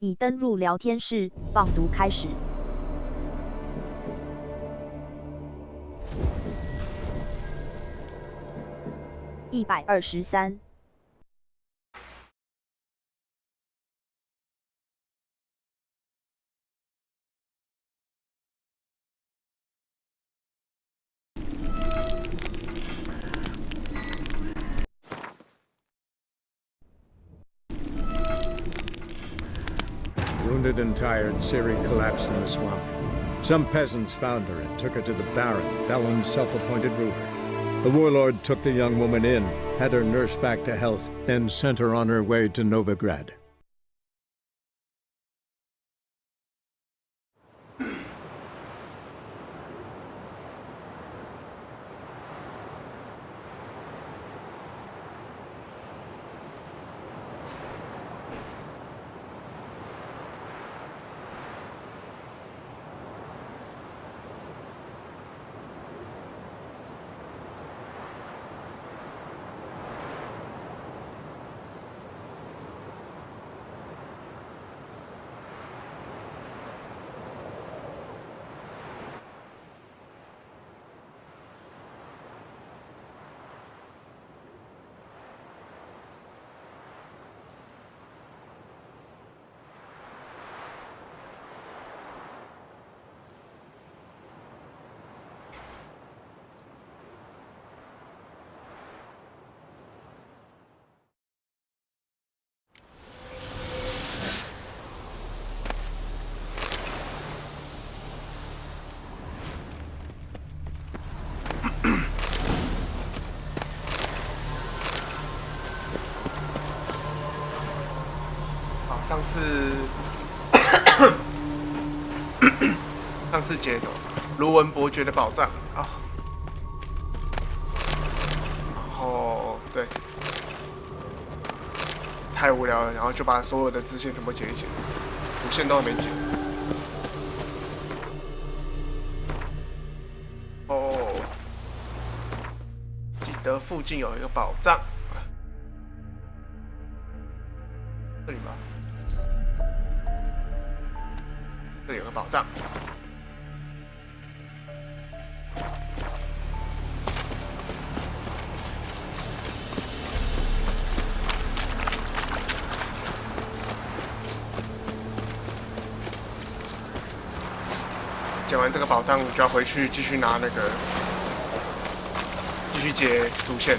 已登入聊天室，放读开始。123。Wounded and tired, Ciri collapsed in the swamp. Some peasants found her and took her to the Baron, Velen's self-appointed ruler. The warlord took the young woman in, had her nursed back to health, then sent her on her way to Novigrad.上次解卢文伯爵的宝藏啊，然后对，太无聊了，然后就把所有的支线全部解一解，主线都还没解。哦，记得附近有一个宝藏，这里吧。这里有个宝藏，捡完这个宝藏就要回去继续拿那个，继续解主线。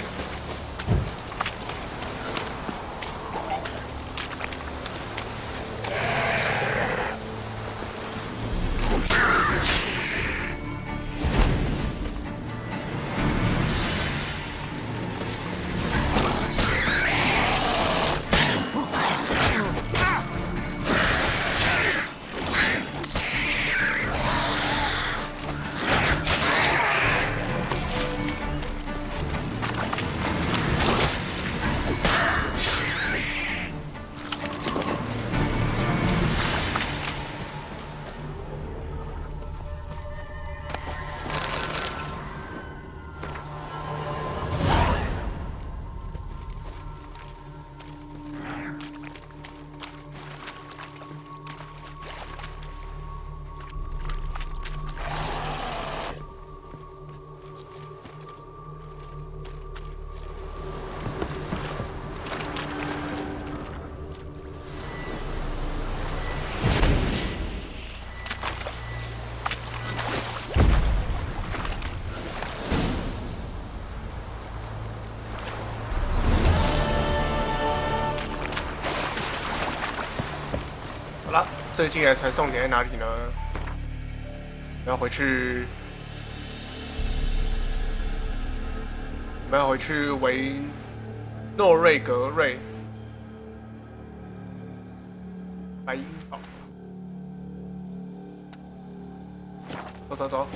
最近的传送点在哪里呢？我们要回去维诺瑞格瑞白鹰堡。走。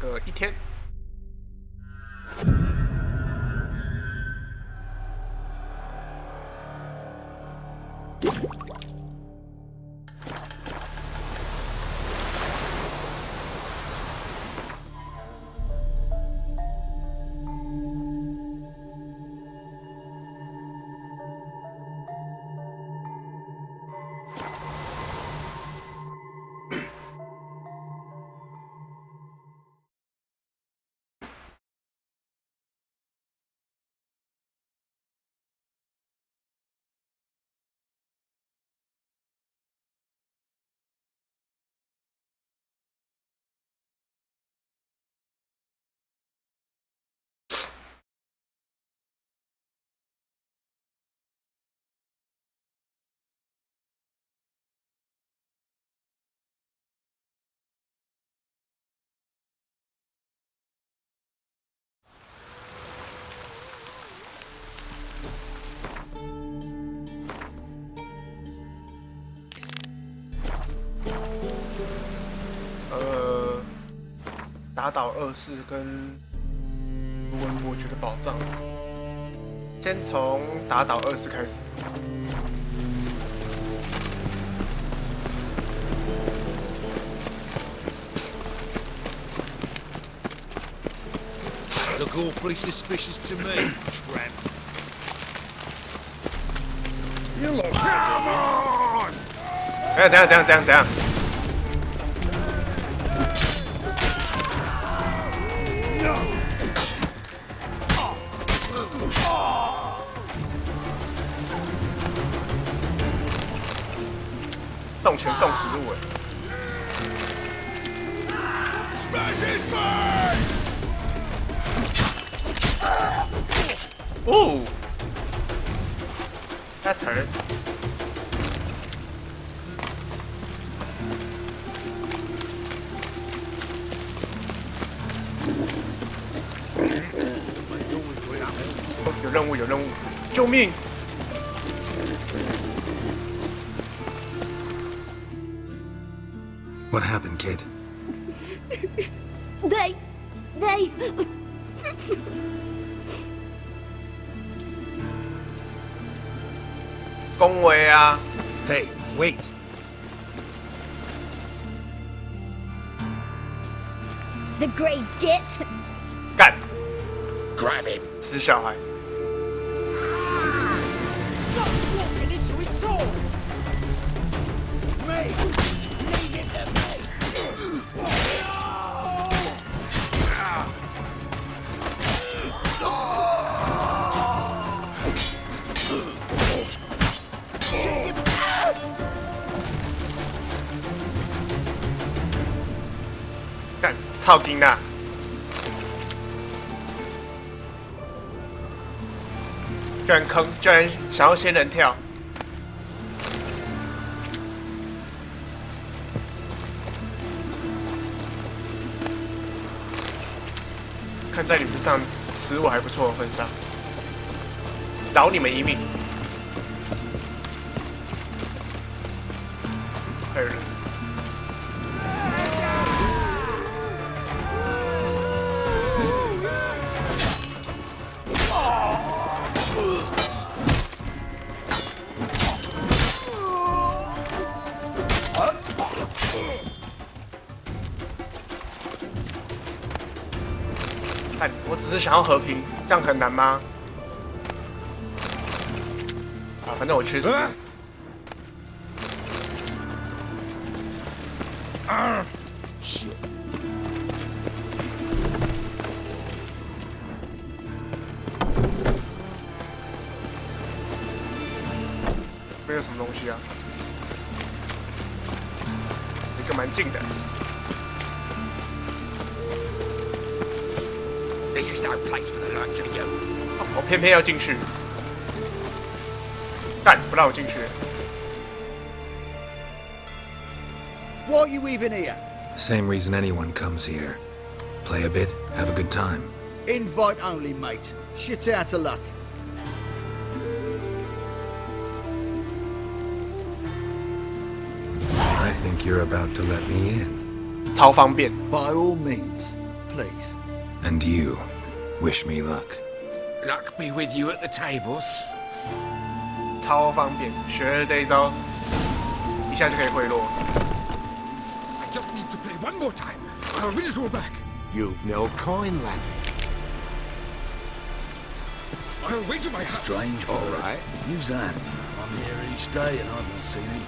个1天。打倒恶士跟卢恩伯爵的宝藏，先从打倒恶士开始。Look awfully suspicious to me, tramp. You look. Come on! 怎样？送钱送食物哦 ，That's hurt。有任务，救命！ What happened, kid? They... 恭维啊！ Hey, wait. The Grey Git. 干！ Grab him. 死小孩！ Stop walking into his sword! Me! Leave it to me! Shoot him! 干！操丁呐！ 居然坑，居然想要仙人跳！看在你们上食物还不错的份上，饶你们一命。还有人。 但我只是想要和平，这样很难吗？啊，反正我缺失。Shit. 没有什么东西啊，一个蛮近的。 This is no place for the likes of you. 我偏偏要进去，干不让我进去。 Why are you even here? Same reason anyone comes here. Play a bit, have a good time. Invite only, mate. Shit out of luck. I think you're about to let me in. 超方便。 By all means, please. And you, wish me luck. Luck be with you at the tables. 超方便，学了这一招，一下就可以贿赂。 I just need to play one more time. I'll win it all back. You've no coin left. I'll wager my house. Strange bird. All right. Who's that? I'm here each day and I've not seen him.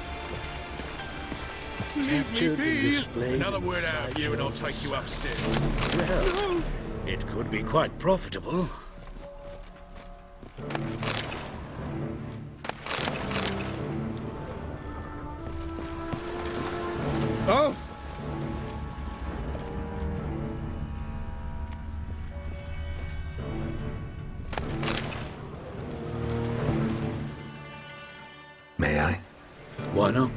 Leave Captured me and be. displayed Another in the word out of you and I'll sideshow take you of upstairs. Well, it could be quite profitable. Oh! May I? Why not?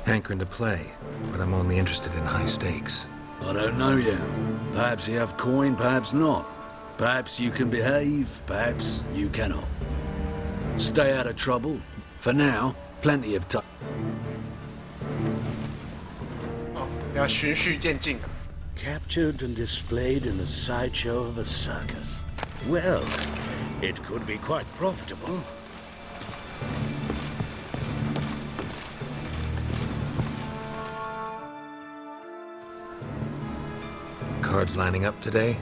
Hankering to play, but I'm only interested in high stakes. I don't know yet. Perhaps you have coin, perhaps not. Perhaps you can behave, perhaps you cannot. Stay out of trouble. For now, plenty of time. 哦，要循序渐进啊。 Captured and displayed in the sideshow of a circus. Well, it could be quite profitable. Cards lining up today?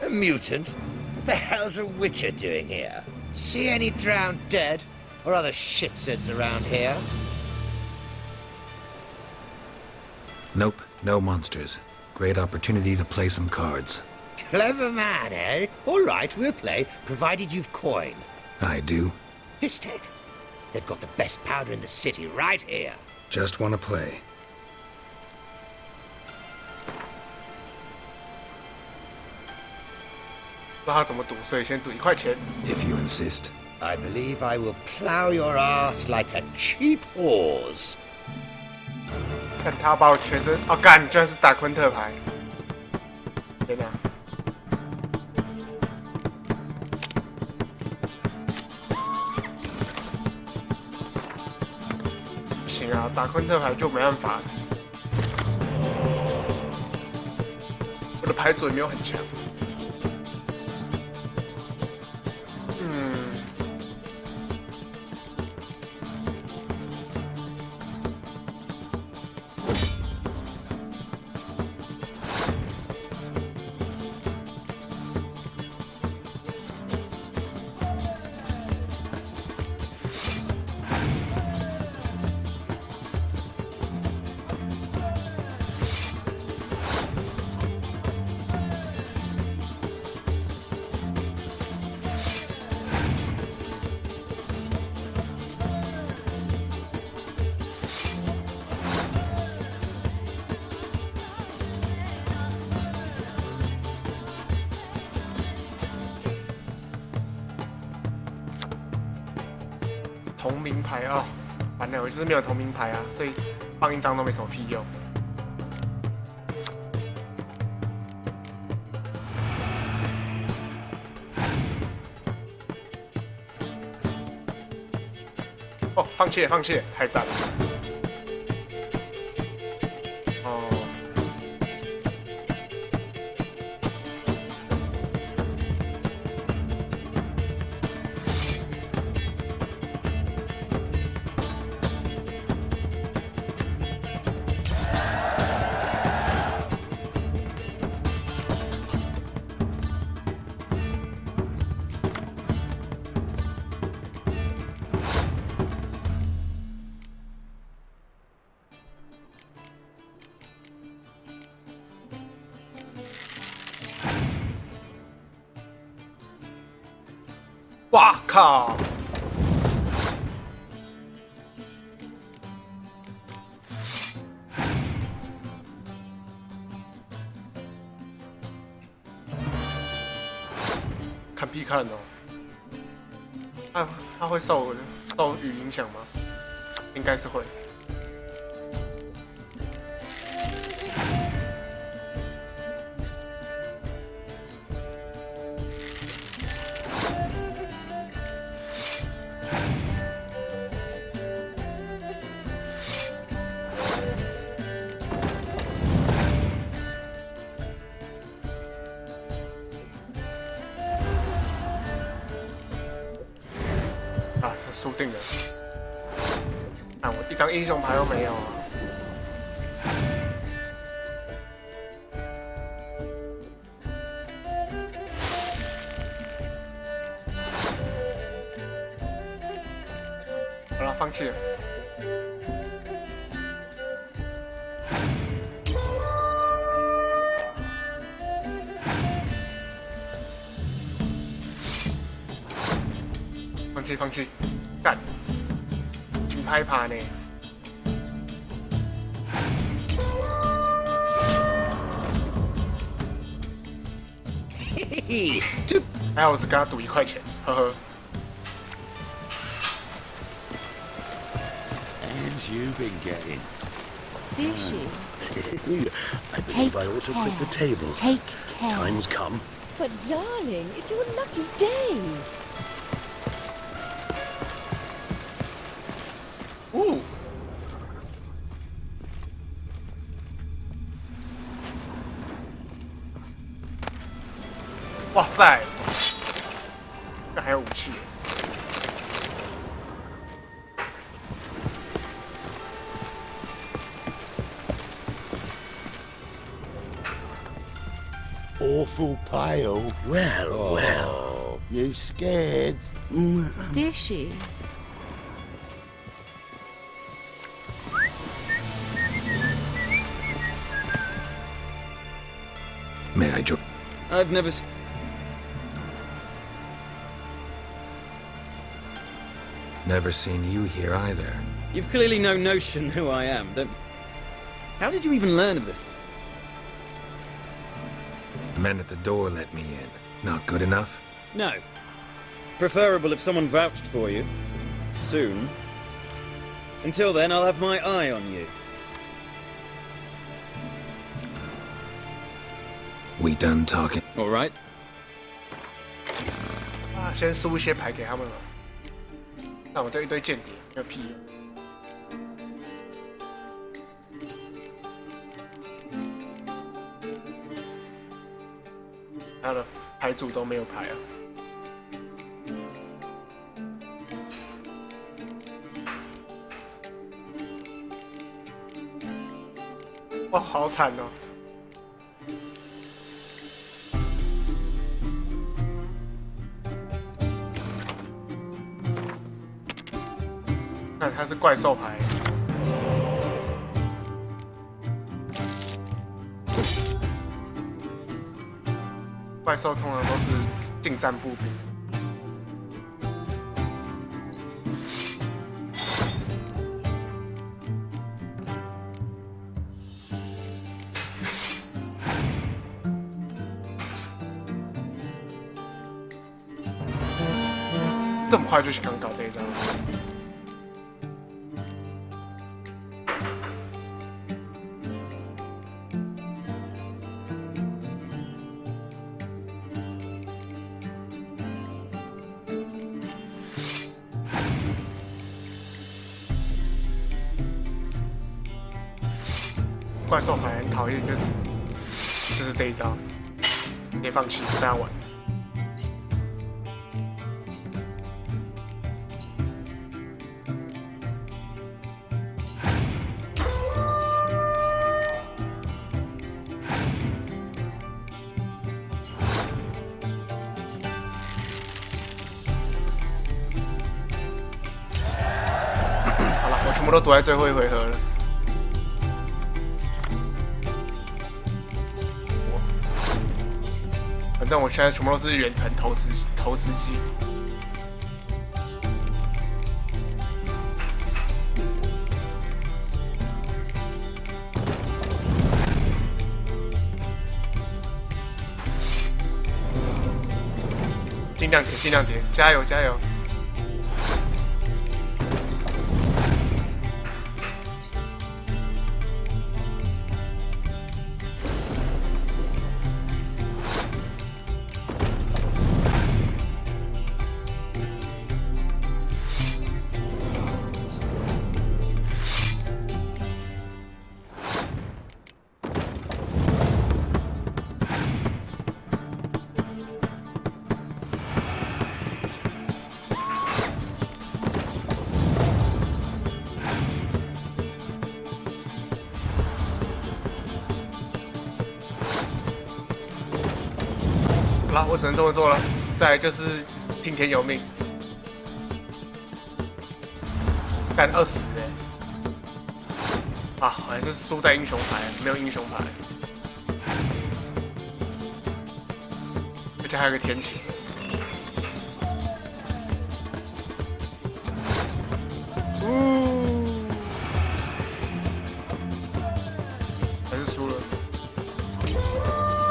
A mutant? What the hell's a witcher doing here? See any drowned dead? Or other shitsuds around here? Nope, no monsters. Great opportunity to play some cards. Clever man, eh? All right, we'll play, provided you've coin. I do. Fistek. They've got the best powder in the city right here. Just want to play. 不知道他怎么赌，所以先赌1块钱。 If you insist. I believe I will plow your ass like a cheap horse. 看他把我全身，哦干，居然是打昆特牌！天哪！不行啊，打昆特牌就没办法了。我的牌组也没有很强。同名牌哦，完了，我就是没有同名牌啊，所以放一张都没什么屁用。哦，放弃了，放弃了，太赞了。哦。 哇靠！看屁看哦！他会受雨影响吗？应该是会。张英雄牌都没有啊。好了，放弃了。放弃，干，金拍爬呢？嘿嘿，还好我是跟他赌1块钱，呵呵。And you've been getting. Did you? I believe I ought to quit the table. Take care. Time's come. But darling, it's your lucky day. 哇塞，这还有武器。Awful pale. Well, well. You scared? Did she? May I join? I've never. Never seen you here either. You've clearly no notion who I am. How did you even learn of this? The men at the door let me in. Not good enough? No. Preferable if someone vouched for you. Soon. Until then, I'll have my eye on you. We done talking? All right. 啊，先输一些牌给他们了。那我这一堆间谍没有屁用。他的牌组都没有牌啊。哇，好惨哦！看，它是怪兽牌。怪兽通常都是近战步兵。这么快就想搞这一张？怪兽牌很讨厌，就是这一招，别放弃，不要玩。好了，我全部都躲在最后一回合了。反正我现在全部都是远程投石机。尽量叠，尽量叠，加油加油！好了，我只能这么做了。再来就是听天由命。干20啊，还是输在英雄牌，没有英雄牌。而且还有个天启。还是输了。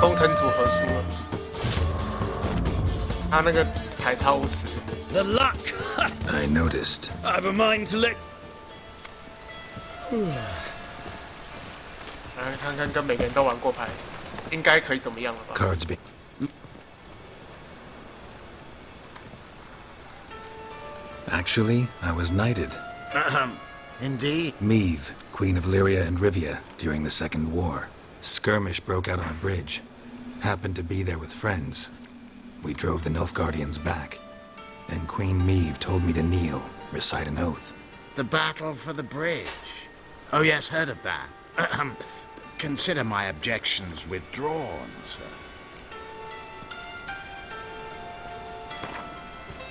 工程组合输了。他那个牌超无耻。The luck! I noticed. I've a mind to let. 来看看跟每个人都玩过牌，应该可以怎么样了吧 Cards be. Actually, I was knighted. Indeed. Meve, Queen of Lyria and Rivia, during the Second War. Skirmish broke out on a bridge. Happened to be there with friends. We drove the Nilfgaardians back. Then Queen Meve told me to kneel, recite an oath. The battle for the bridge. Oh, yes, heard of that. Consider my objections withdrawn, sir.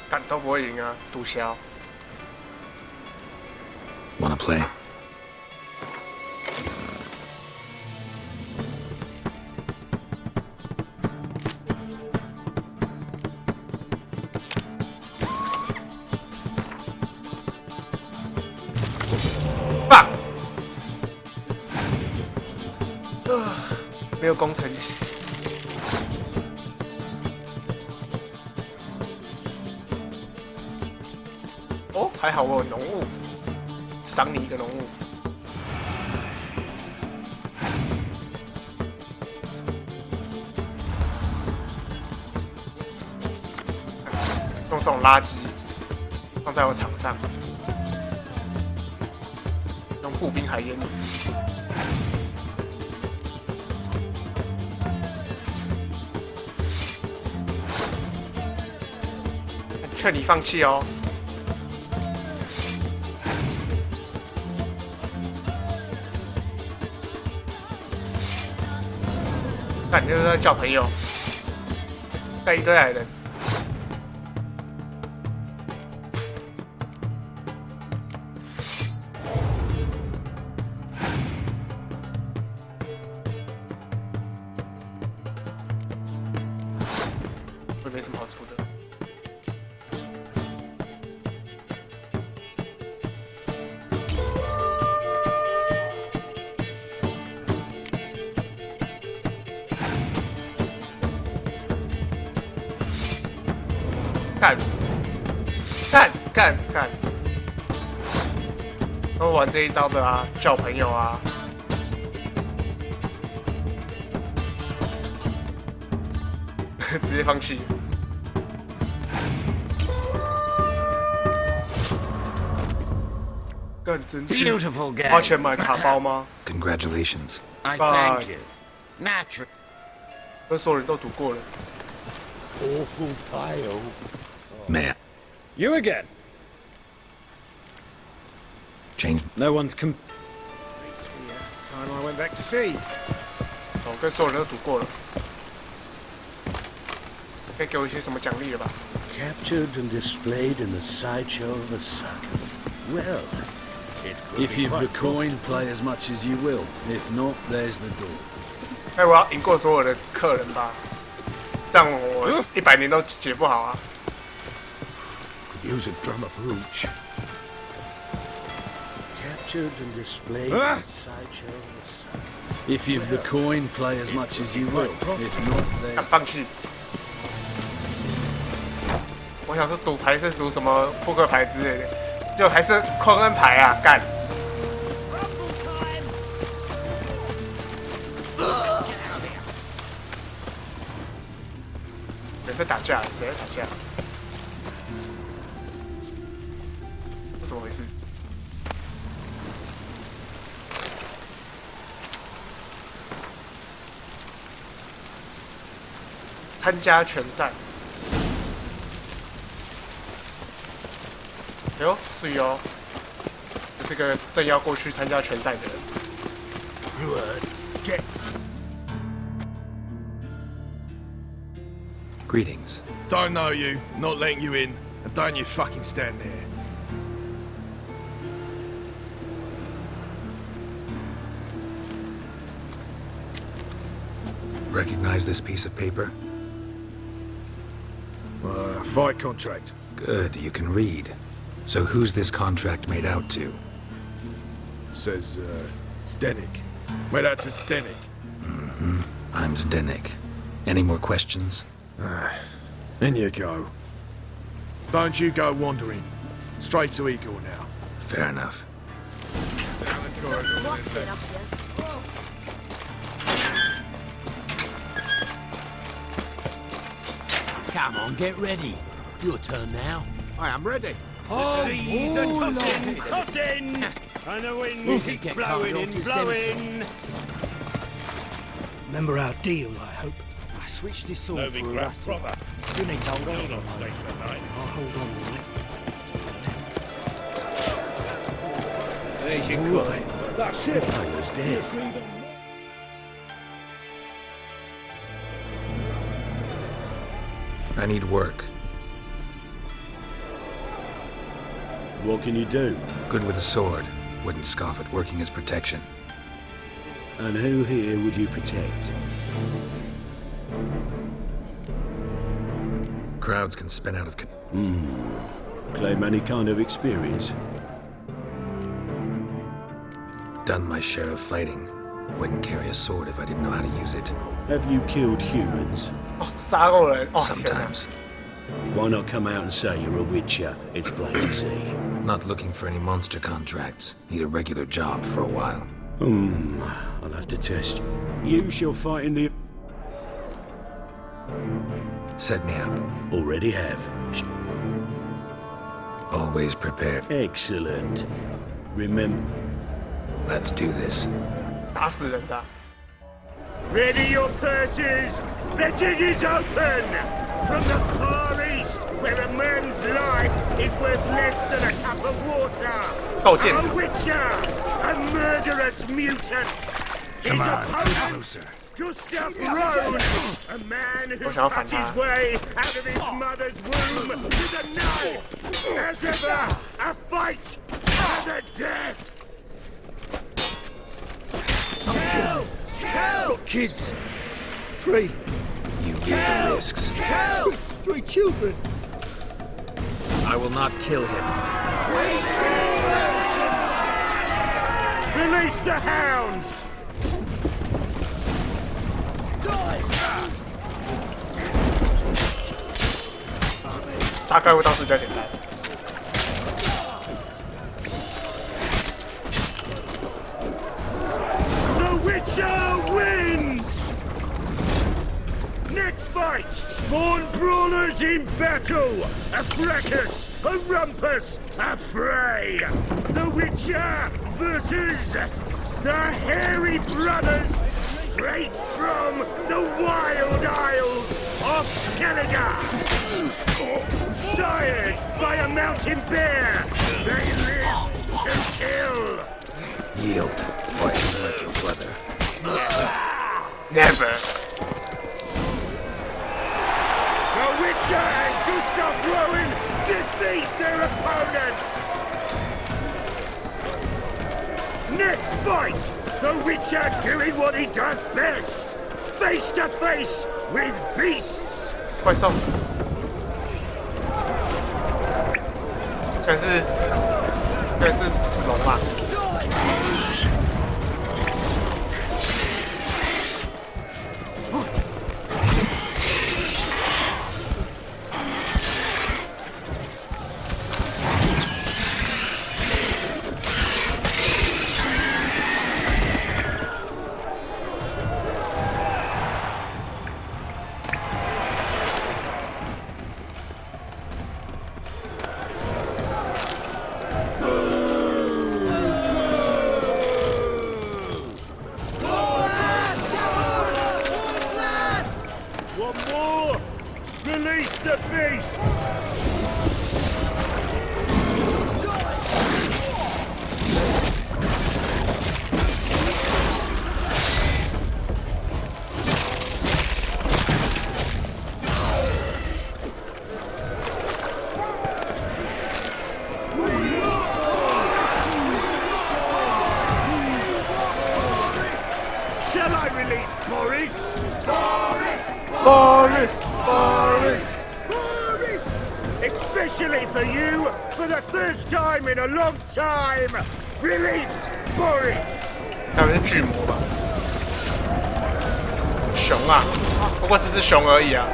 干都不会赢啊，毒枭。Wanna play? fuck！ 没有工程系。哦，还好我有浓雾，赏你一个浓雾。用这种垃圾放在我场上，用步兵海烟你。劝你放弃哦。看，你就是在交朋友，带一堆矮人。会没什么好处的。干！都玩这一招的啊，交朋友啊。直接放弃。干真去 Beautiful game. 花钱买卡包吗？ Congratulations. I thank you. Natural. 跟所有人都赌过了。Awful pile. Man. You again. Change. No one's Time I went back to sea. 我跟所有人都赌过了。可以给我一些什么奖励了吧？ Captured and displayed in the sideshow of a circus. Well, it could If be you've the quite good. coin, play as much as you will. If not, there's the door. 哎，我要赢过所有的客人吧，这样我100年都解不好啊。 Use a drum of hooch. Captured and displayed in the sideshow of a circus. If you've the coin, play as much as you will. If not, 敢 there's... 放弃。我想是赌牌是赌什么扑克牌之类的，就还是昆恩牌啊，干！人在打架，谁在打架？怎么回事？参加拳赛。哎呦，是哦，这是个正要过去参加拳赛的人。 Get. Greetings. Don't know you, not letting you in, and don't you fucking stand there. Recognize this piece of paper? Fight contract. Good, you can read. So who's this contract made out to? Says, Zdenek. Made out to Zdenek. Mm-hmm. I'm Zdenek. Any more questions? In you go. Don't you go wandering. Straight to Igor now. Fair enough. Come on, get ready. Your turn now. I am ready. Oh, Seas are tossing, tossing, and the wind is blowing and blowing. Remember our deal, I hope. I switched this sword for a rusty. You need to hold on for a moment. I'll hold on, all right? There's your coin. That's it. I was dead. I need work. What can you do? Good with a sword. Wouldn't scoff at working as protection. And who here would you protect? Crowds can spin out of Claim any kind of experience? Done my share of fighting. Wouldn't carry a sword if I didn't know how to use it. Have you killed humans? 哦，杀过人哦，天哪 Sometimes. Why not come out and say you're a witcher? It's plain to see. Not looking for any monster contracts. Need a regular job for a while. I'll have to test. You shall fight in the... Set me up. Already have. Always prepared. Excellent. Remember... Let's do this. 打死人的。 Ready your purses! Betting is open! From the Far East, where a man's life is worth less than a cup of water! Oh, Jim. A witcher! A murderous mutant! His opponent, Gustav Rohn! A man who cut his way out of his mother's womb with a knife! As ever, a fight to the death! Help! Got kids. 3. You need the risks. 3 children. I will not kill him. Release the hounds! 杀怪物倒是比较简单。 The Witcher wins! Next fight! Born brawlers in battle! A fracas, a rumpus, a fray! The Witcher versus the Hairy Brothers, straight from the Wild Isles of Skellige! Sired by a mountain bear, they live to kill! Yield, or end like your brother. Never. The Witcher and Gustav Rowan defeat their opponents! Next fight! The Witcher doing what he does best! Face to face with beasts! 怪兽。全是龙吧？ The Shall I release Boris? Boris! Especially for you, for the first time in a long time! Release Boris! 该不是巨魔吧？熊啊，不过是只熊而已啊。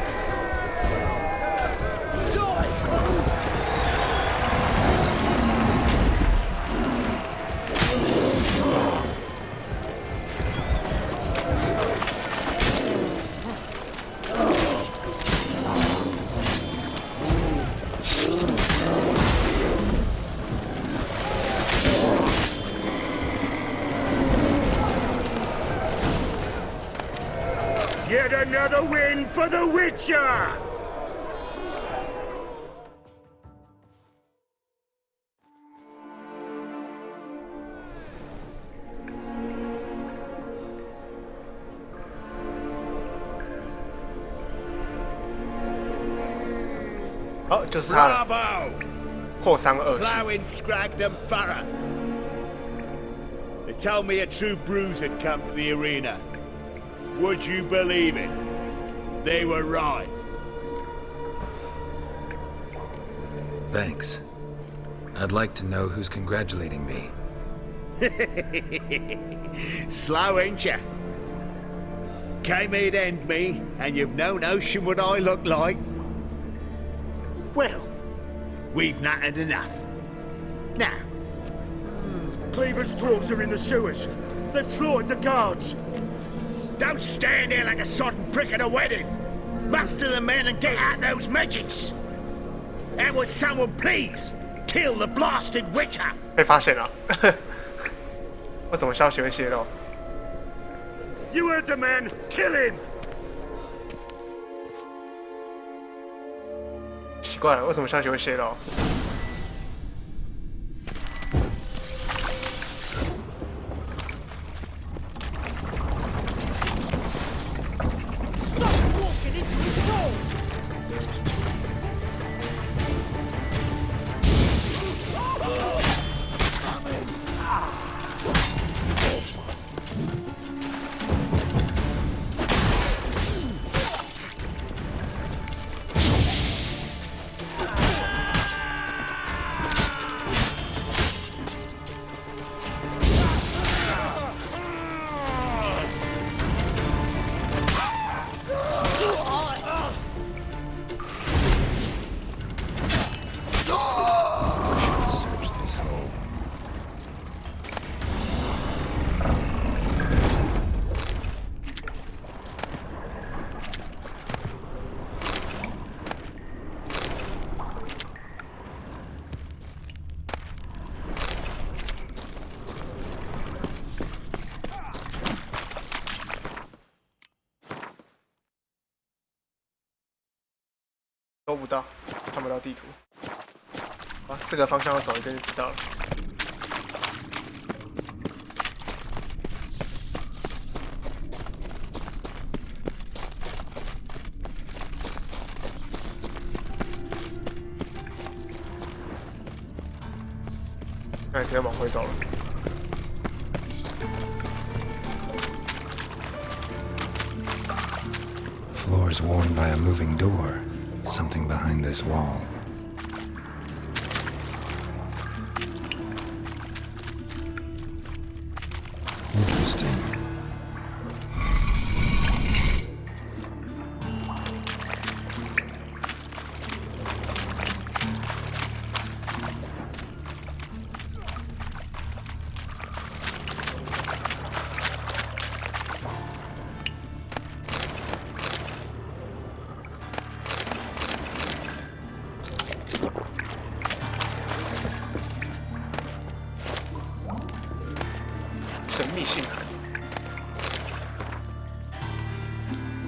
Yet another win for the Witcher! Oh, 就是他了。 Bravo! 破伤二世。 Plowing Scragdom Thorough. They told me a true bruise had come to the arena. Would you believe it? They were right. Thanks. I'd like to know who's congratulating me. Slow, ain't ya? Came here to end me, and you've no notion what I look like? Well, we've nattered enough. Now. Cleaver's dwarves are in the sewers. They've slaughtered the guards. Don't stand there like a sodden prick at a wedding. Muster the men and get out those midgets. And would someone please kill the blasted witcher? 被发现了。为什么消息会泄露？ You heard the man. Kill him. 奇怪了，为什么消息会泄露？ Walking into his soul. Search this hole.搜不到，看不到地图。啊，4个方向要走一遍就知道了。那直接往回走了。 Floor's worn by a moving door. Something behind this wall. Interesting.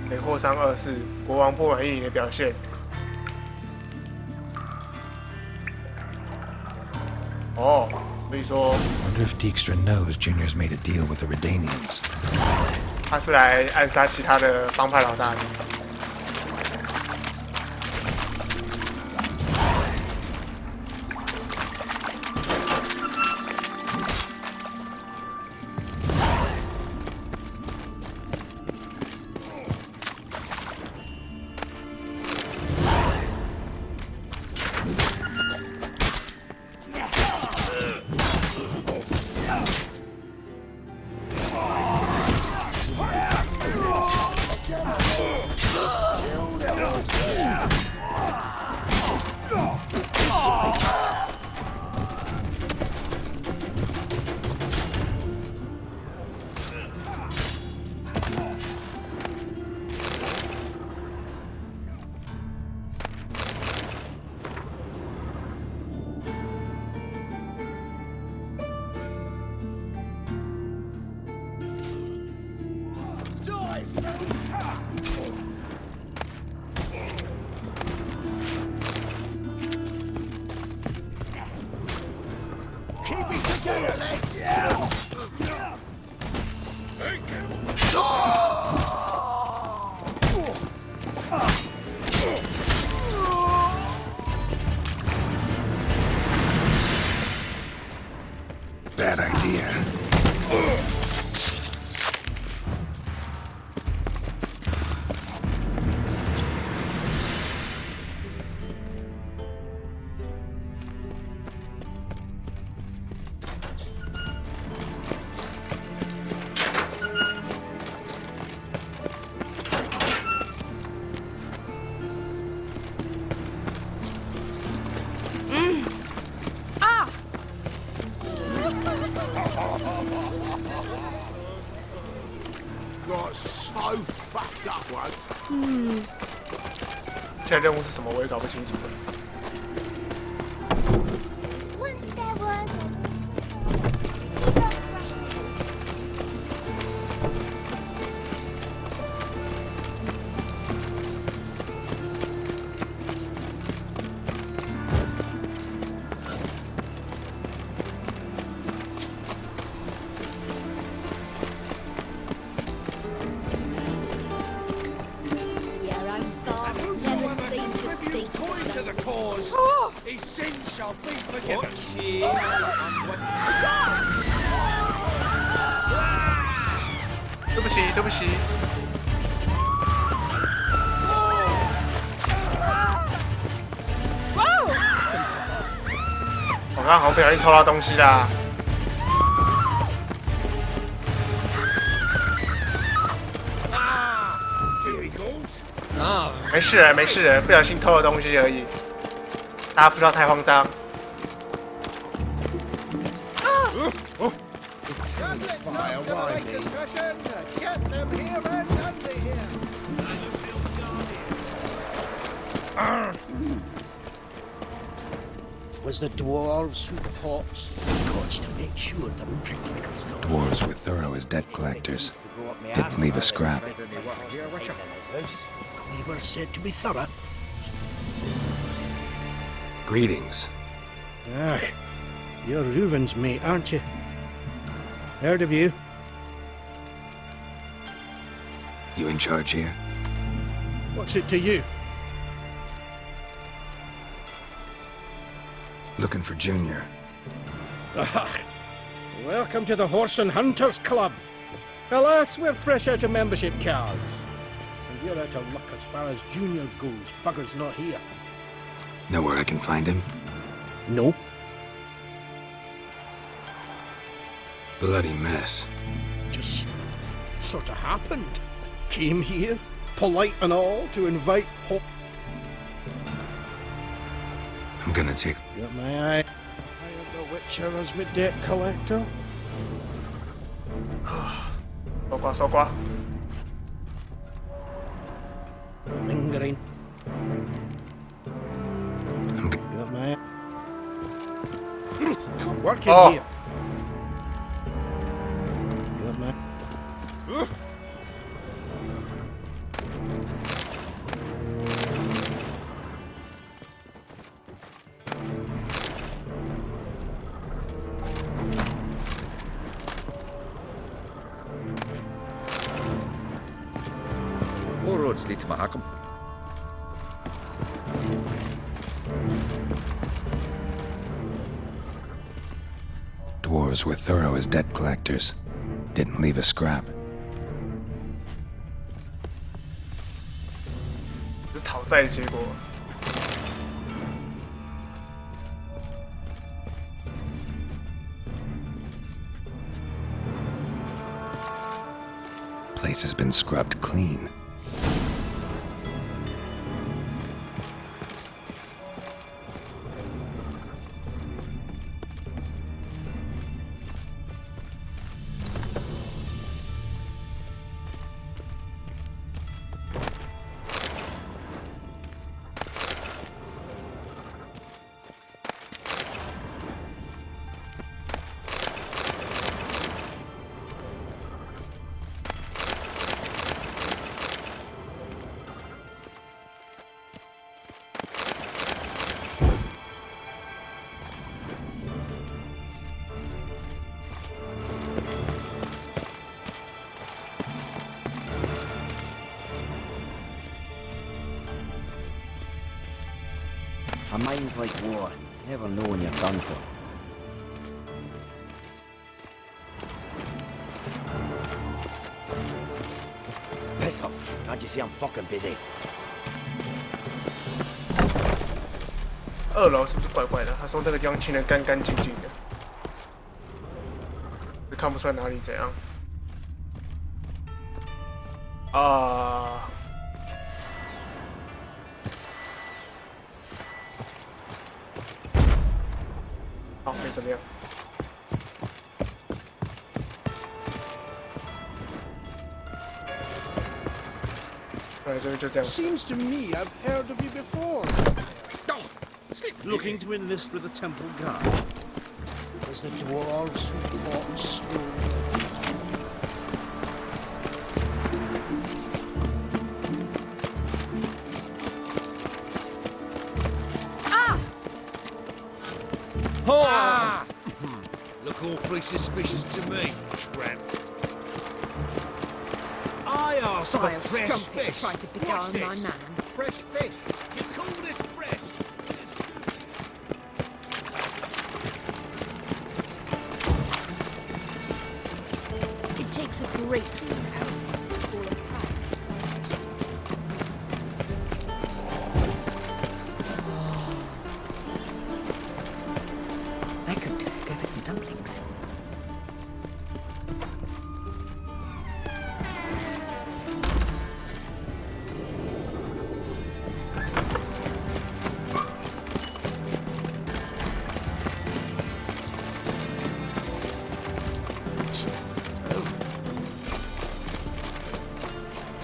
给霍桑2世，国王不满意你的表现。哦，所以说 Wonder if Dijkstra knows Junior's made a deal with the Redanians. 他是来暗杀其他的帮派老大的。Keep it together, lads! Bad idea. Got so fucked up, one. 现在任务是什么？我也搞不清楚了。 Once there was Your own thoughts never seem to stink. Coin to the cause. His sins shall be forgiven. 对不起，对不起。我刚刚好像不小心偷到东西啦。没事了，没事了，不小心偷了东西而已。大家不需要太慌张。 Was the dwarves who popped cots to make sure the brickmakers know. Dwarves were thorough as debt collectors. Didn't leave a scrap. Cleaver said to be thorough. Greetings. Ah, you're Reuven's mate, aren't you? Heard of you. You in charge here? What's it to you? Looking for Junior. Ah, welcome to the Horse and Hunters Club. Alas, we're fresh out of membership cards. And you're out of luck as far as Junior goes. Bugger's not here. Know where I can find him? No. Bloody mess. Just sort of happened. Came here, polite and all, to invite Hop. I'm gonna take... Got my eye. Hired the Witcher as my debt collector. 搜刮，搜刮。 Lingering. I'm Got my eye. Working Oh. here. Got my... All roads lead to Mahakam. Dwarves were thorough as debt collectors. Didn't leave a scrap. 是讨债的结果。 Place has been scrubbed clean. A mind's like water. Never know when you're done for. Piss off. Can't you see I'm fucking busy? 2楼是不是怪怪的？他说这个地方清得干干净净的，看不出来哪里怎样。好，没怎么样。对，就这样。 Seems to me I've heard of you before. Looking to enlist with the temple guard. It was the dwarves who fought slowly. Ah! Look awfully suspicious to me, tramp. I asked for fresh fish. Tried to beguile What's my this? man. Fresh fish. You call this fresh? It takes a great deal of help to call a price. I could go for some dumplings.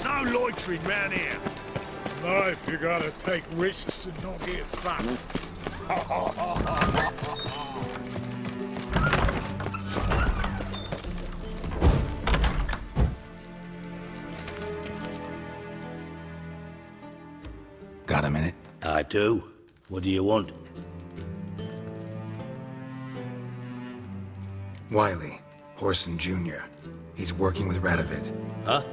No loitering round here. Life, you gotta take risks and not get fucked. Got a minute? I do. What do you want? Wiley, Horson Jr. He's working with Radovid. Huh?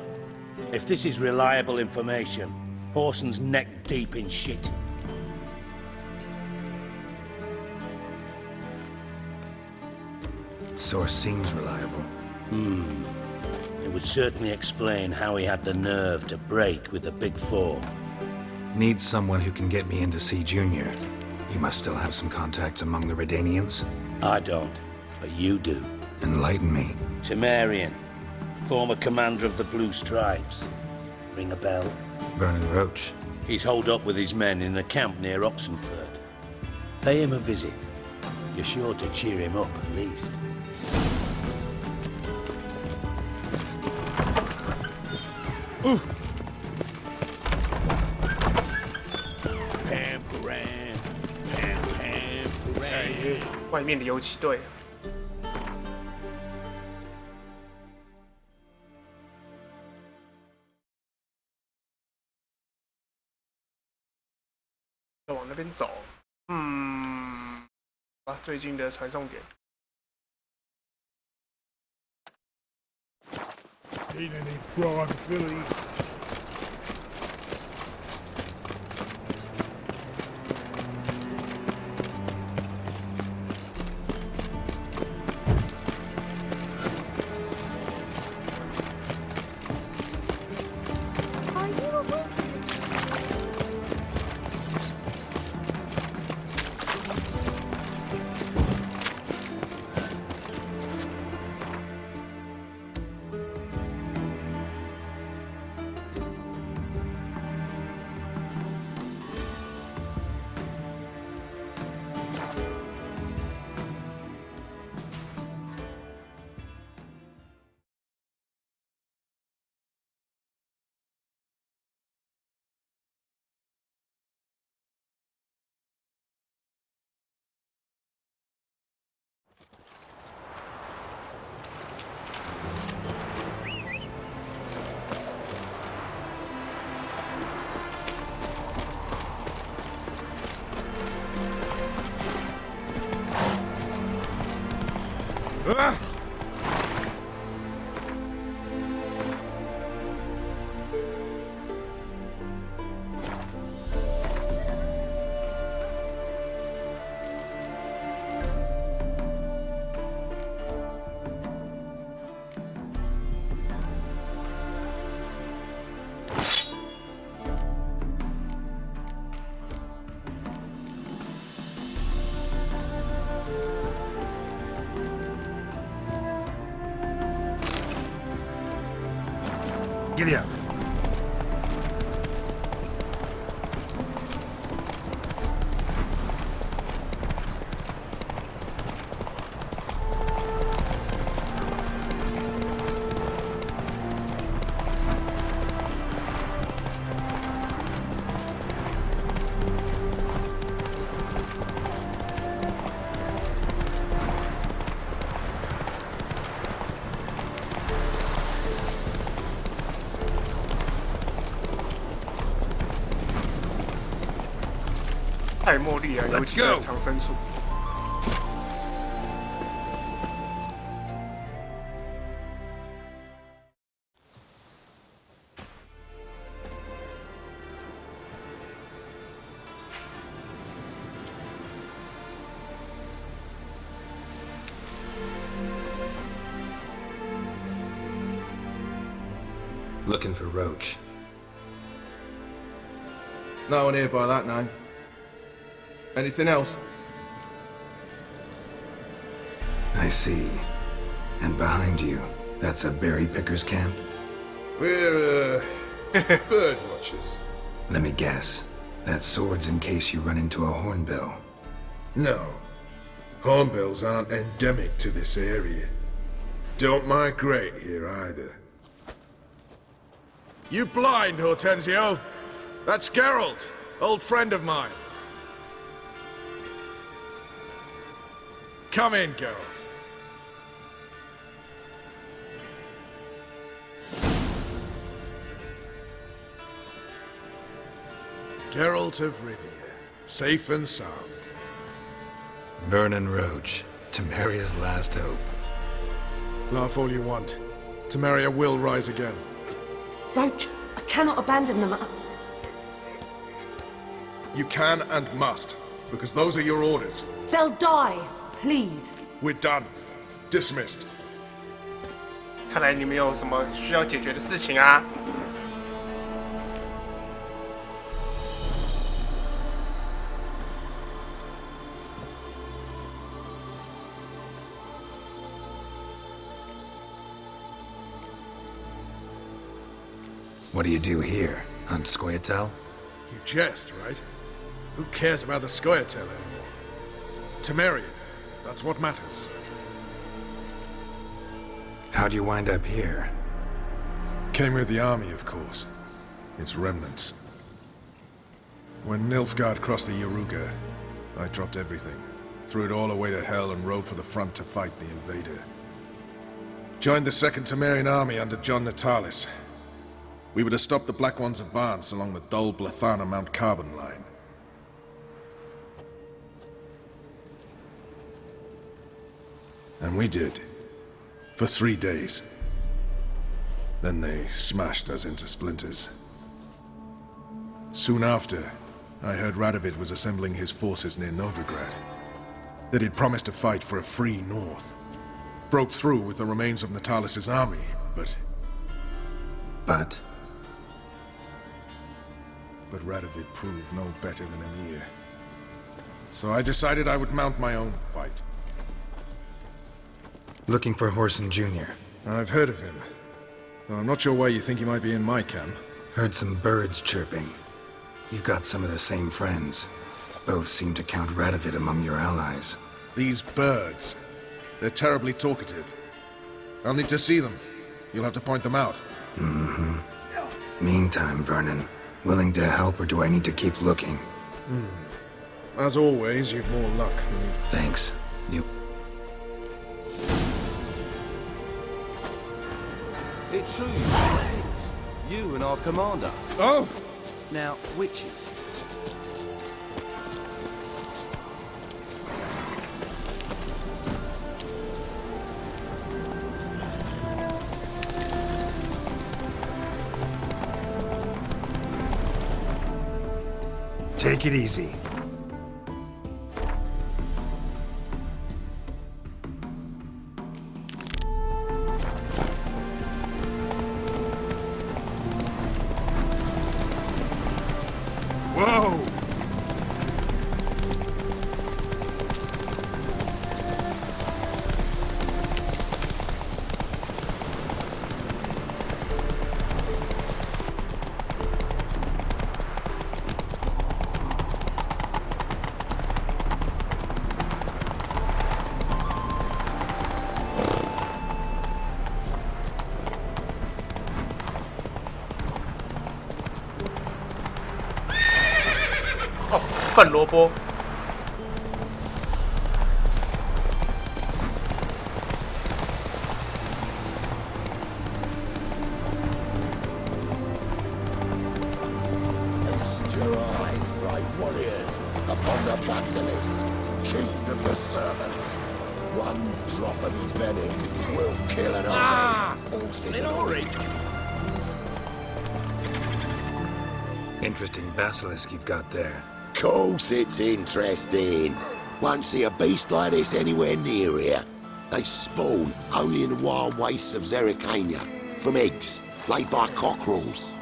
If this is reliable information, Horson's neck deep in shit. Source seems reliable. It would certainly explain how he had the nerve to break with the Big Four. Need someone who can get me in to see Junior. You must still have some contacts among the Redanians? I don't, but you do. Enlighten me. Temerian, former commander of the Blue Stripes. Ring a bell? Vernon Roach. He's holed up with his men in a camp near Oxenford. Pay him a visit. You're sure to cheer him up, at least. Pam, 外面的游击队。再往那边走，最近的传送点。 Seen any prime filly? Are you a wizard? Giddy up.太茉莉了，尤其在藏身处。Looking for Roach. No one here by that name. Anything else? I see. And behind you, that's a berry picker's camp? We're, bird watchers. Let me guess. That sword's in case you run into a hornbill. No. Hornbills aren't endemic to this area. Don't migrate here either. You blind, Hortensio? That's Geralt, old friend of mine. Come in, Geralt. Geralt of Rivia, safe and sound. Vernon Roach, Temeria's last hope. Laugh all you want. Temeria will rise again. Roach, I cannot abandon them. You can and must, because those are your orders. They'll die. Please. We're done. Dismissed. 看来你们有什么需要解决的事情啊？ What do you do here? Hunt Scoia'tael? You jest, right? Who cares about the Scoia'tael anymore? Temeria. That's what matters. How'd you wind up here? Came with the army, of course. Its remnants. When Nilfgaard crossed the Yaruga, I dropped everything. Threw it all away to hell and rode for the front to fight the invader. Joined the Second Temerian Army under John Natalis. We were to stop the Black One's advance along the Dol Blathana Mount Carbon line. And we did. For 3 days. Then they smashed us into splinters. Soon after, I heard Radovid was assembling his forces near Novigrad. That he'd promised to fight for a free North. Broke through with the remains of Natalis' army, but... But Radovid proved no better than Emir. So I decided I would mount my own fight. Looking for Whoreson Jr. I've heard of him. Though I'm not sure why you think he might be in my camp. Heard some birds chirping. You've got some of the same friends. Both seem to count Radovid among your allies. These birds. They're terribly talkative. I'll need to see them. You'll have to point them out. Mm-hmm. Meantime, Vernon, willing to help or do I need to keep looking? As always, you've more luck than you'd... Thanks. It's true, you and our commander. Oh! Now, witches. Take it easy. Whoa! 笨萝卜。Cast your eyes, bright warriors, upon the basilisk, king of the servants. One drop of his venom will kill an army. In a hurry. Interesting basilisk you've got there. Course it's interesting. Won't see a beast like this anywhere near here. They spawn only in the wild wastes of Zerrikania, from eggs laid by cockerels.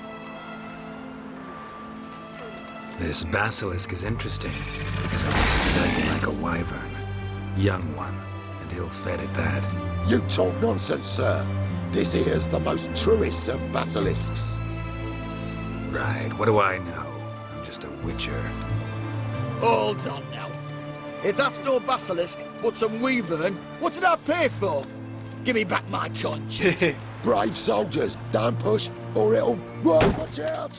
This basilisk is interesting, because it looks exactly like a wyvern. Young one, and ill-fed at that. You talk nonsense, sir. This here's the most truest of basilisks. Right, what do I know? I'm just a witcher. Hold on now. If that's no basilisk, but some wyvern, what did I pay for? Give me back my conscience. Brave soldiers, don't push, or it'll... Whoa, watch out!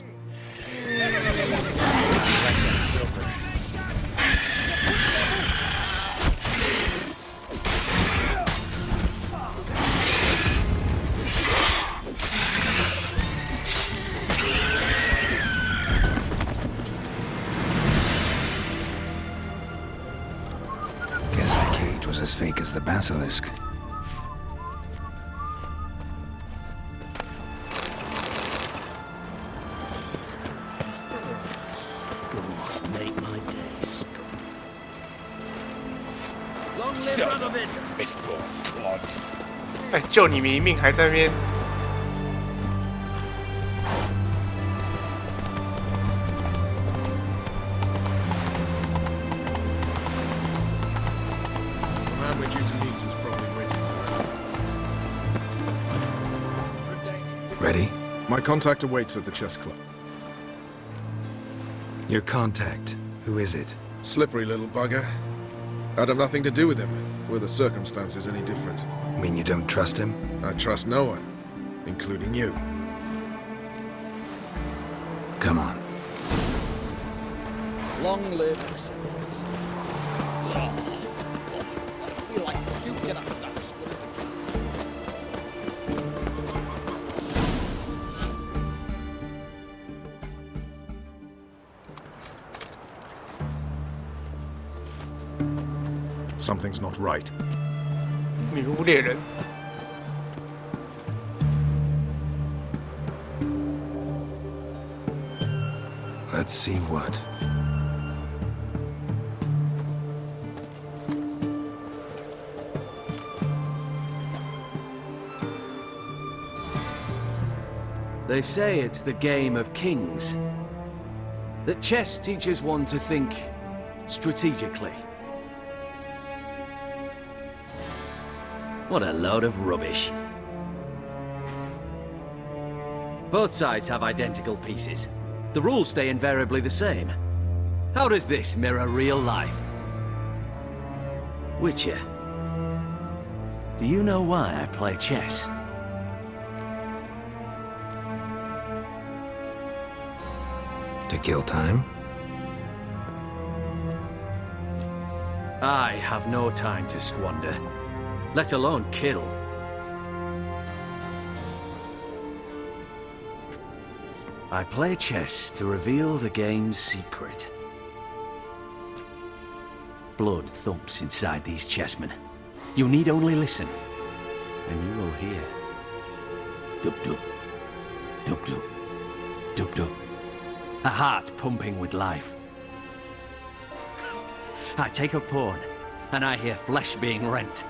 Guess that cage was as fake as the basilisk. Make my day, scum. Long Son live of Radovid! Mistborn clod. 哎，救你们一命，还在那边。 The man we're due to meet is probably waiting. Ready? My contact awaits at the chess club. Your contact. Who is it? Slippery little bugger. I'd have nothing to do with him. Were the circumstances any different? Mean you don't trust him? I trust no one, including you. Come on. Long live the Severance. I feel like you get up that spirit. Something's not right. 女巫猎人。 Let's see what. They say it's the game of kings. That chess teaches one to think strategically. What a load of rubbish. Both sides have identical pieces. The rules stay invariably the same. How does this mirror real life? Witcher, do you know why I play chess? To kill time? I have no time to squander, let alone kill. I play chess to reveal the game's secret. Blood thumps inside these chessmen. You need only listen, and you will hear. Dub-dub, dub-dub, dub-dub. A heart pumping with life. I take a pawn, and I hear flesh being rent.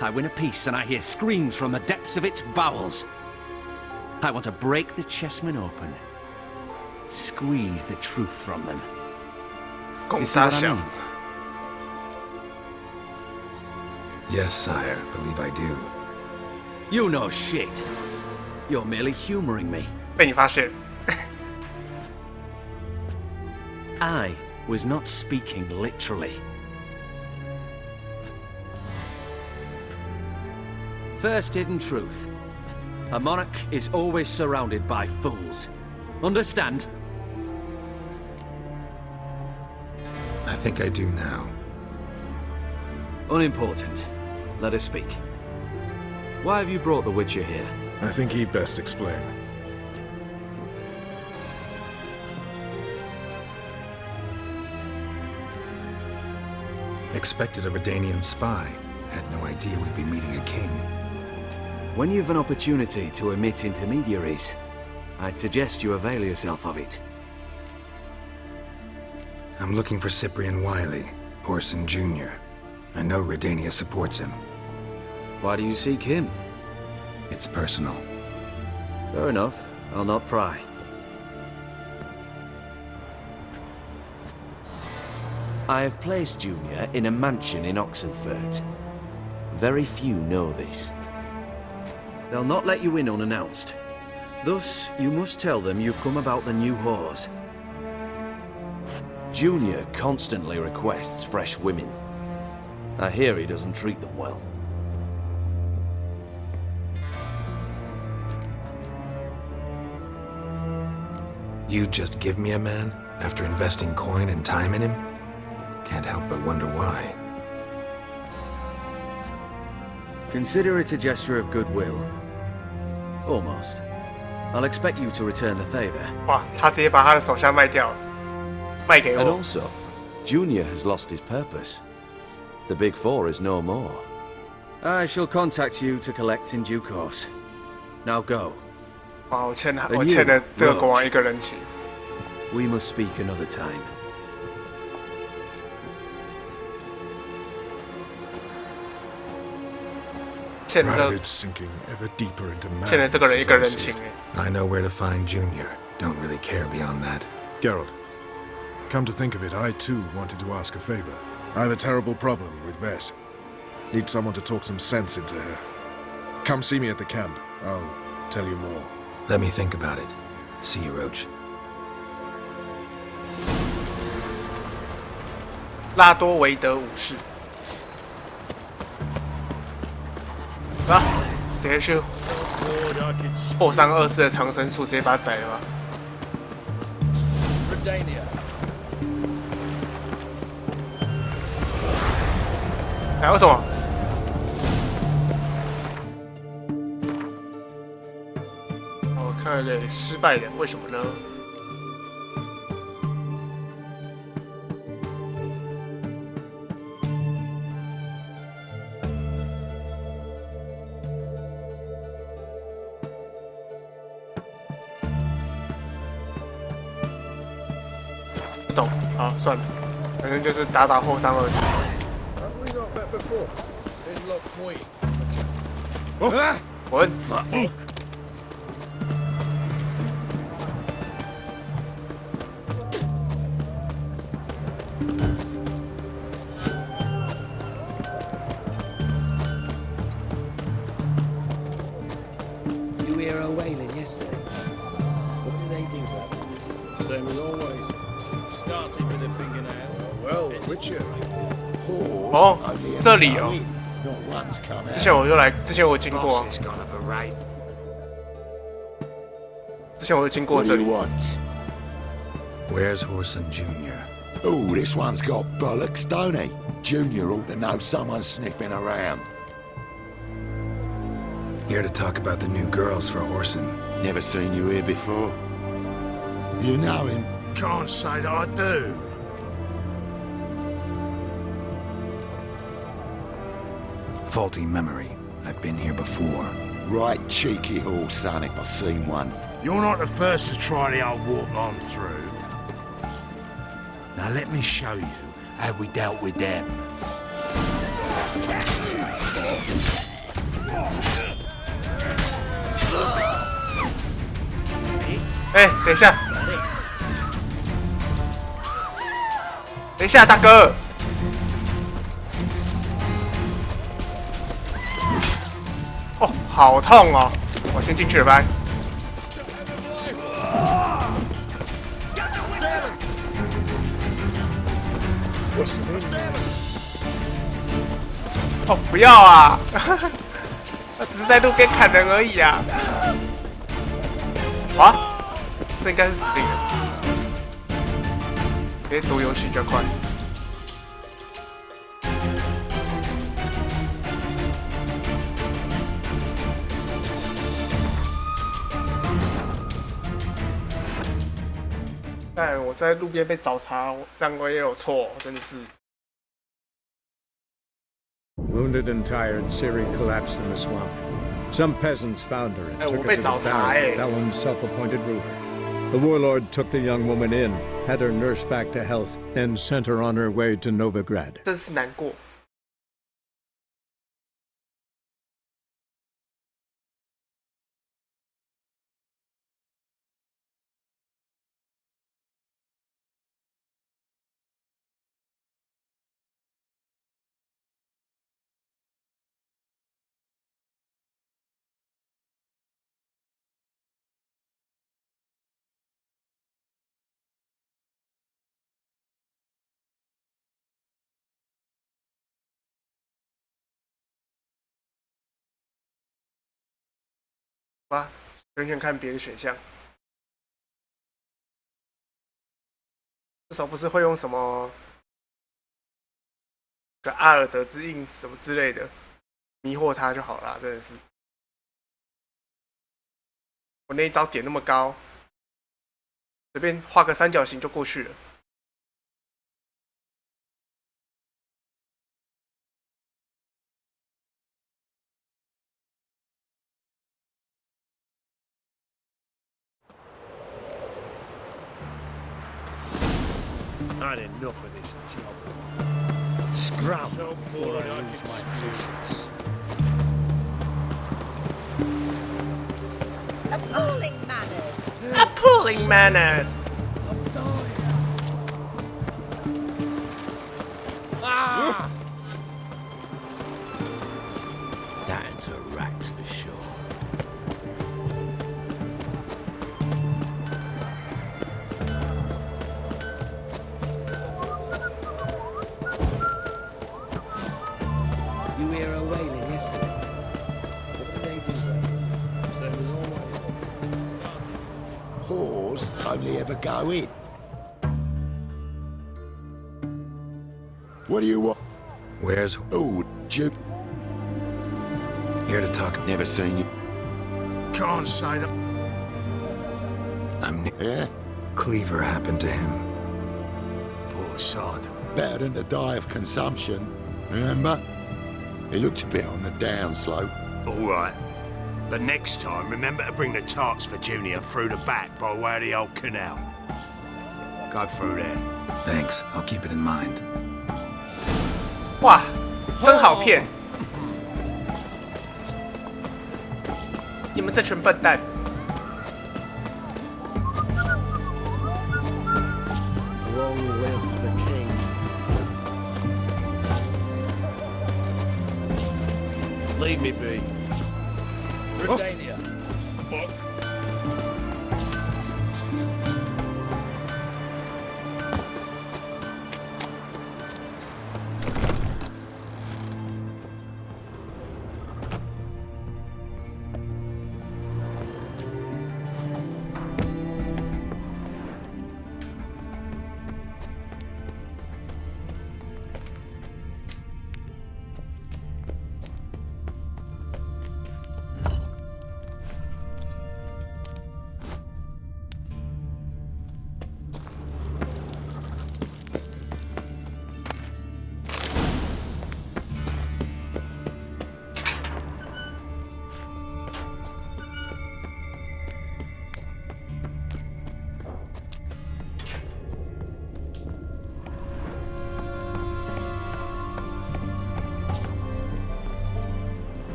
I win a piece, and I hear screams from the depths of its bowels. I want to break the chessmen open. Squeeze the truth from them. You see what I mean? Yes, sire. Believe I do. You know shit. You're merely humoring me. 被你发现。 I was not speaking literally. First hidden truth. A monarch is always surrounded by fools. Understand? I think I do now. Unimportant. Let us speak. Why have you brought the Witcher here? I think he'd best explain. Expected a Redanian spy. Had no idea we'd be meeting a king. When you've an opportunity to omit intermediaries, I'd suggest you avail yourself of it. I'm looking for Cyprian Wiley, Orson Jr. I know Redania supports him. Why do you seek him? It's personal. Fair enough. I'll not pry. I have placed Junior in a mansion in Oxenfurt. Very few know this. They'll not let you in unannounced. Thus, you must tell them you've come about the new whores. Junior constantly requests fresh women. I hear he doesn't treat them well. You just give me a man after investing coin and time in him? Can't help but wonder why. Consider it a gesture of goodwill. Almost. I'll expect you to return the favor. 哇，他直接把他的手下卖掉了，卖给 And 我。 also, Junior has lost his purpose. The Big Four is no more. I shall contact you to collect in due course. Now go. 哇，我欠 And 我欠了 you, 这个国王 Roach. 一个人情。 We must speak another time. 欠了这 Rabbit's sinking ever deeper into 欠了这个人一 madness 个 as I 人 see 情 it. 哎。 I know where to find Junior. Don't really care beyond that. Geralt, come to think of it, I too wanted to ask a favor. I have a terrible problem with Vess. Need someone to talk some sense into her. Come see me at the camp. I'll tell you more. Let me think about it. See you, Roach. 拉多维德武士。啊！直接去后山24的长生树，直接把他宰了吧。还有什么？我看给失败的，为什么呢？ 不懂，好，算了，反正就是打后山20。哦，滚！You hear her wailing yesterday? What do they do that? Same as always. Started with a fingernail. Well, Witcher. 哦，这里哦。之前我就来，之前我经过。之前我就经过这里。 Where's Orson Jr.? Oh, this one's got bollocks, don't he? Junior ought to know someone's sniffing around. Here to talk about the new girls for Orson. Never seen you here before. You know him? Can't say that I do. Faulty memory. I've been here before. Right cheeky horse, son, if I seen one. You're not the first to try the old walk on through. Now let me show you how we dealt with them. 哎，等一下，等一下，大哥。哦，好痛哦！我先进去了，拜。哦，不要啊！他只是在路边砍人而已啊！啊，这应该是死定了。直接读游戏比较快。但我在路边被找茬，这样我也有错，真的是。Wounded and tired, Ciri collapsed in the swamp. Some peasants found her and took her to the Baron, Felon's self-appointed ruler. The warlord took the young woman in, had her nursed back to health, then sent her on her way to Novigrad. 真是难过。吧，选选看别的选项。至少不是会用什么个阿尔德之印什么之类的迷惑他就好啦，真的是。我那一招点那么高，随便画个三角形就过去了。I'd enough of this job. Scram before I lose my patience. Appalling manners! Appalling manners! Ah! That's a rat for sure. You hear her wailing yesterday? What did they do there? Same as always. Whores only ever go in. What do you want? Where's... Oh, Duke. Here to talk. Never seen you. Can't say that. I'm... Yeah? Cleaver happened to him. Poor sod. Better than to die of consumption, remember? He looked a bit on the downslope. All right. But next time, remember to bring the tarts for Junior through the back by way of the old canal. Go through there. Thanks. I'll keep it in mind. 哇，真好骗！你们这群笨蛋！ Long live the king. Leave me be. Britannia. Fuck.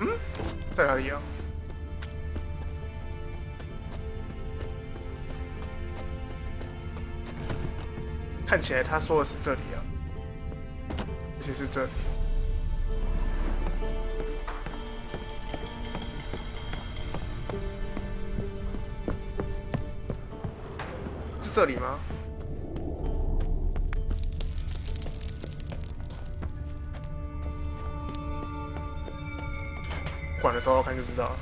嗯，在哪里啊？看起来他说的是这里啊，而且是这里。是这里吗？管的时候看就知道了。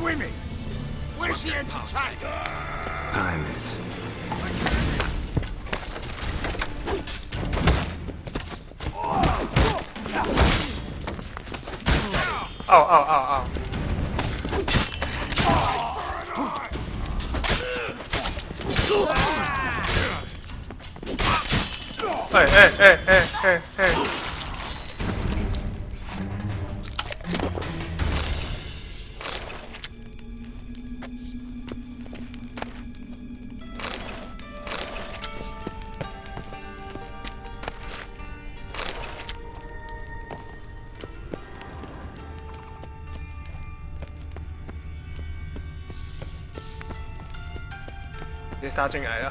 swimming? Where's the entertainment? I'm it. Oh. Hey.直接杀进来了。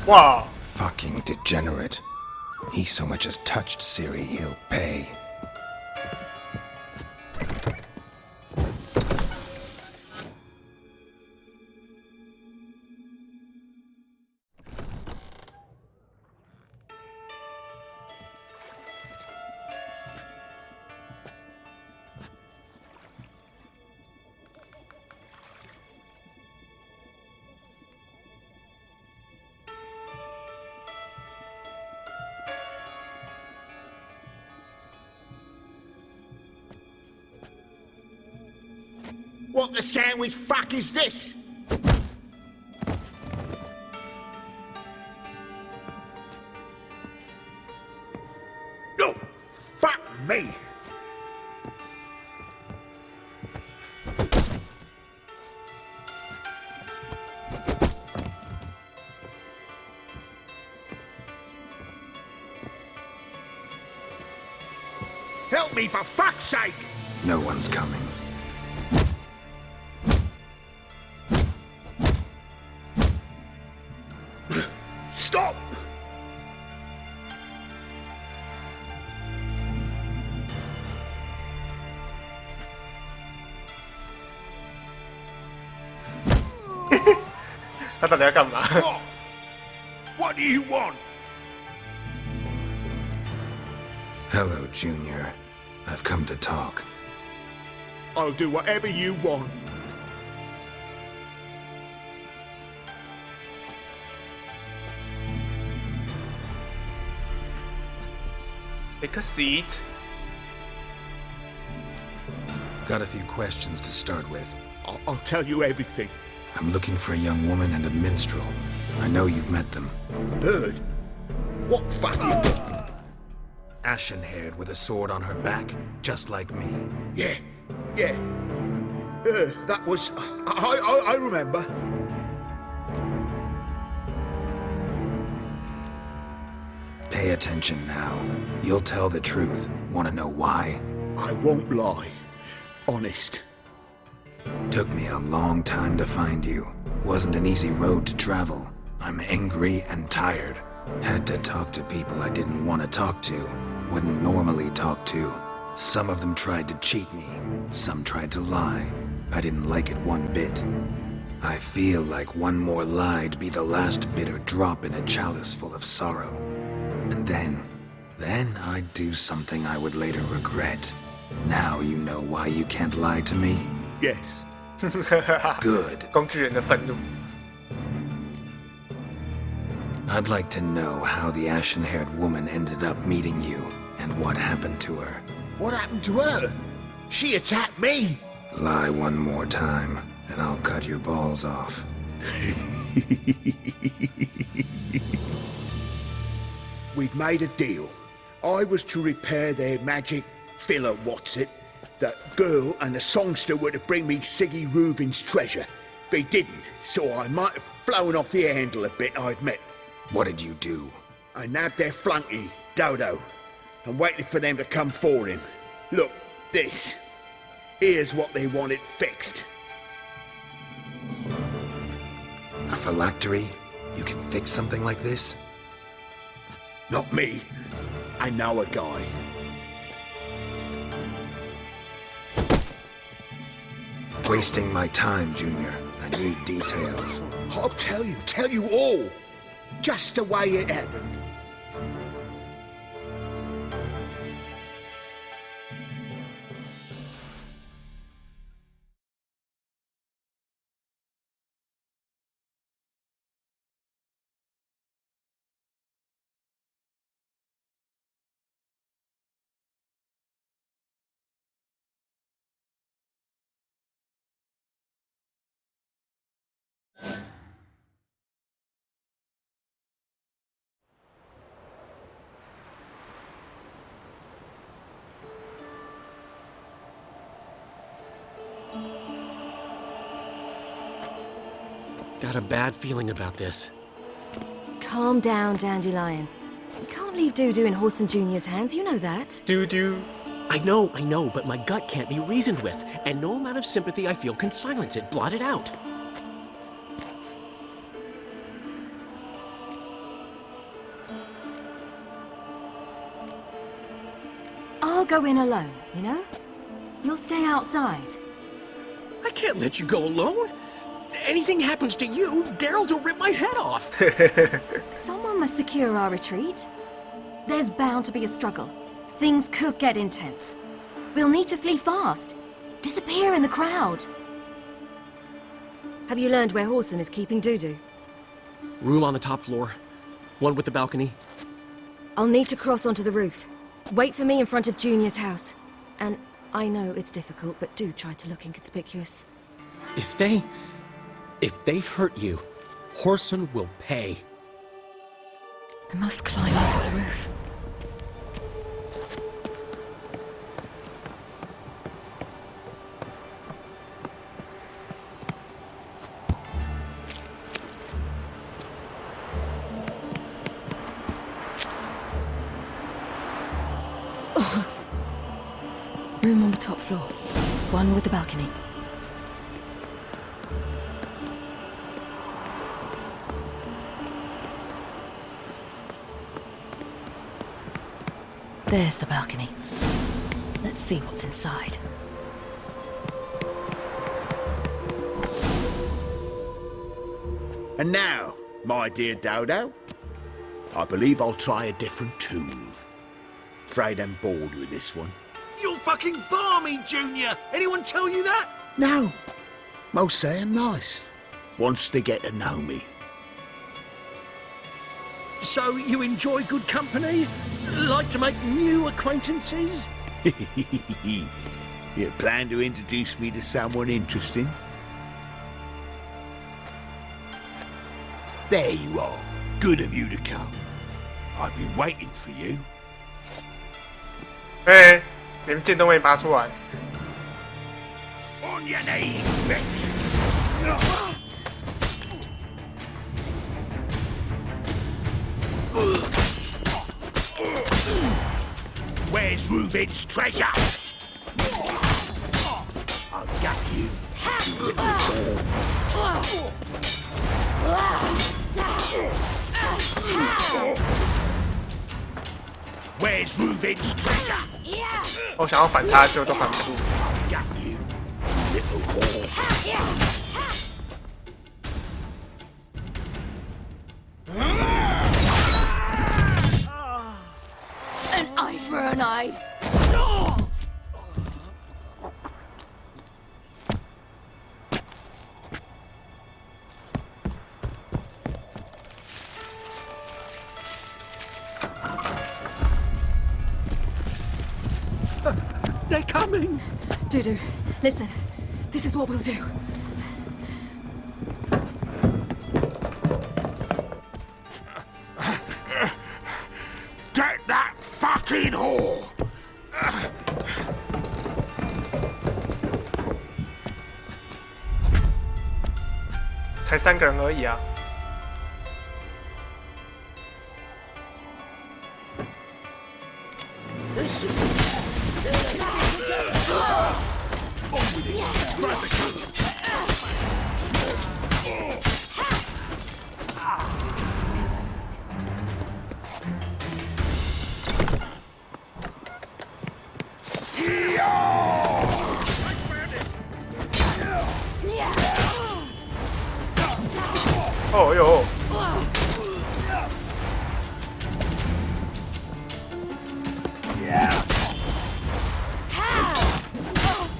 Wow. Fucking degenerate. He so much as touched Ciri, he'll pay. What the sandwich fuck is this? No! Fuck me! Help me for fuck's sake! No one's coming. Stop! What do you want? Hello, Junior. I've come to talk. I'll do whatever you want. Take a seat. Got a few questions to start with. I'll tell you everything. I'm looking for a young woman and a minstrel. I know you've met them. A bird? What fucking... Ashen-haired with a sword on her back, just like me. Yeah. That was... I remember. Pay attention now. You'll tell the truth. Want to know why? I won't lie. Honest. Took me a long time to find you. Wasn't an easy road to travel. I'm angry and tired. Had to talk to people I didn't want to talk to. Wouldn't normally talk to. Some of them tried to cheat me. Some tried to lie. I didn't like it one bit. I feel like one more lie'd be the last bitter drop in a chalice full of sorrow. And then I'd do something I would later regret. Now you know why you can't lie to me? Yes. Good. 工具人的愤怒。 I'd like to know how the ashen-haired woman ended up meeting you, and what happened to her. What happened to her? She attacked me! Lie one more time, and I'll cut your balls off. We'd made a deal. I was to repair their magic filler, what's it? The girl and the songster were to bring me Siggy Reuven's treasure. But he didn't, so I might have flown off the handle a bit, I admit. What did you do? I nabbed their flunky, Dodo, and waited for them to come for him. Look, this. Here's what they wanted fixed. A phylactery? You can fix something like this? Not me. I know a guy. Wasting my time, Junior. I need details. I'll tell you all. Just the way it happened. Got a bad feeling about this. Calm down, Dandelion. You can't leave Doo-Doo in Horson Jr.'s hands, you know that. Doo-Doo. I know, but my gut can't be reasoned with, and no amount of sympathy I feel can silence it, blot it out. I'll go in alone, you know? You'll stay outside. I can't let you go alone. Anything happens to you, Daryl's will rip my head off. Someone must secure our retreat. There's bound to be a struggle. Things could get intense. We'll need to flee fast. Disappear in the crowd. Have you learned where Horson is keeping Doo-Doo? Room on the top floor. One with the balcony. I'll need to cross onto the roof. Wait for me in front of Junior's house. And I know it's difficult, but do try to look inconspicuous. If they hurt you, Horson will pay. I must climb onto the roof. Room on the top floor. One with the balcony. There's the balcony. Let's see what's inside. And now, my dear Dodo, I believe I'll try a different tune. Afraid I'm bored with this one. You're fucking balmy, Junior! Anyone tell you that? No. Most say I'm nice. Wants to get to know me. So you enjoy good company? Like to make new acquaintances? You plan to introduce me to someone interesting? There you are. Good of you to come. I've been waiting for you. 哎，你们剑都没拔出来。 On your knees, bitch! Where's Ruvid's treasure? I'll get you, you little ball. Where's Ruvid's treasure? 我想要反他，就都反不住。 I'll get you, you little whore. An eye for an eye. They're coming! Doo-Doo, listen. This is what we'll do. Get that fucking whore! 才3个人而已啊。哦哟！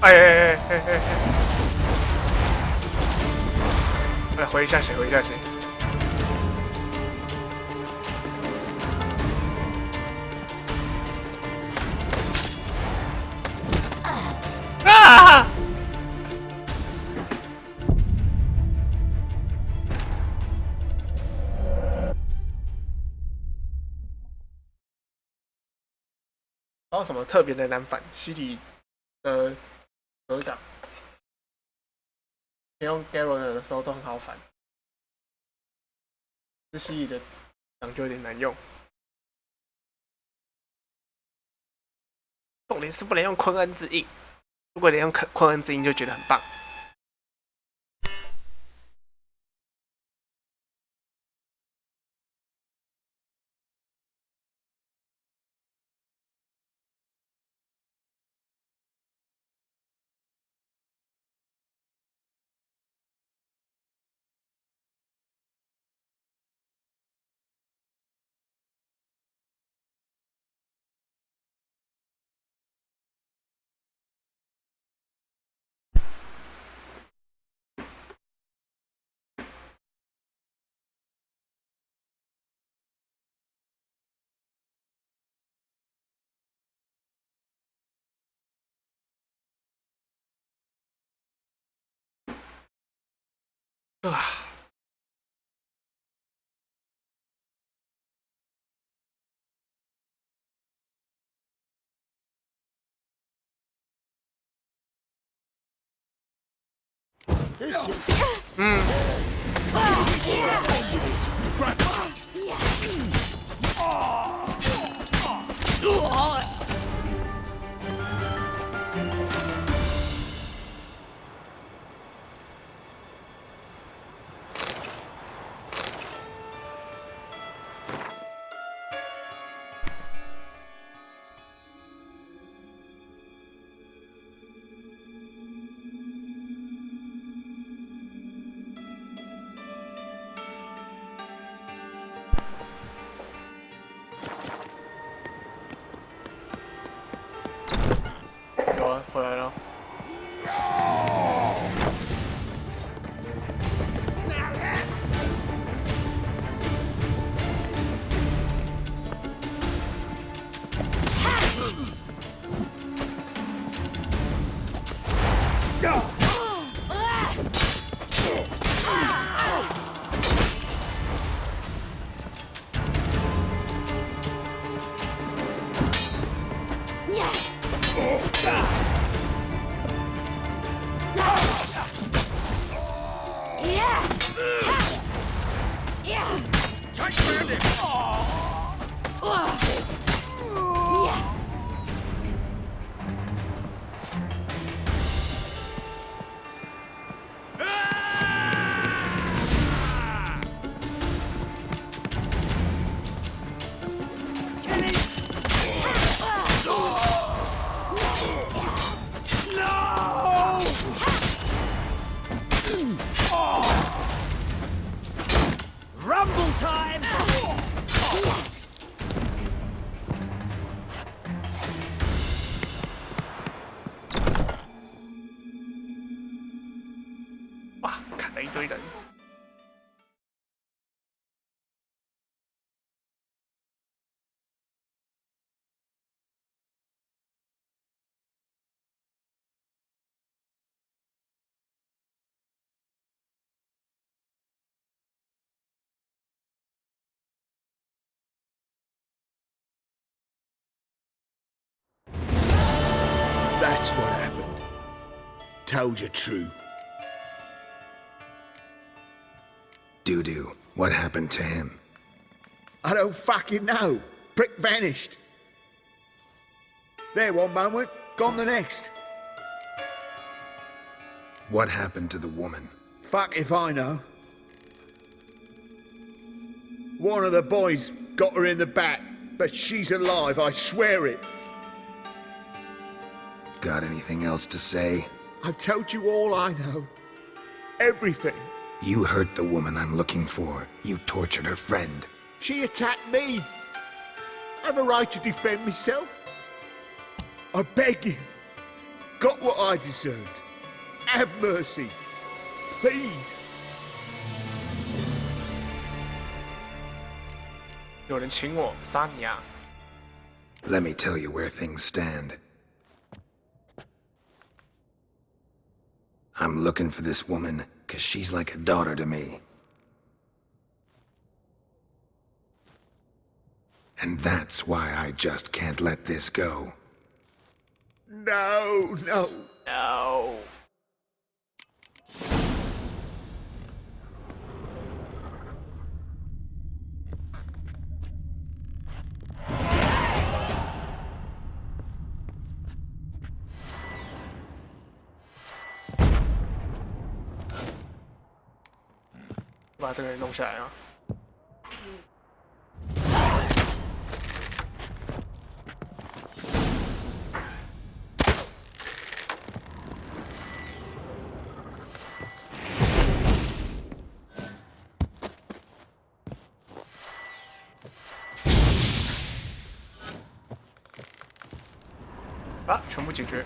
哎！来回一下血，回一下血。啊！还有什么特别的难反？西里的河长，用 Geralt 的时候都很好反，这西里的长就有点难用。重点是不能用昆恩之印，如果能用昆恩之印就觉得很棒。回来了。哇，砍了一堆人。That's what happened. Told you true. Doo-doo, what happened to him? I don't fucking know. Prick vanished. There one moment, gone the next. What happened to the woman? Fuck if I know. One of the boys got her in the back, but she's alive, I swear it. Got anything else to say? I've told you all I know. Everything. You hurt the woman I'm looking for. You tortured her friend. She attacked me. I have a right to defend myself. I beg you. Got what I deserved. Have mercy. Please. 有人请我杀你啊！ Let me tell you where things stand. I'm looking for this woman, 'cause she's like a daughter to me. And that's why I just can't let this go. No, no. No. "把这个人弄下来啊！啊，全部解决。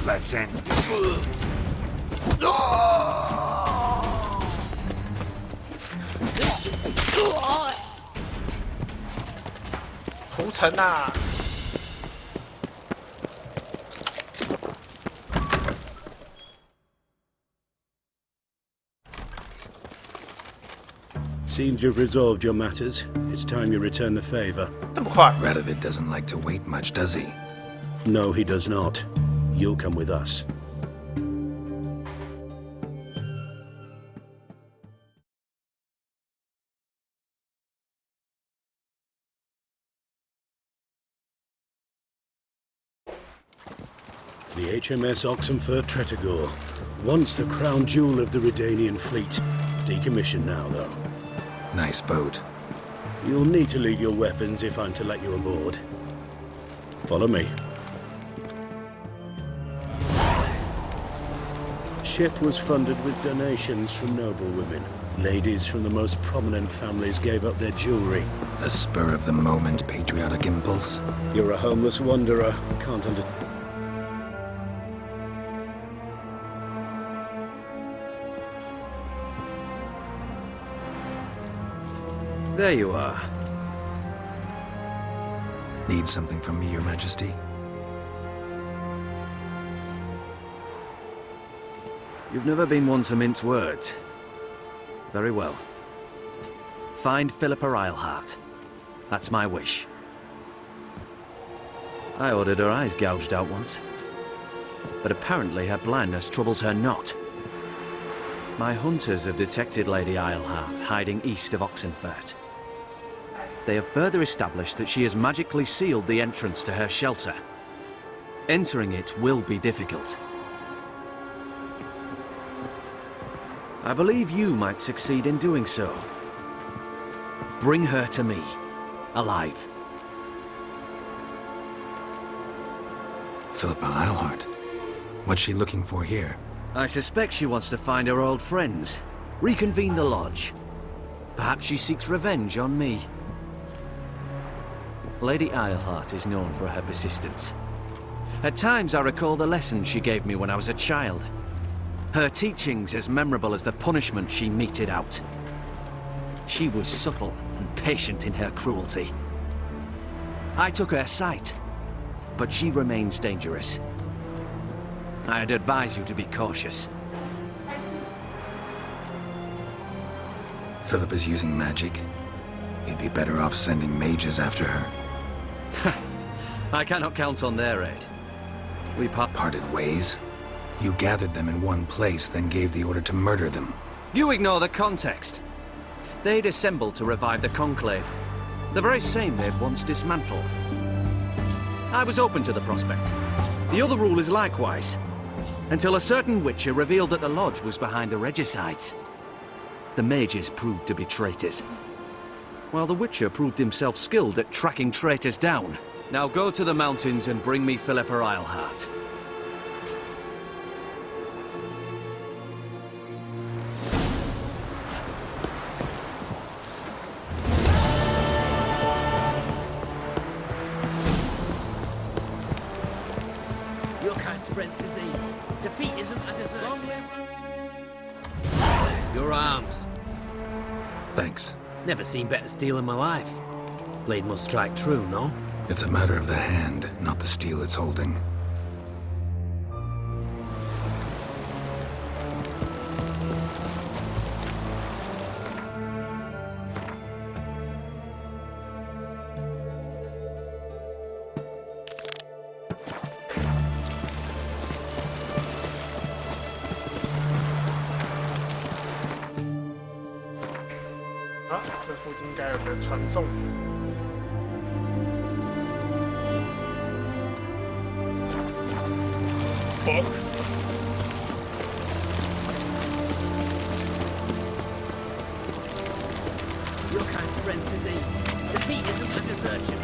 Let's end this. 屠城啊！ Seems you've resolved your matters. It's time you return the favor. 这么快 Radovid doesn't like to wait much, does he? No, he does not. You'll come with us. The HMS Oxenford Tretogor, once the crown jewel of the Redanian fleet. Decommissioned now, though. Nice boat. You'll need to leave your weapons if I'm to let you aboard. Follow me. Ship was funded with donations from noble women. Ladies from the most prominent families gave up their jewelry. A spur-of-the-moment patriotic impulse? You're a homeless wanderer. Can't under... There you are. Need something from me, Your Majesty? You've never been one to mince words. Very well. Find Philippa Eilhart. That's my wish. I ordered her eyes gouged out once. But apparently her blindness troubles her not. My hunters have detected Lady Eilhart hiding east of Oxenfurt. They have further established that she has magically sealed the entrance to her shelter. Entering it will be difficult. I believe you might succeed in doing so. Bring her to me, alive. Philippa Eilhart. What's she looking for here? I suspect she wants to find her old friends, reconvene the lodge. Perhaps she seeks revenge on me. Lady Eilhart is known for her persistence. At times I recall the lessons she gave me when I was a child. Her teachings as memorable as the punishment she meted out. She was subtle and patient in her cruelty. I took her sight, but she remains dangerous. I'd advise you to be cautious. Philippa's using magic. You'd be better off sending mages after her. I cannot count on their aid. We parted ways? You gathered them in one place, then gave the order to murder them. You ignore the context. They'd assembled to revive the Conclave. The very same they'd once dismantled. I was open to the prospect. The other rule is likewise. Until a certain Witcher revealed that the Lodge was behind the regicides. The mages proved to be traitors, while the Witcher proved himself skilled at tracking traitors down. Now go to the mountains and bring me Philippa Eilhart. Your kind spreads disease. Defeat isn't a desertion. Your arms. Thanks. Never seen better steel in my life. Blade must strike true, no? It's a matter of the hand, not the steel it's holding. Your kind spreads disease. Defeat isn't a desertion.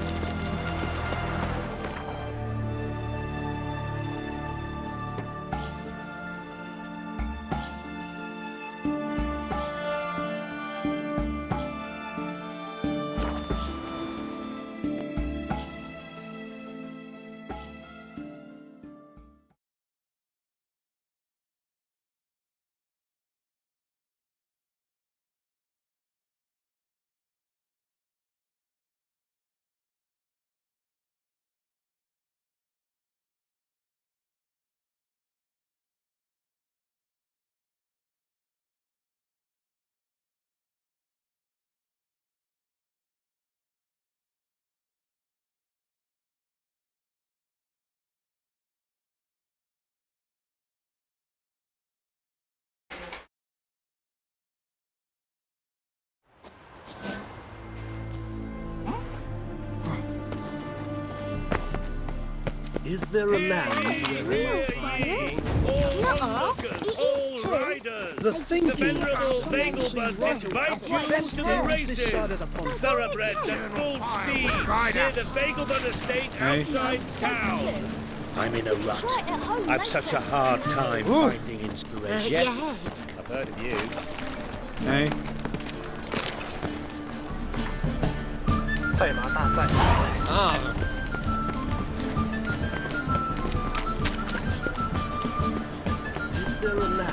Is there a land where The thinking Bagel invites you to the races. Thoroughbreds at full speed near the Bagel estate outside town. I'm in a rut. I've such a hard time finding inspiration. Yes, I've heard of you. Hey. 赛马大赛啊！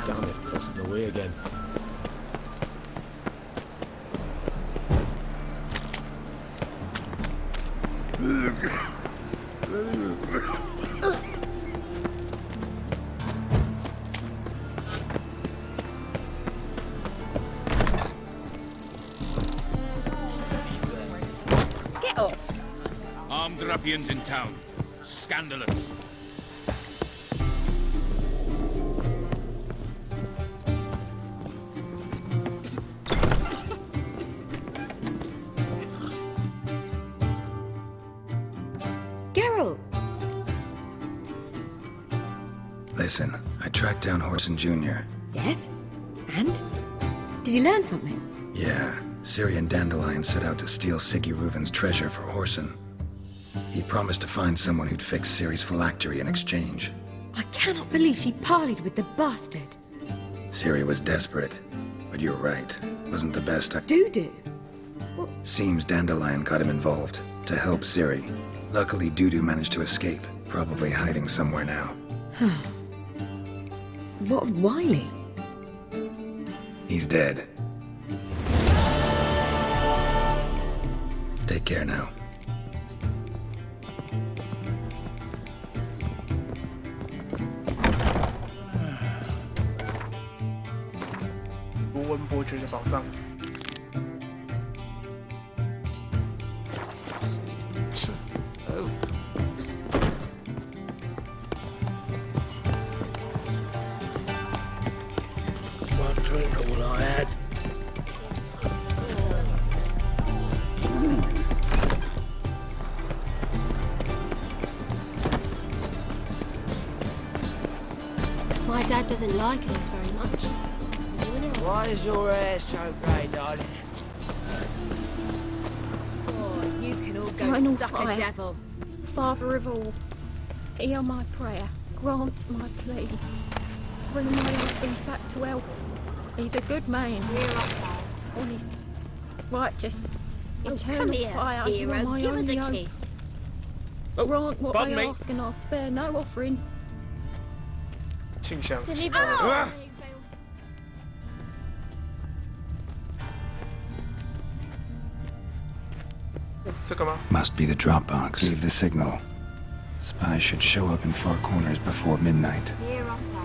Damn it, tossed me away again. Get off. Armed ruffians in town. Scandalous. Geralt! Listen, I tracked down Horson Jr. Yes? And? Did you learn something? Yeah, Ciri and Dandelion set out to steal Siggy Reuven's treasure for Horson. He promised to find someone who'd fix Ciri's phylactery in exchange. I cannot believe she parleyed with the bastard. Ciri was desperate, but you're right. Wasn't the best I... Do? Seems Dandelion got him involved, to help Ciri. Luckily, Dudu managed to escape, probably hiding somewhere now. What of Wiley? He's dead. Take care now.无文伯爵的宝藏。One drink all I had. My dad doesn't like us very much. Why is your hair so grey, darling? Oh, you can all go Eternal suck fire. a devil. Father of all, hear my prayer, grant my plea. Bring my husband back to health. He's a good man, honest, righteous, eternal come here, fire. You are hero. my Give us only a hope. kiss. Grant what pardon I me. ask and I'll spare no offering. 庆香。 Deliver Ah! Must be the drop box. Leave the signal. Spies should show up in far corners before midnight. Hear us out.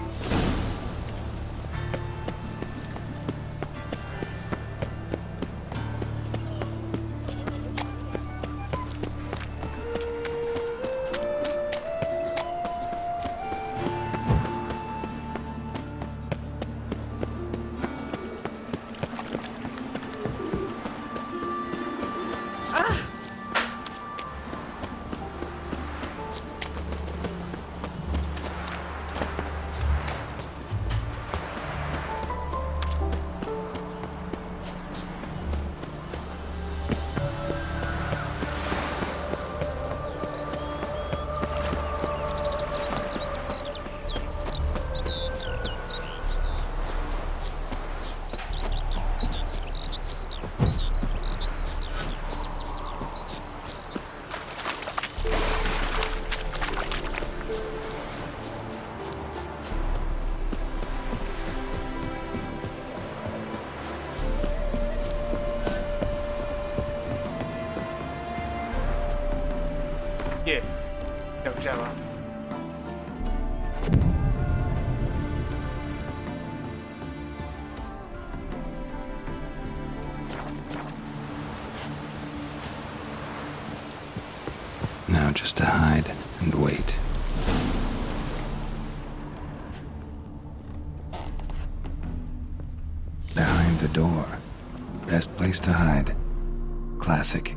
耶，等一下吧。 Now just to hide and wait. Behind the door. Best place to hide. Classic.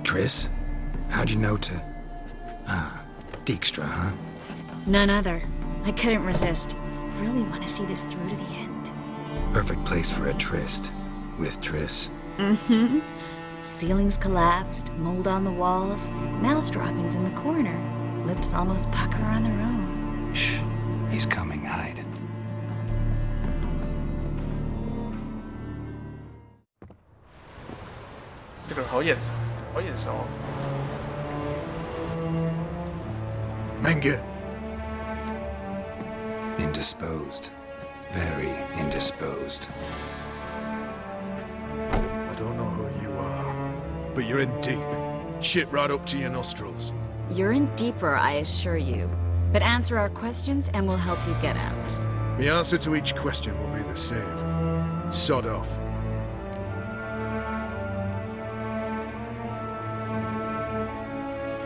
Triss? How'd you know to... Ah, Dijkstra, huh? None other. I couldn't resist. Really want to see this through to the end. Perfect place for a tryst. With Triss. Mm-hmm. Ceilings collapsed, mold on the walls, mouse droppings in the corner. Lips almost pucker on their own. Shh. He's coming, hide.这个好眼熟，好眼熟哦。Menge? Indisposed. Very indisposed. I don't know who you are, but you're in deep. Shit right up to your nostrils. You're in deeper, I assure you. But answer our questions and we'll help you get out. The answer to each question will be the same. Sod off.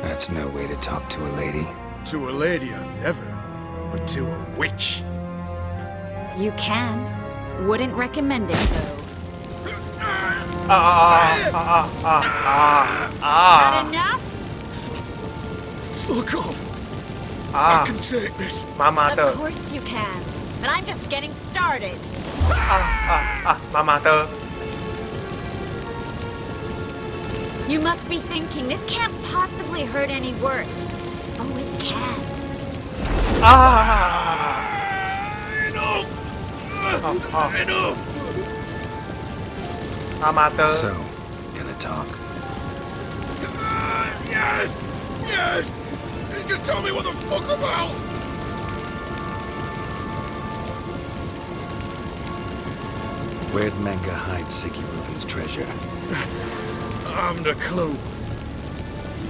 That's no way to talk to a lady. To a lady, I never. But to a witch. You can. Wouldn't recommend it, though. Not enough? Fuck off. I can take this. Of course you can. But I'm just getting started. You must be thinking, this can't possibly hurt any worse. Oh, it can. Enough. So, gonna talk? Yes! Yes! Just tell me what the fuck about! Where'd Menge hide Siggy Reuven's treasure? I haven't a clue.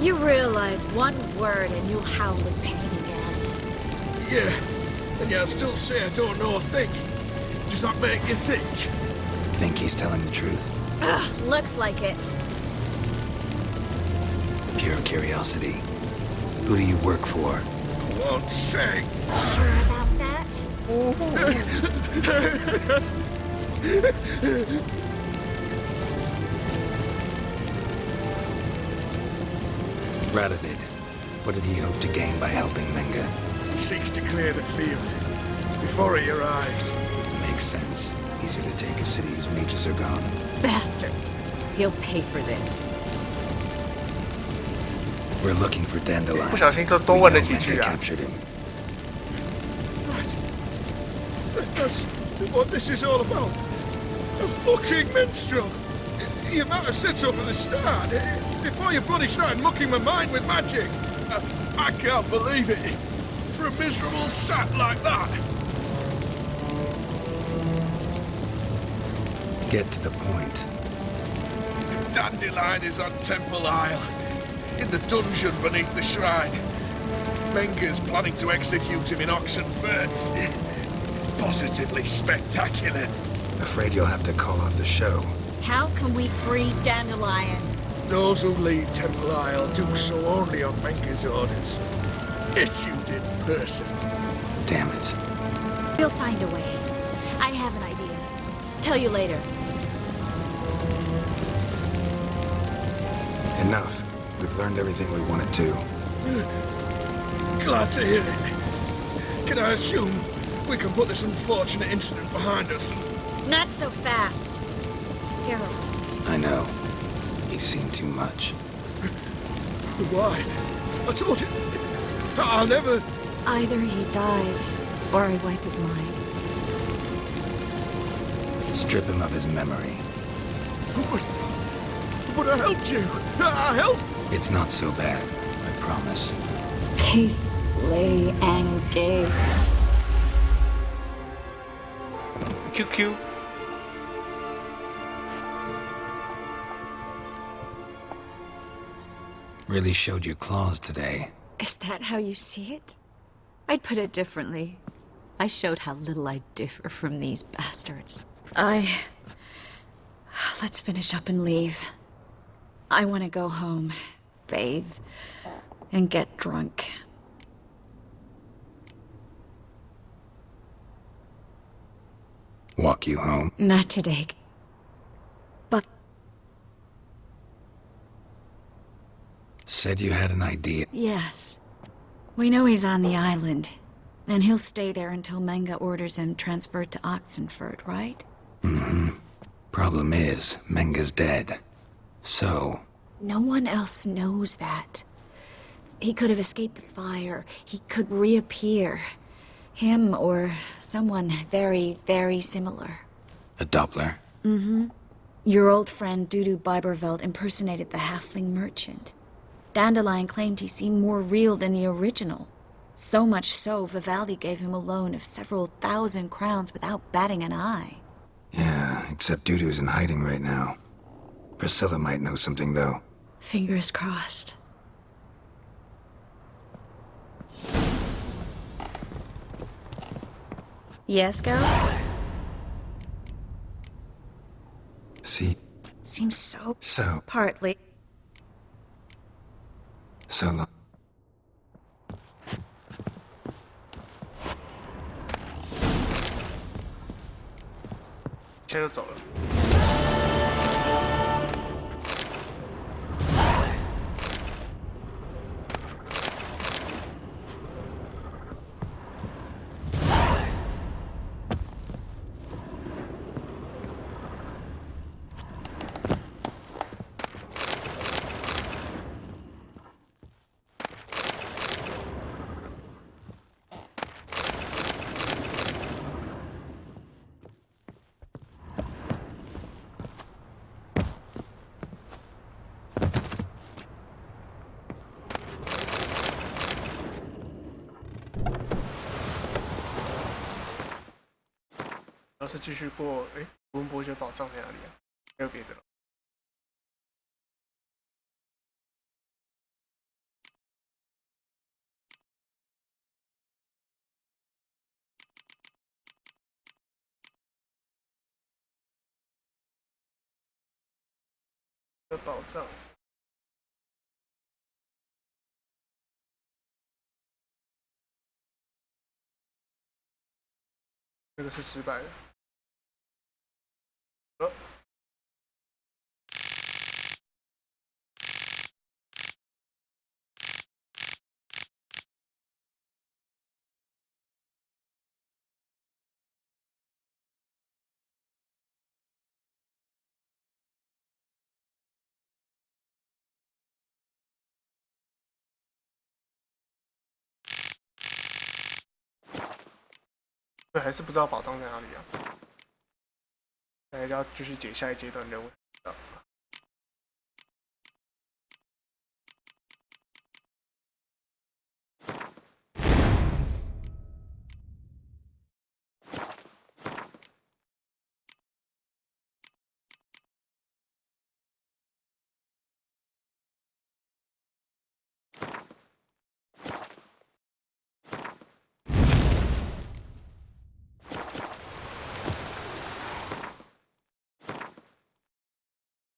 You realize one word and you'll howl with pain again. Yeah, and yet I still say I don't know a thing. Does that make you think? Think he's telling the truth? Ugh, looks like it. Pure curiosity. Who do you work for? Won't say. Sure about that? Radovid. What did he hope to gain by helping Menge? He seeks to clear the field before he arrives. Makes sense. Easier to take a city whose mages are gone. Bastard. He'll pay for this. We're looking for Dandelion. 不小心就多问了几句啊。 That's what this is all about. A fucking minstrel. You might have said so from the start. Before you bloody started mucking my mind with magic. I can't believe it. For a miserable sap like that. Get to the point. Dandelion is on Temple Isle. In the dungeon beneath the shrine. Menge's planning to execute him in Oxenfurt. Positively spectacular. Afraid you'll have to call off the show. How can we free Dandelion? Those who leave Temple Isle do so only on Menge's orders. Issued in person. Damn it. We'll find a way. I have an idea. Tell you later. Enough. We've learned everything we wanted to. Glad to hear it. Can I assume we can put this unfortunate incident behind us? Not so fast. Geralt. I know. He's seen too much. Why? I told you. I'll never... Either he dies, or I wipe his mind. Strip him of his memory. But I helped you. I helped. It's not so bad, I promise. Peacefully and gay. QQ. Really showed your claws today. Is that how you see it? I'd put it differently. I showed how little I differ from these bastards. Let's finish up and leave. I want to go home, bathe, and get drunk. Walk you home? Not today. But... Said you had an idea. Yes. We know he's on the island, and he'll stay there until Menge orders him transferred to Oxenfurt, right? Mm-hmm. Problem is, Menge's dead. So... No one else knows that. He could have escaped the fire. He could reappear. Him or someone very, very similar. A Doppler? Mm-hmm. Your old friend Dudu Biberveld impersonated the halfling merchant. Dandelion claimed he seemed more real than the original. So much so, Vivaldi gave him a loan of several thousand crowns without batting an eye. Yeah, except Dudu's in hiding right now. Priscilla might know something, though. Fingers crossed. Yes, girl? See? Seems so... So... Partly. So long.现在就走了。要是继续过，文伯爵宝藏在哪里啊？还有别的了？宝藏。这个是失败的。对，还是不知道宝藏在哪里啊？大家要继续解下一阶段任务。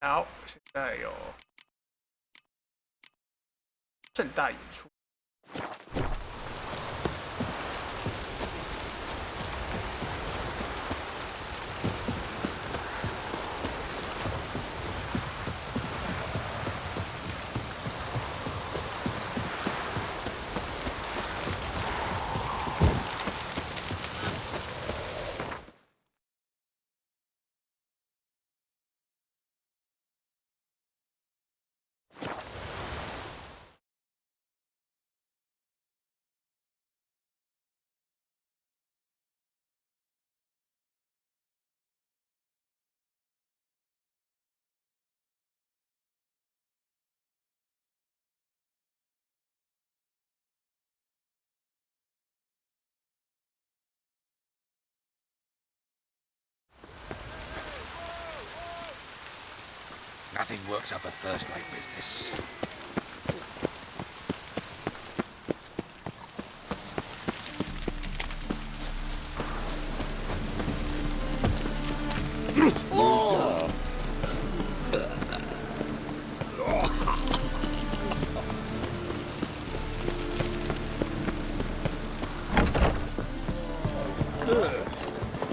好，现在有盛大演出。Nothing works up a thirst like business.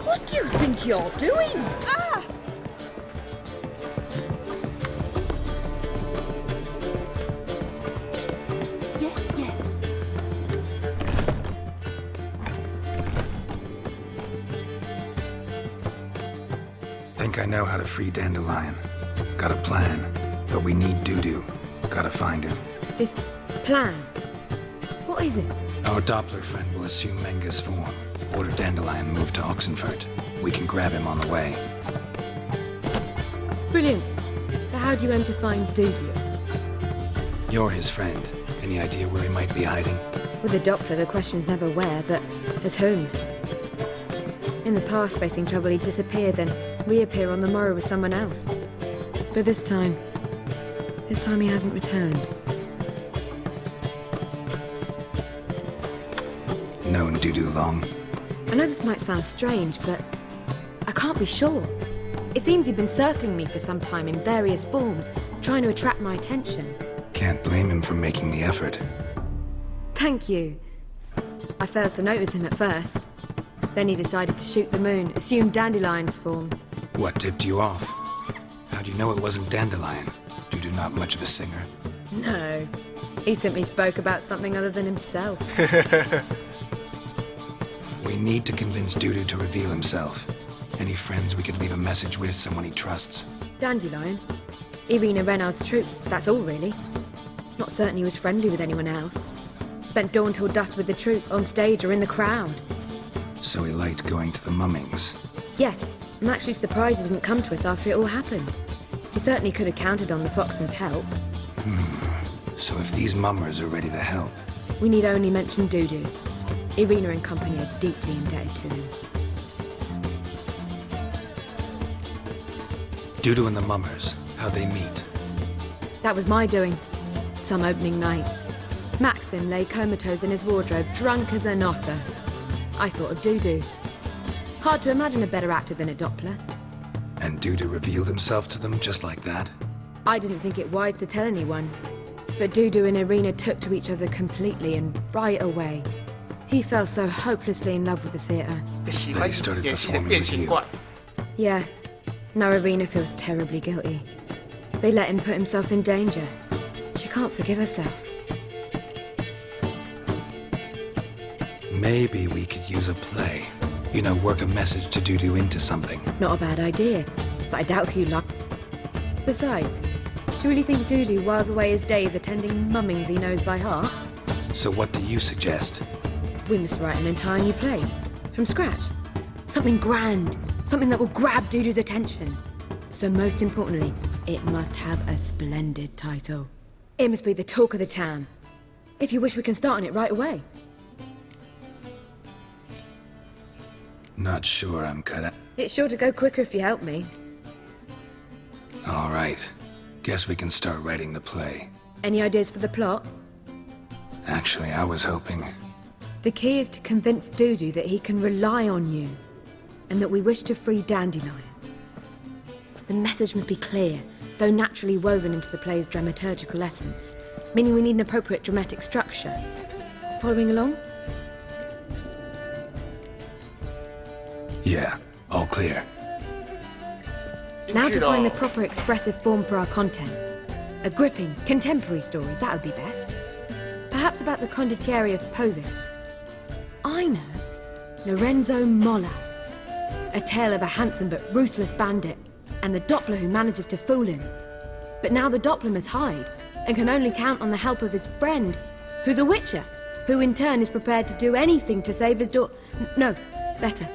What do you think you're doing? Ah! Yes, yes. Think I know how to free Dandelion. Got a plan, but we need Dudu. Gotta find him. This plan? What is it? Our Doppler friend will assume Menga's form. Order Dandelion moved to Oxenfurt. We can grab him on the way. Brilliant. But how do you aim to find Dudu? You're his friend. Any idea where he might be hiding? With the Doppler, the question's never where, but as whom. In the past, facing trouble, he'd disappear, then reappear on the morrow with someone else. But this time he hasn't returned. Known Dudu long? I know this might sound strange, but I can't be sure. It seems he'd been circling me for some time in various forms, trying to attract my attention. Can't blame him for making the effort. Thank you. I failed to notice him at first. Then he decided to shoot the moon, assume Dandelion's form. What tipped you off? How'd you know it wasn't Dandelion? Dudu not much of a singer. No. He simply spoke about something other than himself. We need to convince Dudu to reveal himself. Any friends we could leave a message with, someone he trusts? Dandelion? Irina Renard's troop, that's all really. Not certain he was friendly with anyone else. Spent dawn till dusk with the troop, on stage or in the crowd. So he liked going to the mummings? Yes, I'm actually surprised he didn't come to us after it all happened. He certainly could have counted on the Foxton's help. So if these mummers are ready to help... We need only mention Dudu. Irina and company are deeply indebted to him. Dudu and the mummers, how'd they meet? That was my doing. Some opening night. Maxim lay comatose in his wardrobe, drunk as an otter. I thought of Dudu. Hard to imagine a better actor than a Doppler. And Dudu revealed himself to them just like that? I didn't think it wise to tell anyone. But Dudu and Irina took to each other completely and right away. He fell so hopelessly in love with the theatre. That he started performing with you. Yeah. Now Irina feels terribly guilty. They let him put himself in danger. She can't forgive herself. Maybe we could use a play. You know, work a message to Dudu into something. Not a bad idea, but I doubt if you like. Besides, do you really think Dudu whiles away his days attending mummings he knows by heart? So what do you suggest? We must write an entire new play. From scratch. Something grand. Something that will grab Dudu's attention. So most importantly, it must have a splendid title. It must be the talk of the town. If you wish, we can start on it right away. Not sure I'm cut out. It's sure to go quicker if you help me. All right. Guess we can start writing the play. Any ideas for the plot? Actually, I was hoping... The key is to convince Dudu that he can rely on you, and that we wish to free Dandelion. The message must be clear, though naturally woven into the play's dramaturgical essence, meaning we need an appropriate dramatic structure. Following along? Yeah, all clear. Now to find the proper expressive form for our content. A gripping, contemporary story, that would be best. Perhaps about the condottieri of Povis. I know. Lorenzo Molla. A tale of a handsome but ruthless bandit, and the Doppler who manages to fool him. But now the Doppler must hide, and can only count on the help of his friend, who's a witcher, who in turn is prepared to do anything to save his no, better,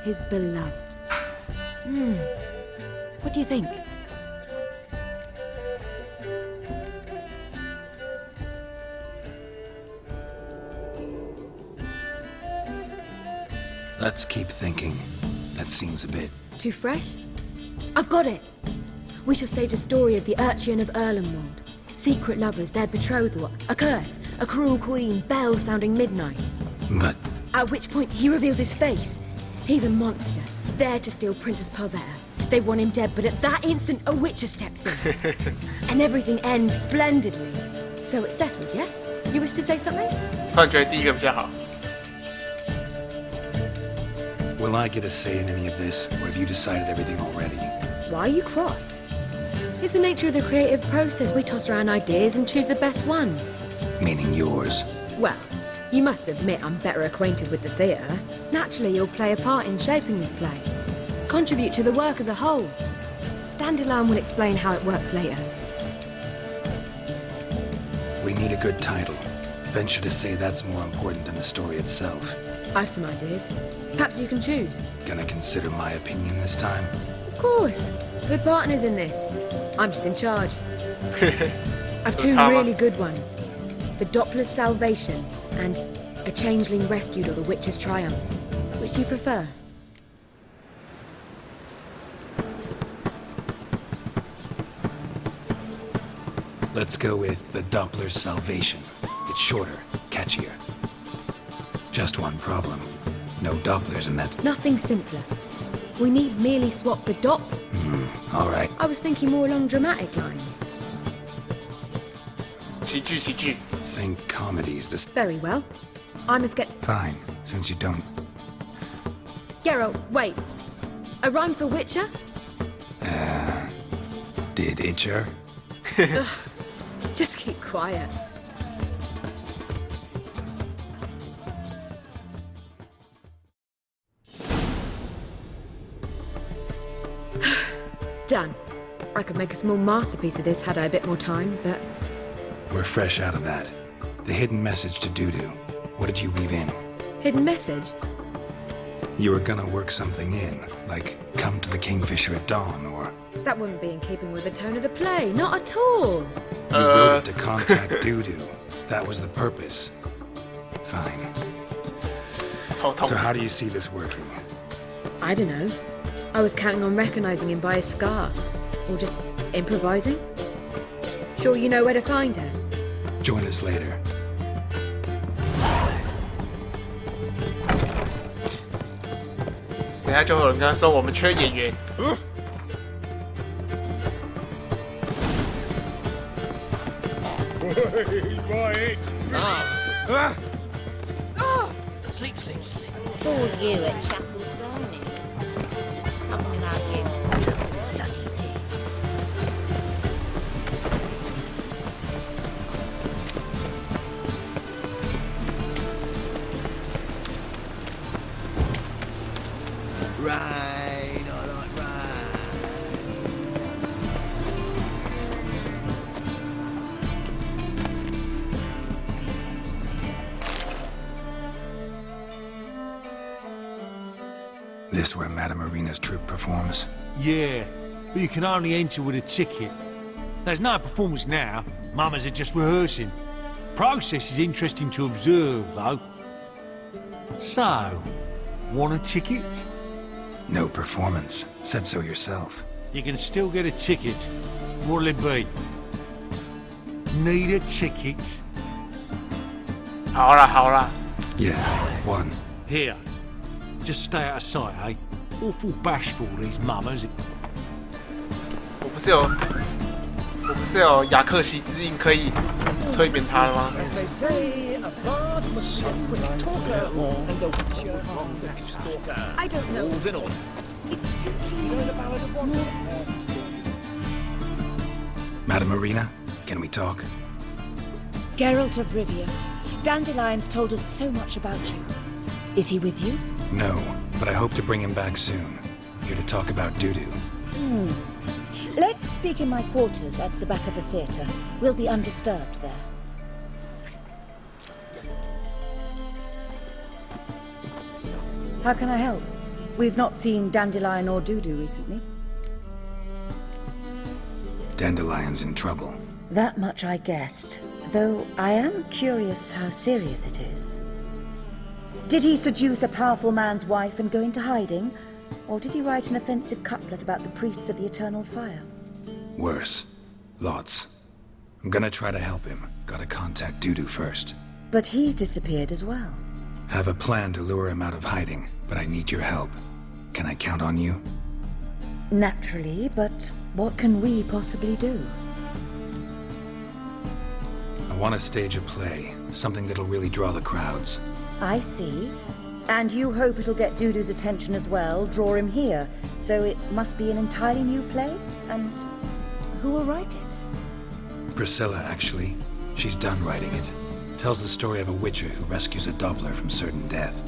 his beloved. What do you think? Let's keep thinking. That seems a bit... Too fresh? I've got it! We shall stage a story of the Urchin of Erlenwald. Secret lovers, their betrothal, a curse, a cruel queen, bells sounding midnight. But... At which point he reveals his face. He's a monster, there to steal Princess Palvera. They want him dead, but at that instant a witcher steps in. And everything ends splendidly. So it's settled, yeah? You wish to say something? Will I get a say in any of this, or have you decided everything already? Why are you cross? It's the nature of the creative process. We toss around ideas and choose the best ones. Meaning yours? Well, you must admit I'm better acquainted with the theatre. Naturally, you'll play a part in shaping this play. Contribute to the work as a whole. Dandelion will explain how it works later. We need a good title. Venture to say that's more important than the story itself. I've some ideas. Perhaps you can choose. Gonna consider my opinion this time? Of course. We're partners in this. I'm just in charge. I've two really good ones. the Doppler's salvation, and a changeling rescued or the witch's triumph. Which do you prefer? Let's go with the Doppler's salvation. It's shorter, catchier. Just one problem. No Dopplers in that... Nothing simpler. We need merely swap the Doppler. All right. I was thinking more along dramatic lines. 喜剧. Think comedy's this... Very well. I'm a skeptic. Fine, since you don't... Geralt, wait. A rhyme for Witcher? Did Itcher? Ugh, just keep quiet. Done. I could make a small masterpiece of this had I a bit more time, but... We're fresh out of that. The hidden message to Dudu. What did you weave in? Hidden message? You were gonna work something in, like come to the Kingfisher at dawn, or... That wouldn't be in keeping with the tone of the play, not at all. You wrote it to contact Dudu. That was the purpose. Fine. So how do you see this working? I don't know. I was counting on recognizing him by his scar. Or just improvising. Sure you know where to find her? Join us later.等下就会有人跟他说我们缺演员。Sleep. Saw you at Chapel's burning. Something about you such a bloody dick. Rain, I like rain. This where Madame Marina's troupe performs? Yeah, but you can only enter with a ticket. There's no performance now. Mamas are just rehearsing. Process is interesting to observe, though. So, want a ticket? No performance. Said so yourself. You can still get a ticket. What'll it be? Need a ticket? 好啦。 Yeah, one. Here. Just stay out of sight, eh? Awful bashful, these mamas. 我不是有雅克西之印可以催眠他了吗？ As they say, a bard must be a quick talker and a witcher a quick stalker. I don't know. All's in order. It's simply Madame Marina, can we talk? Geralt of Rivia, Dandelion's told us so much about you. Is he with you? No, but I hope to bring him back soon. Here to talk about Dudu. Let's speak in my quarters at the back of the theatre. We'll be undisturbed there. How can I help? We've not seen Dandelion or Dudu recently. Dandelion's in trouble. That much I guessed, though I am curious how serious it is. Did he seduce a powerful man's wife and go into hiding? Or did he write an offensive couplet about the priests of the eternal fire? Worse. Lots. I'm gonna try to help him. Gotta contact Dudu first. But he's disappeared as well. Have a plan to lure him out of hiding, but I need your help. Can I count on you? Naturally, but what can we possibly do? I want to stage a play. Something that'll really draw the crowds. I see. And you hope it'll get Dudu's attention as well, draw him here. So it must be an entirely new play? And who will write it? Priscilla, actually. She's done writing it. Tells the story of a witcher who rescues a Doppler from certain death.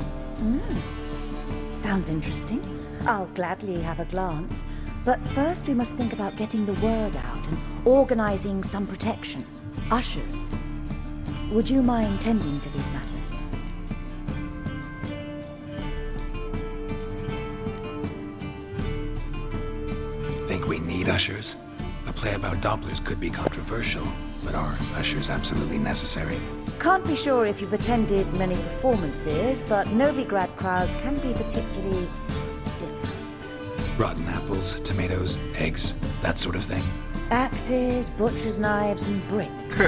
Sounds interesting. I'll gladly have a glance. But first we must think about getting the word out and organizing some protection. Ushers. Would you mind tending to these matters? Think we need ushers? A play about Dopplers could be controversial. but are ushers absolutely necessary? Can't be sure if you've attended many performances, but Novigrad crowds can be particularly different. Rotten apples, tomatoes, eggs, that sort of thing? Axes, butcher's knives, and bricks.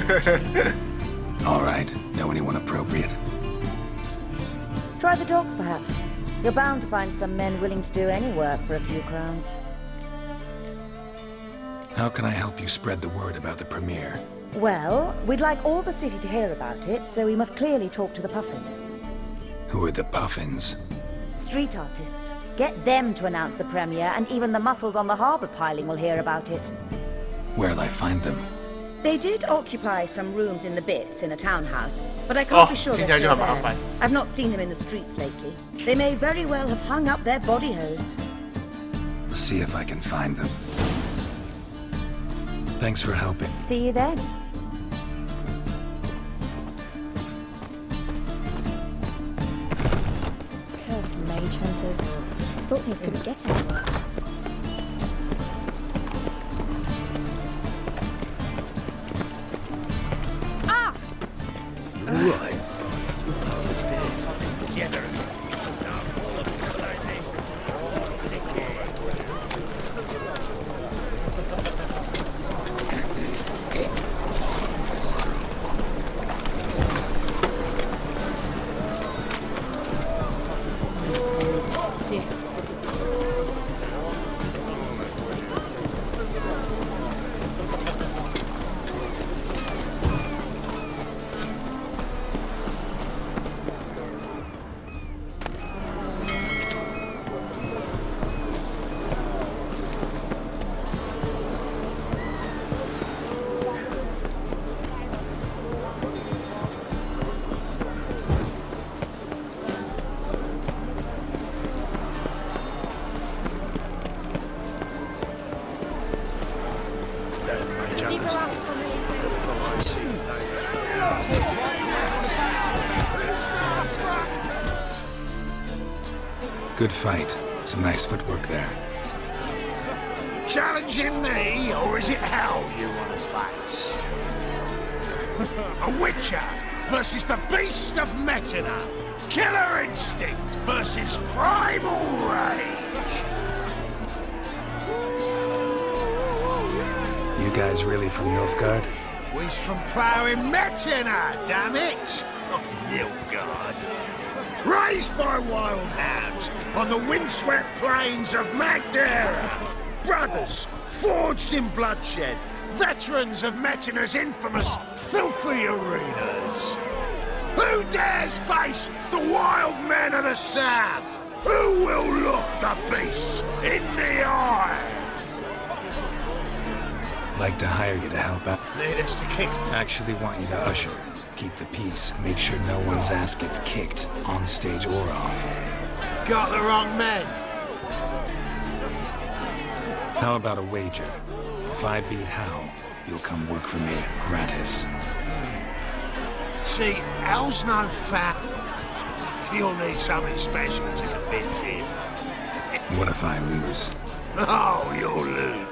All right. Know anyone appropriate? Try the dogs, perhaps. You're bound to find some men willing to do any work for a few crowns. How can I help you spread the word about the premiere? Well, we'd like all the city to hear about it, so we must clearly talk to the Puffins. Who are the Puffins? Street artists. Get them to announce the premiere, and even the muscles on the harbour piling will hear about it. Where'll I find them? They did occupy some rooms in the Bits in a townhouse, but I can't be sure they're still there. I've not seen them in the streets lately. They may very well have hung up their body hose. See if I can find them. Thanks for helping. See you then. Cursed mage hunters. Thought things couldn't get any worse. Right. Good fight. Some nice footwork there. Challenging me, or is it hell you want to face? A witcher versus the beast of Metina. Killer instinct versus primal rage. You guys really from Nilfgaard? We's from ploughing Metina, damn it! Not Nilfgaard. Raised by wild hounds on the windswept plains of Magdera. Brothers, forged in bloodshed, veterans of Metina's infamous filthy arenas. Who dares face the wild men of the south? Who will look the beasts in the eye? Like to hire you to help out. Need us to kick. Actually want you to usher. Keep the peace. Make sure no one's ass gets kicked, on stage or off. Got the wrong men. How about a wager? If I beat Hal, you'll come work for me, gratis. See, Hal's no fat. You'll need something special to convince him. What if I lose? Oh, you'll lose.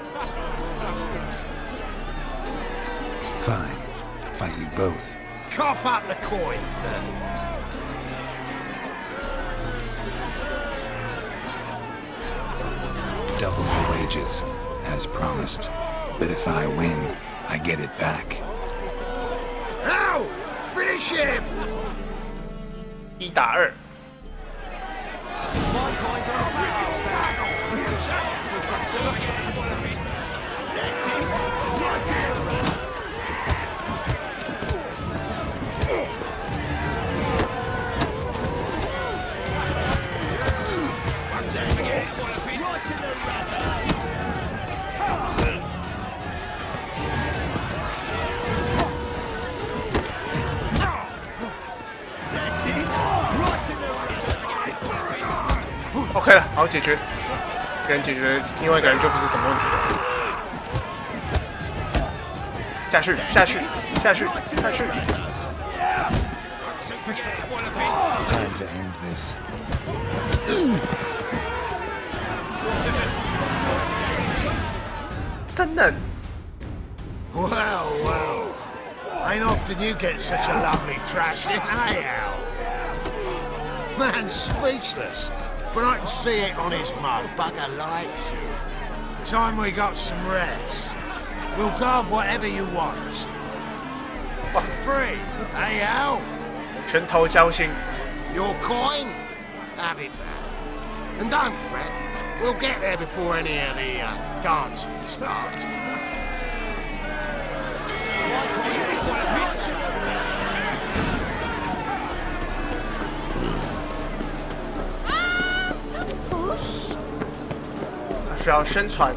Fine. Fight you both. Cough up the coin, then. Double the wages, as promised. But if I win, I get it back. Ow! Finish him! 1打2。OK 了，好解决，个人解决，另外一个人就不是什么问题了。下去，下去，下去，下去。Time to end this. Well, well. Ain't often you get such a lovely thrashing, eh, Al? Man's speechless, but I can see it on his mug. Bugger likes you. Time we got some rest. We'll guard whatever you want. For free, eh, Al? 拳头交心。 Your coin? Have it back. And don't fret, we'll get there before any of the dancing starts. Don't push. 需要宣传。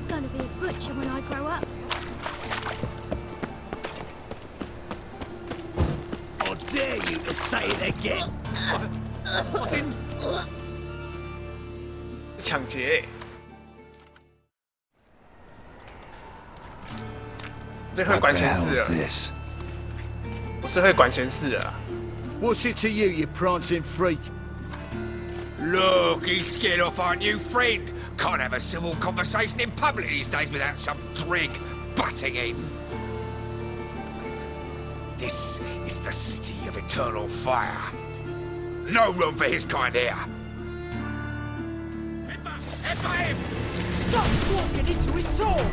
Gonna be a butcher when I grow up. I dare you to say it again. 抢劫！最会管闲事了。我最会管闲事了。 What's it to you, you prancing freak? Look, he's scared off our new friend. Can't have a civil conversation in public these days without some trig butting in. This is the city of eternal fire. No room for his kind here. Headbutt him! Stop walking into his sword!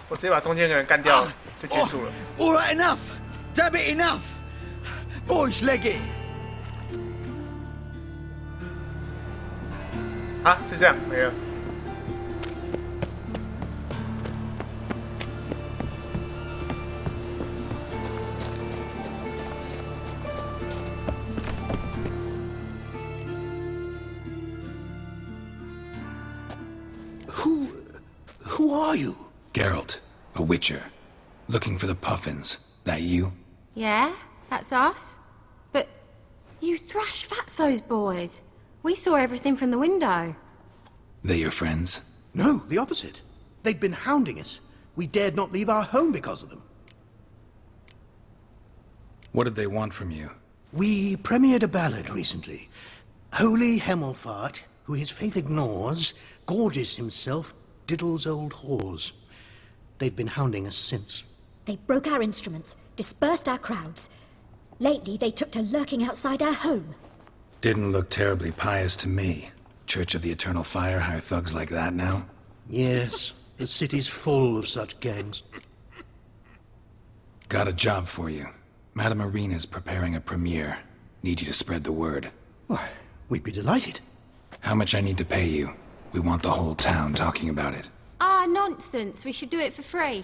我直接把中间的人干掉，就结束了。 All right, enough. Damn it, enough. Boys, leg it. 啊，就这样没了。 Who are you? Geralt, a witcher. Looking for the Puffins. That you? Yeah, that's us. But you thrashed Fatso's boys. We saw everything from the window. They your friends? No, the opposite. They'd been hounding us. We dared not leave our home because of them. What did they want from you? We premiered a ballad recently. Holy Hemelfart, who his faith ignores, gorges himself, diddles old whores. They'd been hounding us since. They broke our instruments, dispersed our crowds. Lately, they took to lurking outside our home. Didn't look terribly pious to me. Church of the Eternal Fire hire thugs like that now? Yes, the city's full of such gangs. Got a job for you. Madame Irina's preparing a premiere. Need you to spread the word. Why, we'd be delighted. How much I need to pay you? We want the whole town talking about it. Ah, nonsense. We should do it for free.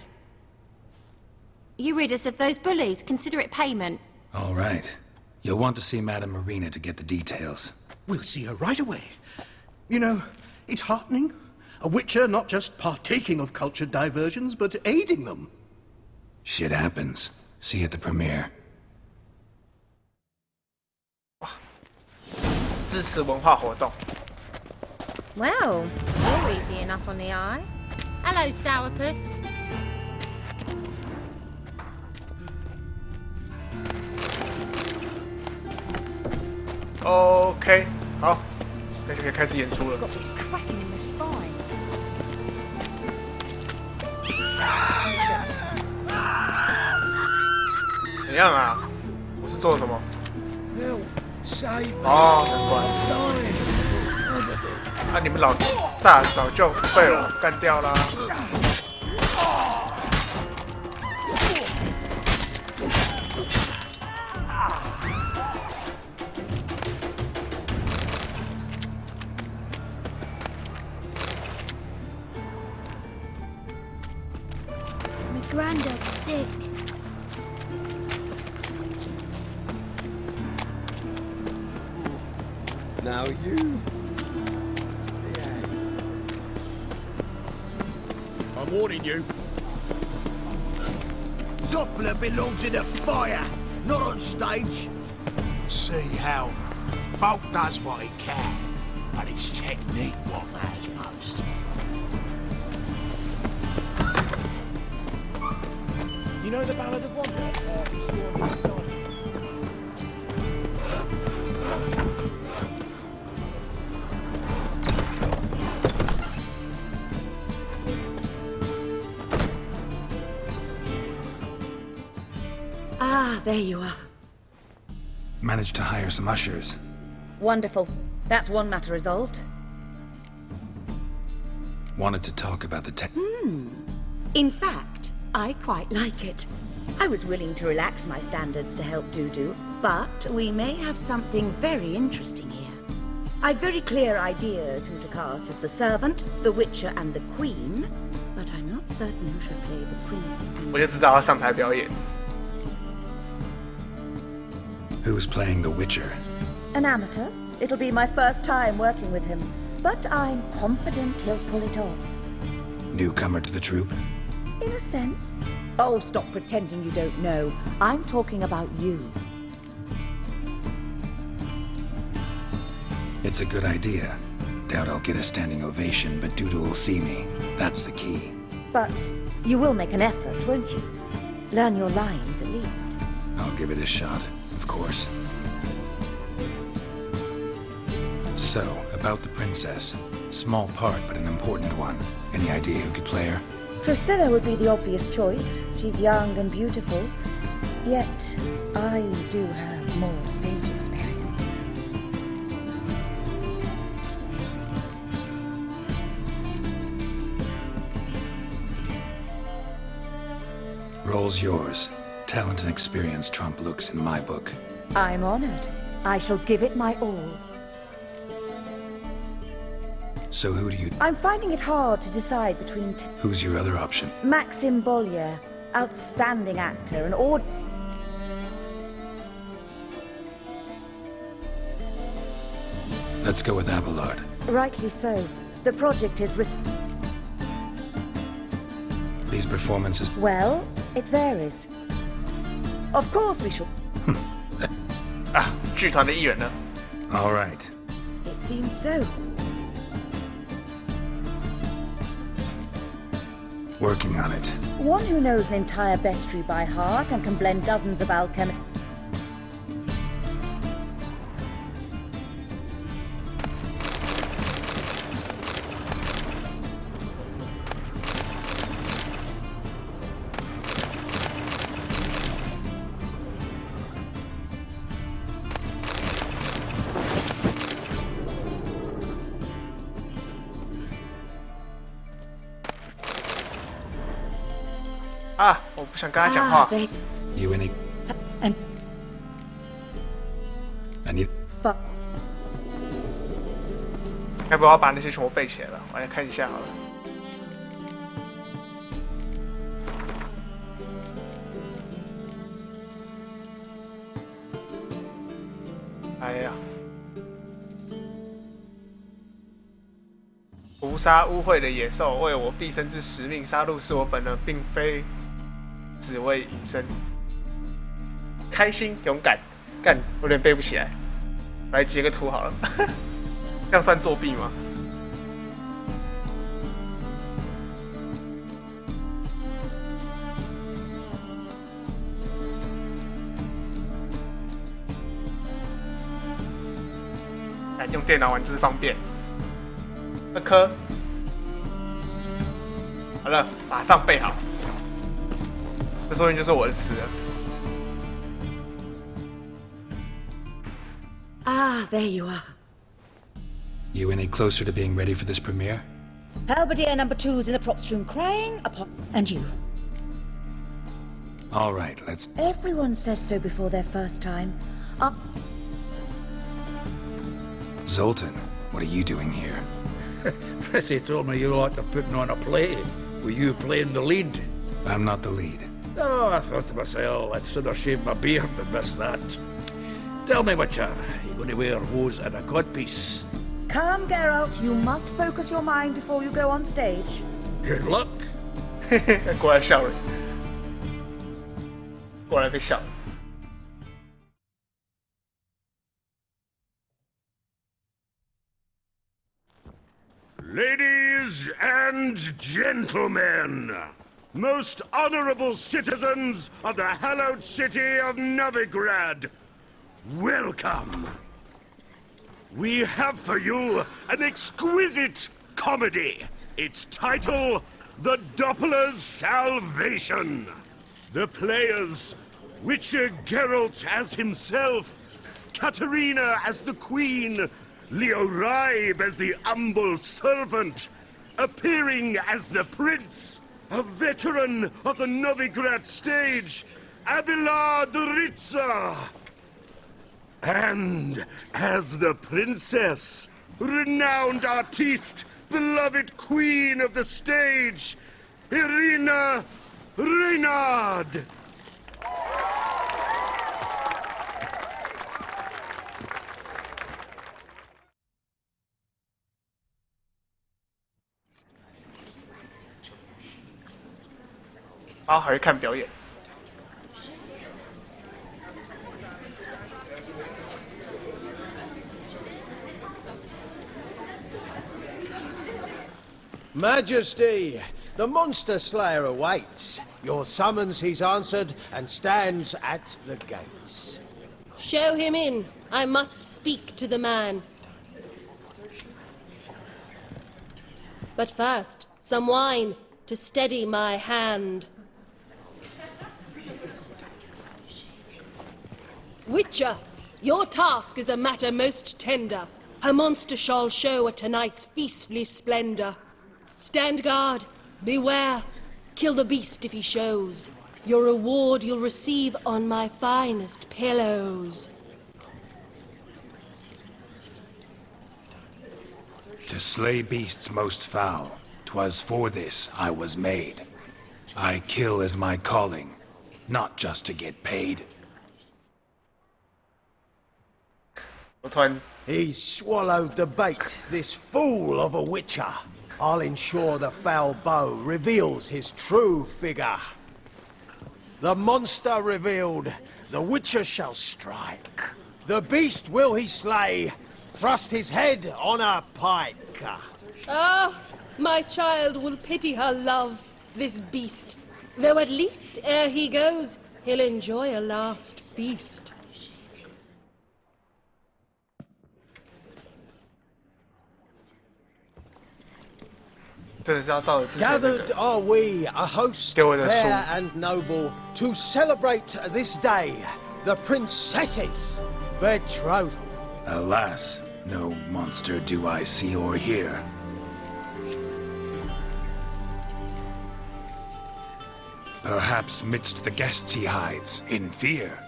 You rid us of those bullies. Consider it payment. All right. You'll want to see Madame Irina to get the details. We'll see her right away. You know, it's heartening. A witcher not just partaking of cultured diversions, but aiding them. Shit happens. See you at the premiere. 支持文化活动。 Well, you're easy enough on the eye. Hello, Sourpuss. OK， 好，那就可以开始演出了。 Got this cracking in the spine. 怎样啊？我是做了什么？ 哦，难怪。啊，你们老大早就被我干掉啦。Now you. I'm warning you. Doppler belongs in the fire, not on stage. See how Bulk does what he can, but it's technique what matters most. You know the Ballad of Wonder? Ah, there you are. Managed to hire some ushers. Wonderful. That's one matter resolved. Wanted to talk about the In fact, I quite like it. I was willing to relax my standards to help Dudu, but we may have something very interesting here. I've very clear ideas who to cast as the Servant, the Witcher, and the Queen, but I'm not certain who should play the Prince and... 我就知道要上台表演。 Who's playing the Witcher? An amateur. It'll be my first time working with him, but I'm confident he'll pull it off. Newcomer to the troupe? In a sense. Oh, stop pretending you don't know. I'm talking about you. It's a good idea. Doubt I'll get a standing ovation, but Dudu will see me. That's the key. But you will make an effort, won't you? Learn your lines, at least. I'll give it a shot, of course. So, about the princess. Small part, but an important one. Any idea who could play her? Priscilla would be the obvious choice. She's young and beautiful. Yet, I do have more stage experience. Role's yours. Talent and experience trump looks in my book. I'm honored. I shall give it my all. So who do you... I'm finding it hard to decide between two. Who's your other option? Maxim Bollier, outstanding actor and Let's go with Abelard. Rightly so. The project is These performances... Well, it varies. Of course we shall... 剧团的一员呢？ All right. It seems so. Working on it. One who knows an entire bestiary by heart and can blend dozens of alchemy. Ah, 我不想跟他讲话。 You any... And... I need... Fuck. 该不会要把那些全部背起来了？我来看一下好了。哎呀！屠杀污秽的野兽，为我毕生之使命，杀戮是我本能，并非只为隐身。开心、勇敢，干，有点背不起来。来截个图好了，这样算作弊吗？哎，用电脑玩就是方便。那颗，好了，马上备好。这说不定就是我的词了。 Ah, there you are. You any closer to being ready for this premiere? Halberdier number 2's in the props room crying upon... And you. All right, let's... Everyone says so before their first time. Zoltan, what are you doing here? Prissy told me you like to putting on a play. Were you playing the lead? I'm not the lead. Oh, I thought to myself, I'd sooner shave my beard than miss that. Tell me, Witcher, you going to wear hose and a codpiece? Calm, Geralt. You must focus your mind before you go on stage. Good luck. 果然笑人，果然被笑。 Ladies and gentlemen, most honorable citizens of the hallowed city of Novigrad, welcome. We have for you an exquisite comedy. Its title, The Doppler's Salvation. The players, Witcher Geralt as himself, Katarina as the Queen, Leo Raib as the humble servant, appearing as the Prince, a veteran of the Novigrad stage, Abelard the Ritzer. And as the Princess, renowned artiste, beloved Queen of the stage, Irina Reynard.然后还会看表演。 Majesty, the Monster Slayer awaits. Your summons he's answered and stands at the gates. Show him in. I must speak to the man. But first, some wine to steady my hand. Witcher, your task is a matter most tender. A monster shall show at tonight's feastly splendor. Stand guard, beware, kill the beast if he shows. Your reward you'll receive on my finest pillows. To slay beasts most foul, 'twas for this I was made. I kill as my calling, not just to get paid. He's swallowed the bait, this fool of a Witcher. I'll ensure the foul bow reveals his true figure. The monster revealed, the Witcher shall strike. The beast will he slay, thrust his head on a pike. Ah, my child will pity her love, this beast. Though at least, ere he goes, he'll enjoy a last feast. Gathered are we, a host fair and noble, to celebrate this day, the princess's betrothal. Alas, no monster do I see or hear. Perhaps midst the guests he hides, in fear.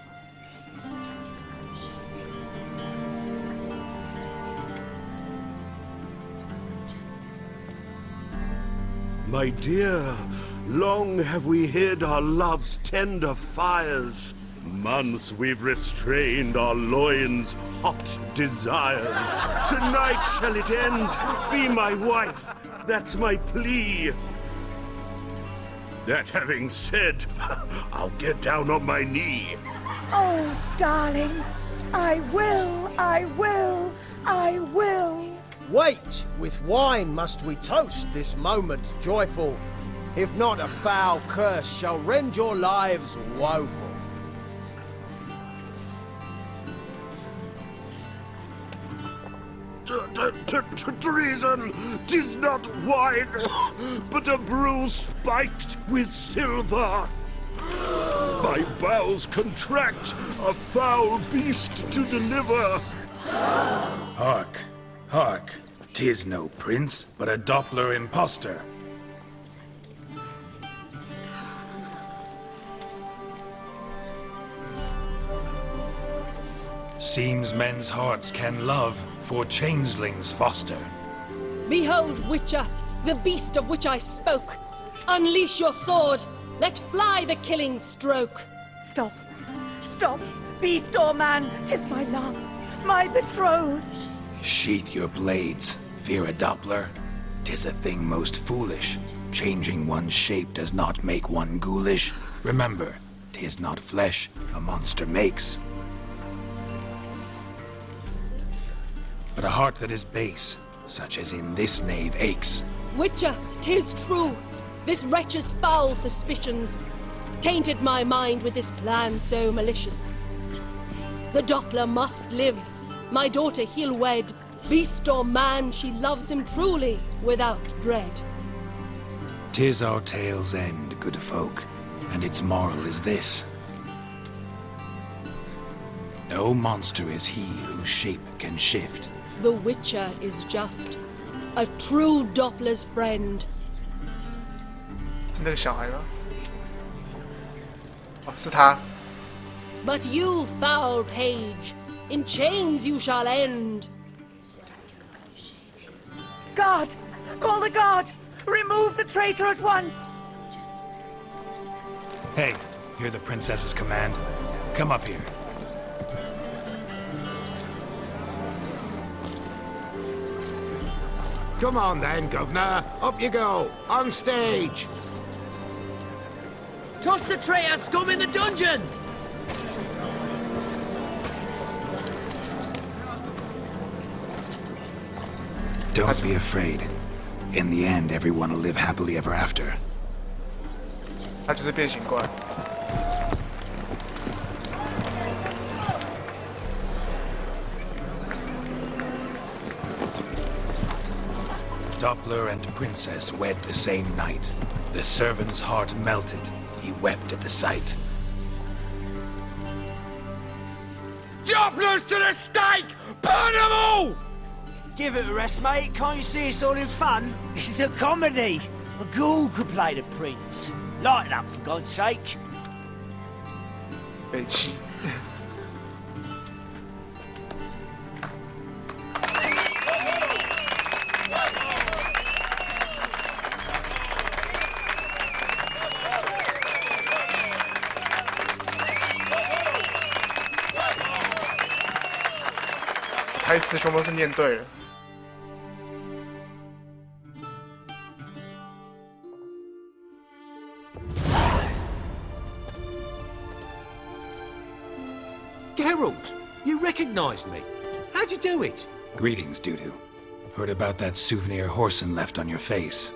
My dear, long have we hid our love's tender fires. Months we've restrained our loins' hot desires. Tonight shall it end, be my wife, that's my plea. That having said, I'll get down on my knee. Oh, darling, I will, I will, I will. Wait, with wine must we toast this moment joyful. If not, a foul curse shall rend your lives woeful. Treason! 'Tis not wine, but a brew spiked with silver. My bowels contract, a foul beast to deliver. Hark, hark, 'tis no prince, but a Doppler impostor. Seems men's hearts can love, for changelings foster. Behold, Witcher, the beast of which I spoke. Unleash your sword. Let fly the killing stroke. Stop. Stop! Beast or man, 'tis my love, my betrothed. Sheath your blades, fear a Doppler. 'Tis a thing most foolish. Changing one's shape does not make one ghoulish. Remember, 'tis not flesh a monster makes, but a heart that is base, such as in this knave aches. Witcher, 'tis true. This wretch's foul suspicions tainted my mind with this plan so malicious. The Doppler must live. My daughter he'll wed. Beast or man, she loves him truly, without dread. 'Tis our tale's end, good folk, and its moral is this. No monster is he whose shape can shift. The Witcher is just a true Doppler's friend. 是那个小孩吗？哦，是他。 But you, foul page, in chains you shall end. Guard! Call the guard! Remove the traitor at once! Hey, hear the princess's command? Come up here. Come on then, Governor. Up you go. On stage. Toss the traitor scum in the dungeon! Don't be afraid. In the end, everyone will live happily ever after. 他就是变形怪。 Doppler and princess wed the same night. The servant's heart melted. He wept at the sight. Dopplers to the stake! Burn them all! Give it a rest, mate. Can't you see it's all in fun? This is a comedy. A ghoul could play the prince. Lighten up, for God's sake. 北七。台词全部是念对了。 Geralt, you recognized me. How'd you do it? Greetings, Dudu. Heard about that souvenir Horson left on your face.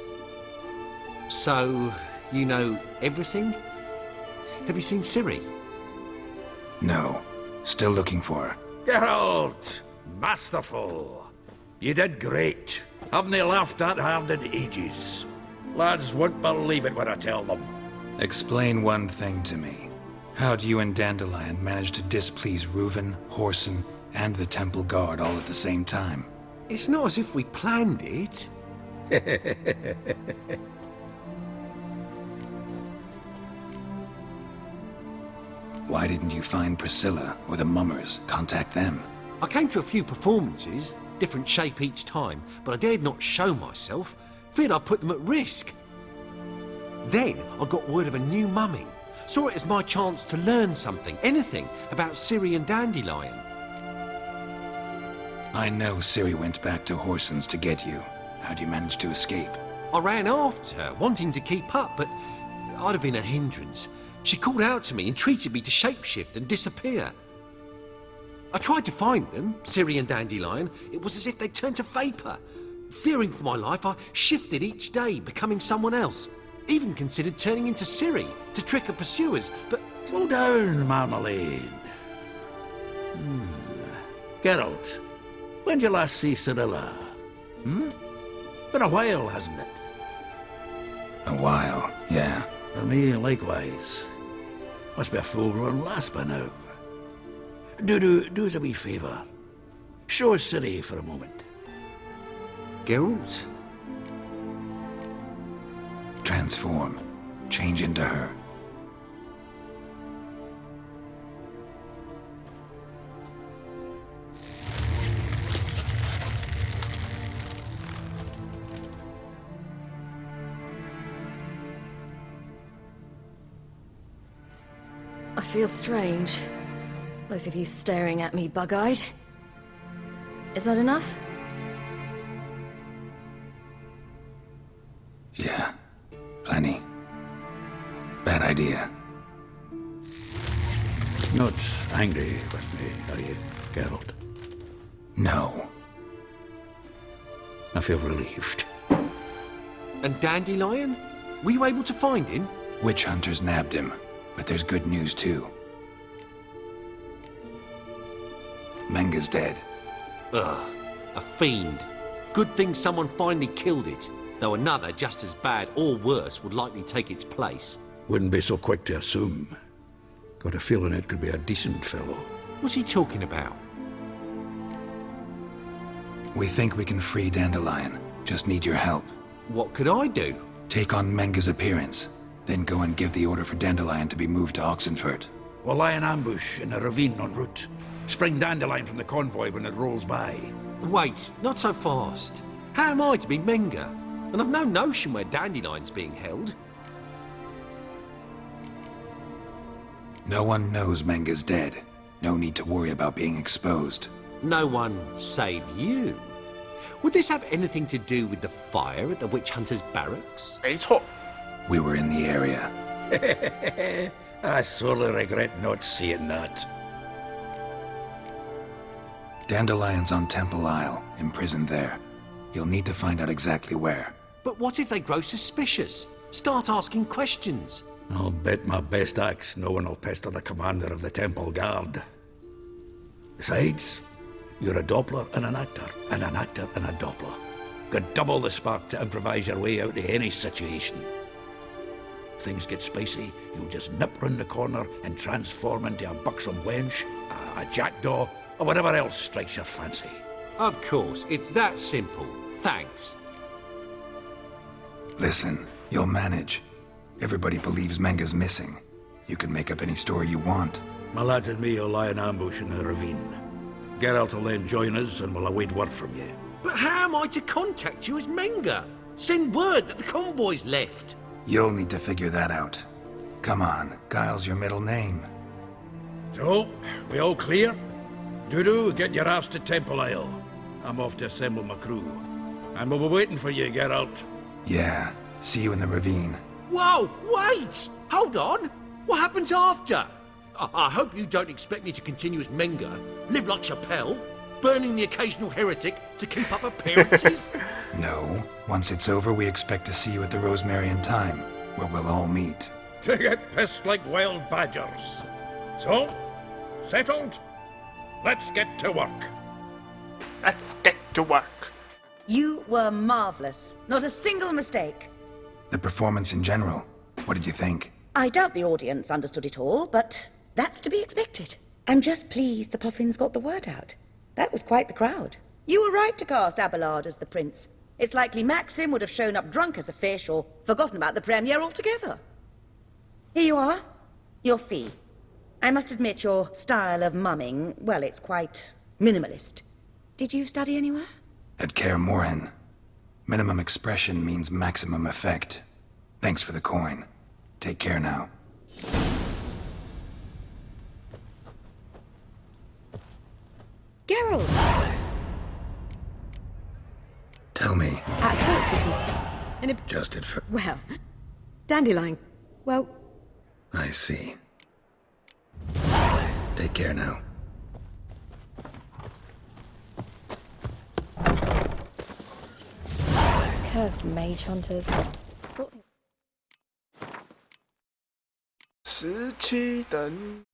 So, you know everything? Have you seen Ciri? No. Still looking for her. Geralt! Masterful. You did great. Haven't they laughed that hard in ages? Lads won't believe it when I tell them. Explain one thing to me. How'd you and Dandelion manage to displease Reuven, Horson, and the Temple Guard all at the same time? It's not as if we planned it. Why didn't you find Priscilla or the Mummers? Contact them. I came to a few performances, different shape each time, but I dared not show myself. Feared I'd put them at risk. Then I got word of a new mumming. Saw it as my chance to learn something, anything, about Ciri and Dandelion. I know Ciri went back to Horson's to get you. How'd you manage to escape? I ran after her, wanting to keep up, but I'd have been a hindrance. She called out to me, entreated me to shapeshift and disappear. I tried to find them, Ciri and Dandelion. It was as if they'd turned to vapour. Fearing for my life, I shifted each day, becoming someone else. Even considered turning into Ciri to trick her pursuers, but... Slow down, Marmalade. Geralt, when did you last see Cirilla? Been a while, hasn't it? A while, yeah. For me, likewise. Must be a full run last by now. Do us a wee favour. Show us Ciri for a moment. Geralt? Transform. Change into her. I feel strange. Both of you staring at me bug-eyed. Is that enough? Yeah, plenty. Bad idea. Not angry with me, are you, Geralt? No. I feel relieved. And Dandelion? Were you able to find him? Witch hunters nabbed him, but there's good news too. Menga's dead. Ugh, a fiend. Good thing someone finally killed it, though another just as bad or worse would likely take its place. Wouldn't be so quick to assume. Got a feeling it could be a decent fellow. What's he talking about? We think we can free Dandelion. Just need your help. What could I do? Take on Menga's appearance, then go and give the order for Dandelion to be moved to Oxenfurt. We'll lie in ambush in a ravine en route. Spring Dandelion from the convoy when it rolls by. Wait, not so fast. How am I to be Menga? And I've no notion where Dandelion's being held. No one knows Menga's dead. No need to worry about being exposed. No one save you. Would this have anything to do with the fire at the witch hunters' barracks? 没错。 We were in the area. I sorely regret not seeing that. Dandelion's on Temple Isle, imprisoned there. You'll need to find out exactly where. But what if they grow suspicious? Start asking questions? I'll bet my best axe no one will pester the commander of the Temple Guard. Besides, you're a Doppler and an actor and a Doppler. Got double the spark to improvise your way out of any situation. Things get spicy, you'll just nip round the corner and transform into a buxom wench, a jackdaw, or whatever else strikes your fancy. Of course, it's that simple. Thanks. Listen, you'll manage. Everybody believes Menga's missing. You can make up any story you want. My lads and me will lie in ambush in the ravine. Geralt will then join us and we'll await word from you. But how am I to contact you as Menga? Send word that the convoy's left. You'll need to figure that out. Come on, Guile's your middle name. So, we all clear? Dudu, get your ass to Temple Isle. I'm off to assemble my crew. And we'll be waiting for you, Geralt. Yeah, see you in the ravine. Whoa, wait! Hold on! What happens after? I hope you don't expect me to continue as Menga, live like Chappelle, burning the occasional heretic to keep up appearances? No. Once it's over, we expect to see you at the Rosemarian Time, where we'll all meet. To get pissed like wild badgers. So, settled? Let's get to work. Let's get to work. You were marvelous. Not a single mistake. The performance in general, what did you think? I doubt the audience understood it all, but that's to be expected. I'm just pleased the Puffins got the word out. That was quite the crowd. You were right to cast Abelard as the prince. It's likely Maxim would have shown up drunk as a fish or forgotten about the premiere altogether. Here you are. Your fee. I must admit your style of mumming, well, it's quite minimalist. Did you study anywhere? At Kaer Morhen. Minimum expression means maximum effect. Thanks for the coin. Take care now. Geralt! Tell me. At Portrait. In a... Just at first. Well, Dandelion. Well... I see. Take care now. Cursed mage hunters. 17等。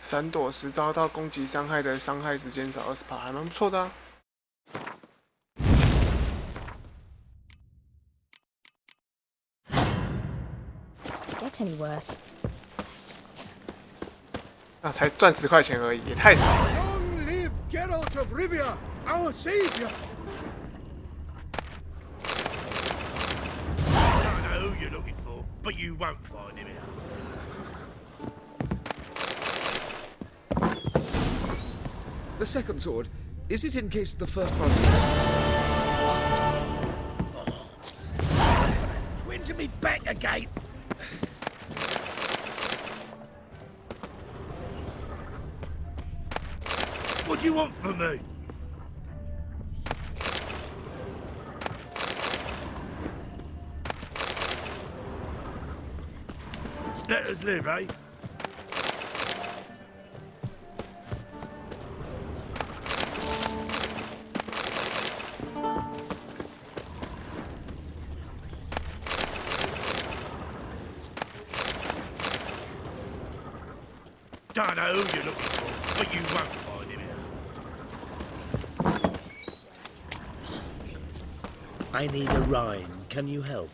闪躲时遭到攻击伤害的伤害值减少20%，还蛮不错的啊。Get any worse? 啊，才赚10块钱而已，也太少了。 Long live Geralt of Rivia, our savior! I don't know who you're looking for, but you won't find him here. The second sword, is it in case the first one... When to be back again? What do you want from me? Let us live, eh? Don't know who you're looking for, but you won't find him here. I need a rhyme. Can you help?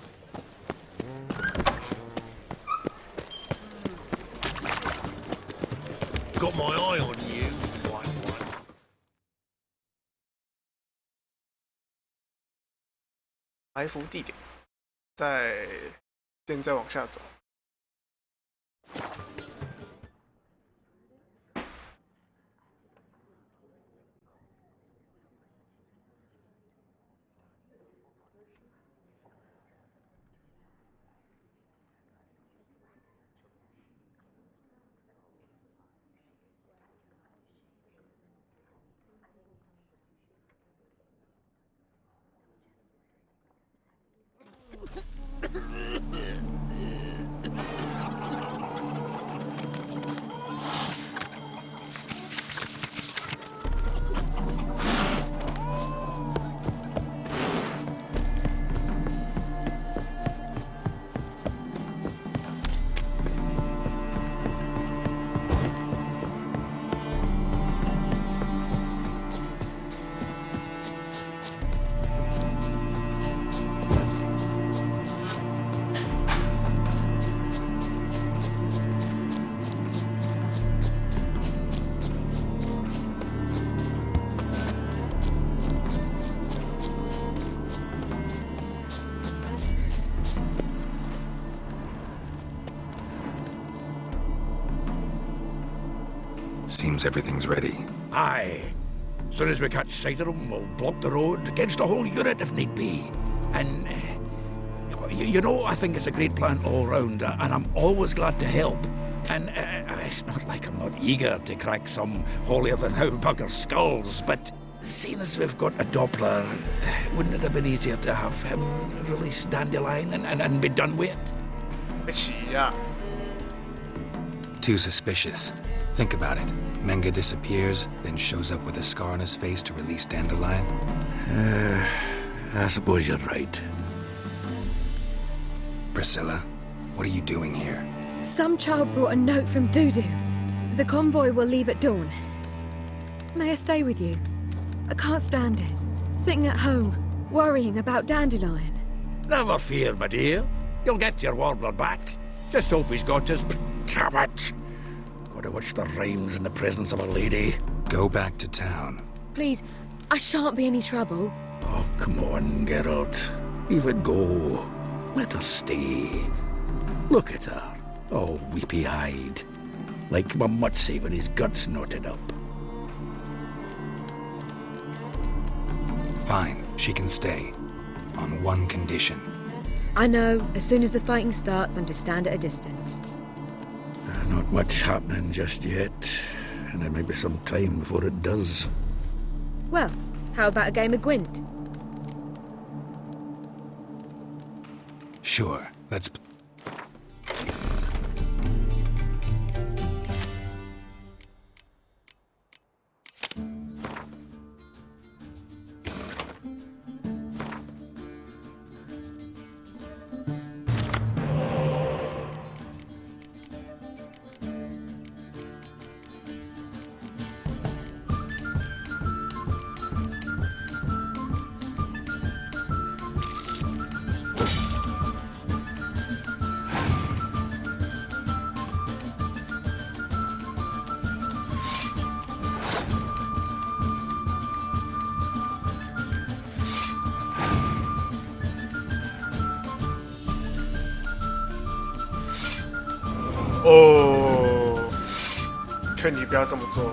Got my eye on you, white one. 埋伏地点，再往下走。Seems everything's ready. Aye. Soon as we catch sight of them, we'll block the road against the whole unit if need be. And, you know, I think it's a great plan all round, and I'm always glad to help. And it's not like I'm not eager to crack some holier-than-thou bugger skulls, but seeing as we've got a Doppler, wouldn't it have been easier to have him release Dandelion and be done with it? Too suspicious. Think about it. Menga disappears, then shows up with a scar on his face to release Dandelion. I suppose you're right. Priscilla, what are you doing here? Some child brought a note from Dudu. The convoy will leave at dawn. May I stay with you? I can't stand it. Sitting at home, worrying about Dandelion. Never fear, my dear. You'll get your warbler back. Just hope he's got his... Damn it! Gotta watch the rhymes in the presence of a lady. Go back to town. Please, I shan't be any trouble. Oh, come on, Geralt. Even go. Let her stay. Look at her, all weepy-eyed. Like my mutsy when his guts knotted up. Fine, she can stay. On one condition. I know, as soon as the fighting starts, I'm to stand at a distance. Not much happening just yet, and there may be some time before it does. Well, how about a game of Gwent? Sure, let's... 哦，劝你不要这么做。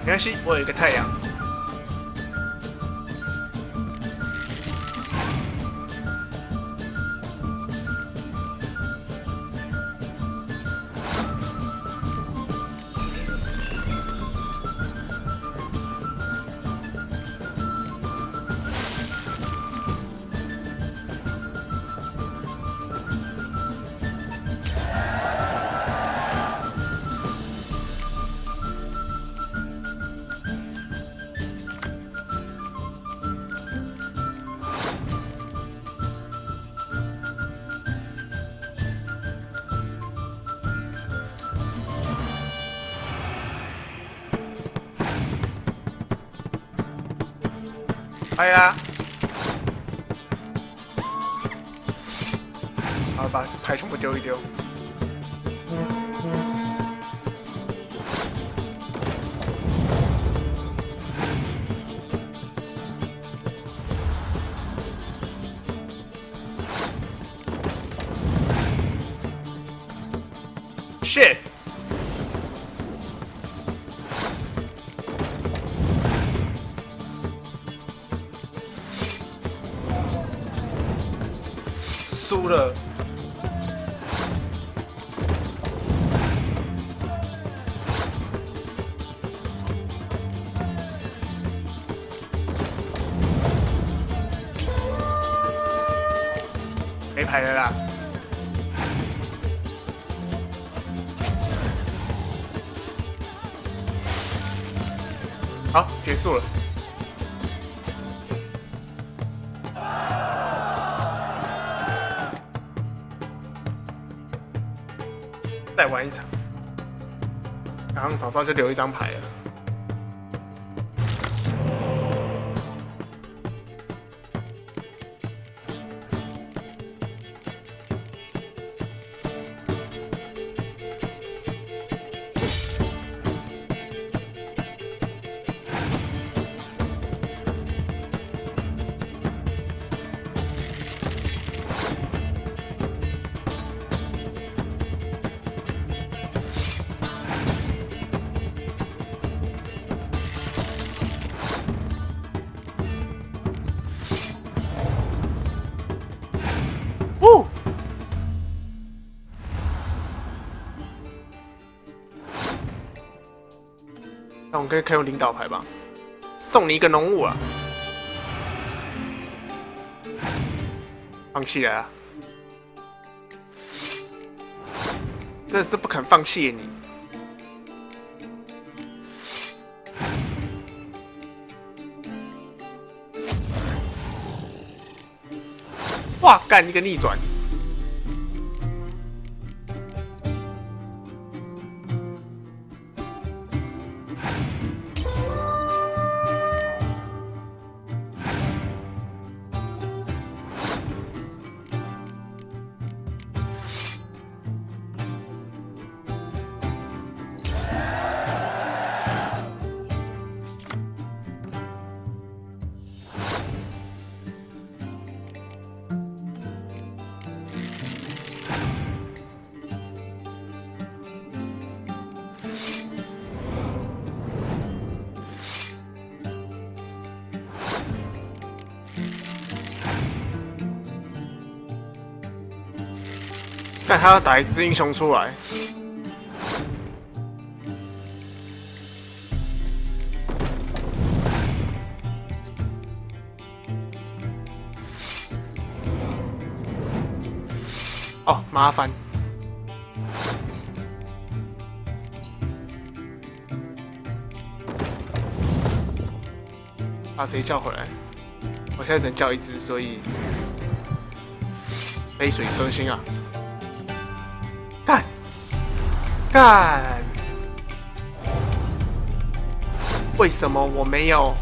没关系，我有一个太阳。哎呀！好，把牌全部丢一丢。Shit！ 输了。没牌了啦。好，结束了。再玩一场，刚刚早早就留一张牌了。那我们可以用领导牌吧，送你一个浓雾啊！放弃了啊！真的是不肯放弃耶你！哇，干一个逆转！但他要打一只英雄出来，哦，麻烦。把谁叫回来？我现在只能叫一只，所以杯水车薪啊！干！干！为什么我没有？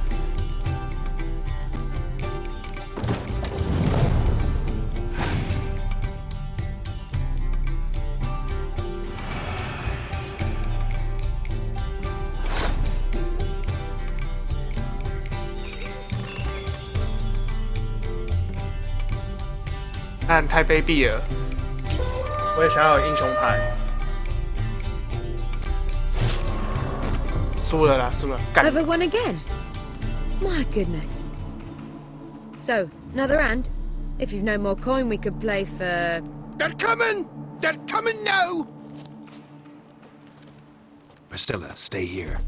但太卑鄙了。我也想要有英雄牌。输了啦，输了，干。 Ever won again? My goodness. So, another hand? If you've no more coin, we could play for... They're coming! They're coming now! Priscilla, stay here.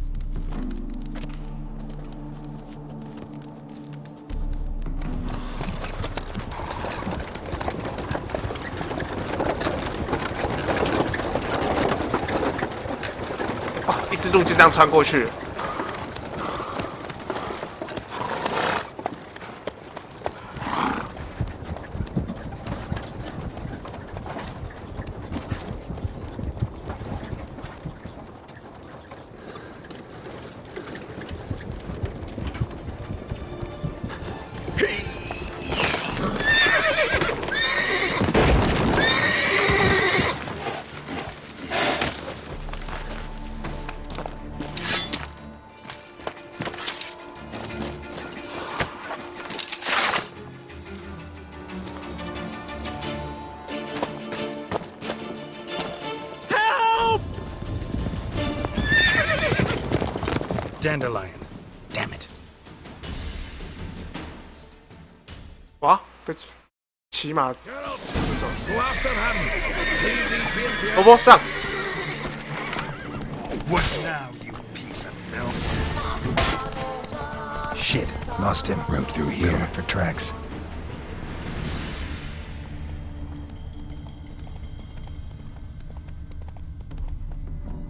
Oh, 一只路就这样穿过去了。 Dandelion. Damn it. 哇，被骑马。萝卜上。 What now, you piece of filth? Shit. Lost him. Rode through here for tracks.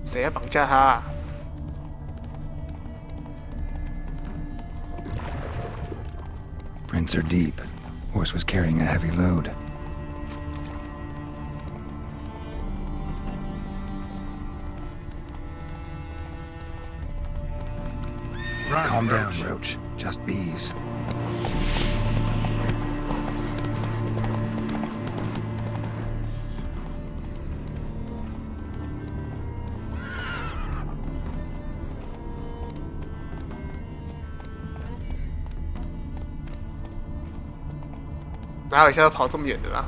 谁要绑架他啊？ Prints are deep. Horse was carrying a heavy load. Calm down, Roach. Just bees. "哪有一下要跑这么远的啦？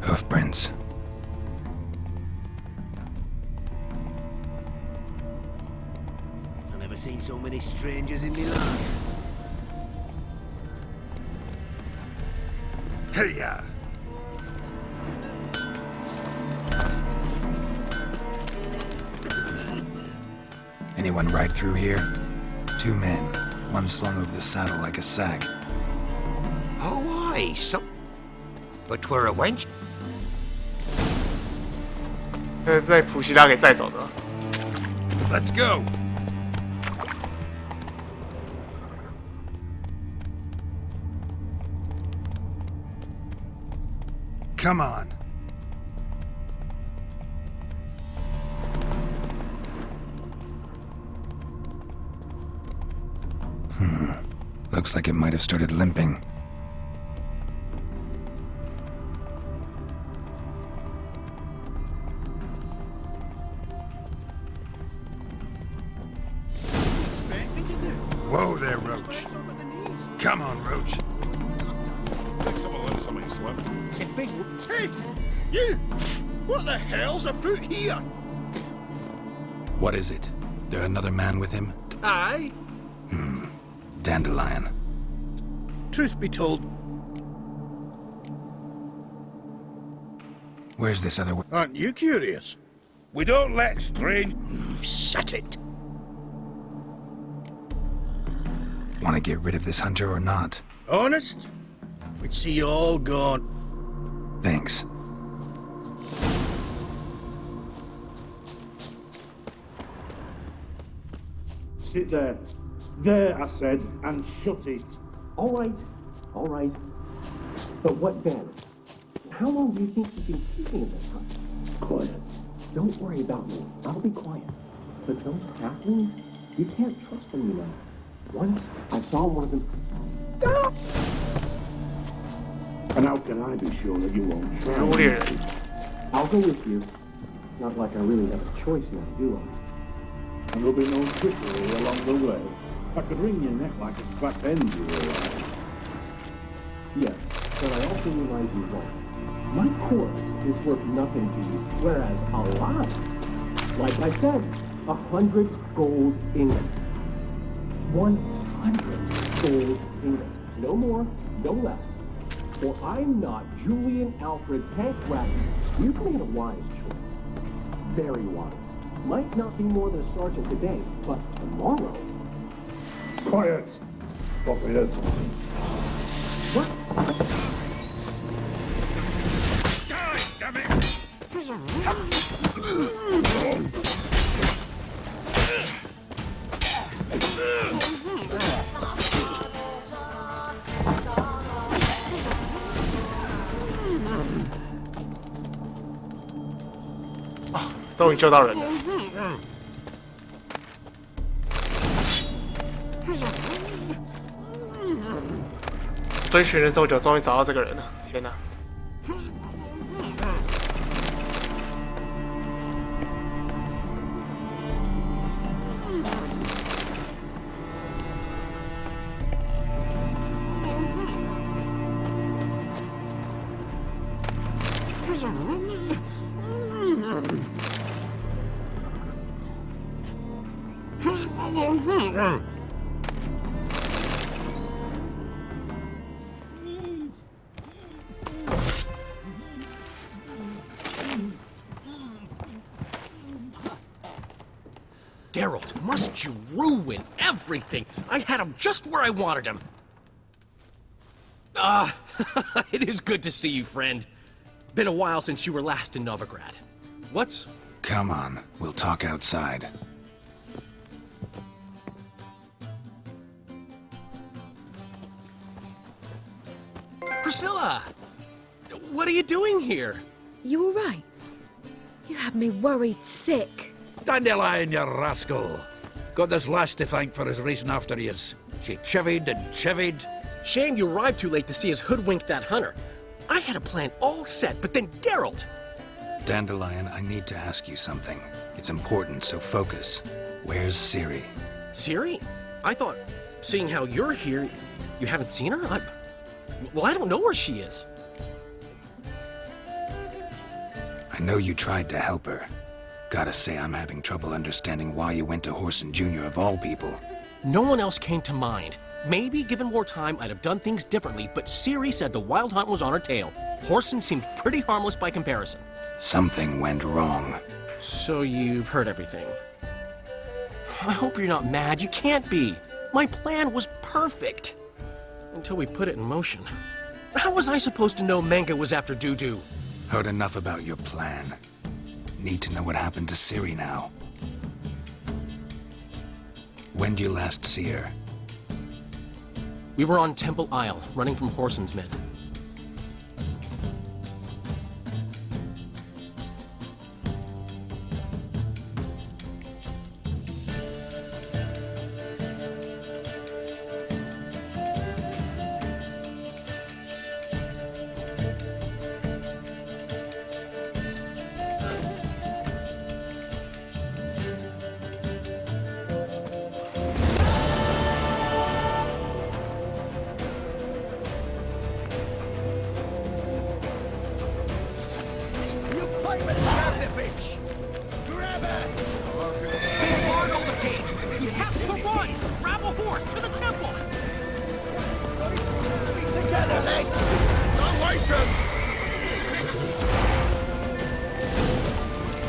Hoof prints. I've never seen so many strangers in my life. Hey, ya! Anyone ride through here? 2 men. One slung over the saddle like a sack. Oh, aye, some... But 'twere a wench. 被普希拉给载走的。 Let's go! Come on. Looks like it might have started limping. Whoa there, Roach. Come on, Roach. Somebody slip. Hey! You! What the hell's afoot here? What is it? There another man with him? Aye. Dandelion. Truth be told, Where's this other one? aren't you curious? We don't let strange... Shut it. Want to get rid of this hunter or not? Honest? We'd see you all gone. Thanks. Sit there. There, I said, and shut it. All right. But what then? How long do you think you've been keeping this hunt? Quiet. Don't worry about me. I'll be quiet. But those halflings, you can't trust them, you know. Once I saw one of them... And how can I be sure that you won't try? Weird. I'll go with you. Not like I really have a choice now, do I? and there'll be no trickery along the way. I could wring your neck like a fat hen, you realize. Yes, but I also realize you won't. My corpse is worth nothing to you, whereas alive, like I said, 100 gold ingots. 100 gold ingots. No more, no less. For I'm not Julian Alfred Pancras. You've made a wise choice. Very wise. Might not be more than a sergeant today, but tomorrow... Quiet! Quiet. What? Die, damn it!终于救到人了。追寻了这么久，终于找到这个人了！天哪！Geralt, must you ruin everything? I had him just where I wanted him. It is good to see you, friend. Been a while since you were last in Novigrad. What's... Come on, we'll talk outside. Priscilla! What are you doing here? You all right? You had me worried sick. Dandelion, you rascal! Got this lass to thank for his racing after yous. She chivied and chivied. Shame you arrived too late to see us hoodwink that hunter. I had a plan all set, but then Geralt... Dandelion, I need to ask you something. It's important, so focus. Where's Ciri? Ciri? I thought, seeing how you're here, you haven't seen her? Well, I don't know where she is. I know you tried to help her. Gotta say, I'm having trouble understanding why you went to Whoreson Jr. of all people. No one else came to mind. Maybe, given more time, I'd have done things differently, but Ciri said the Wild Hunt was on her tail. Whoreson seemed pretty harmless by comparison. Something went wrong. So you've heard everything. I hope you're not mad. You can't be. My plan was perfect. Until we put it in motion. How was I supposed to know Menga was after Dudu? Heard enough about your plan. Need to know what happened to Ciri now. When did you last see her? We were on Temple Isle, running from Whoreson's men. Wait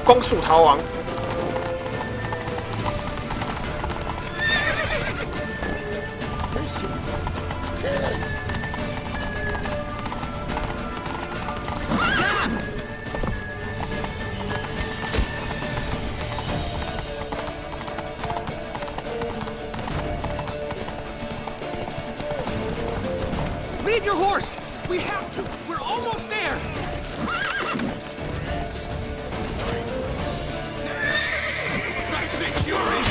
光速逃亡。Leave your horse! We have to! We're almost there! That's it, you're in!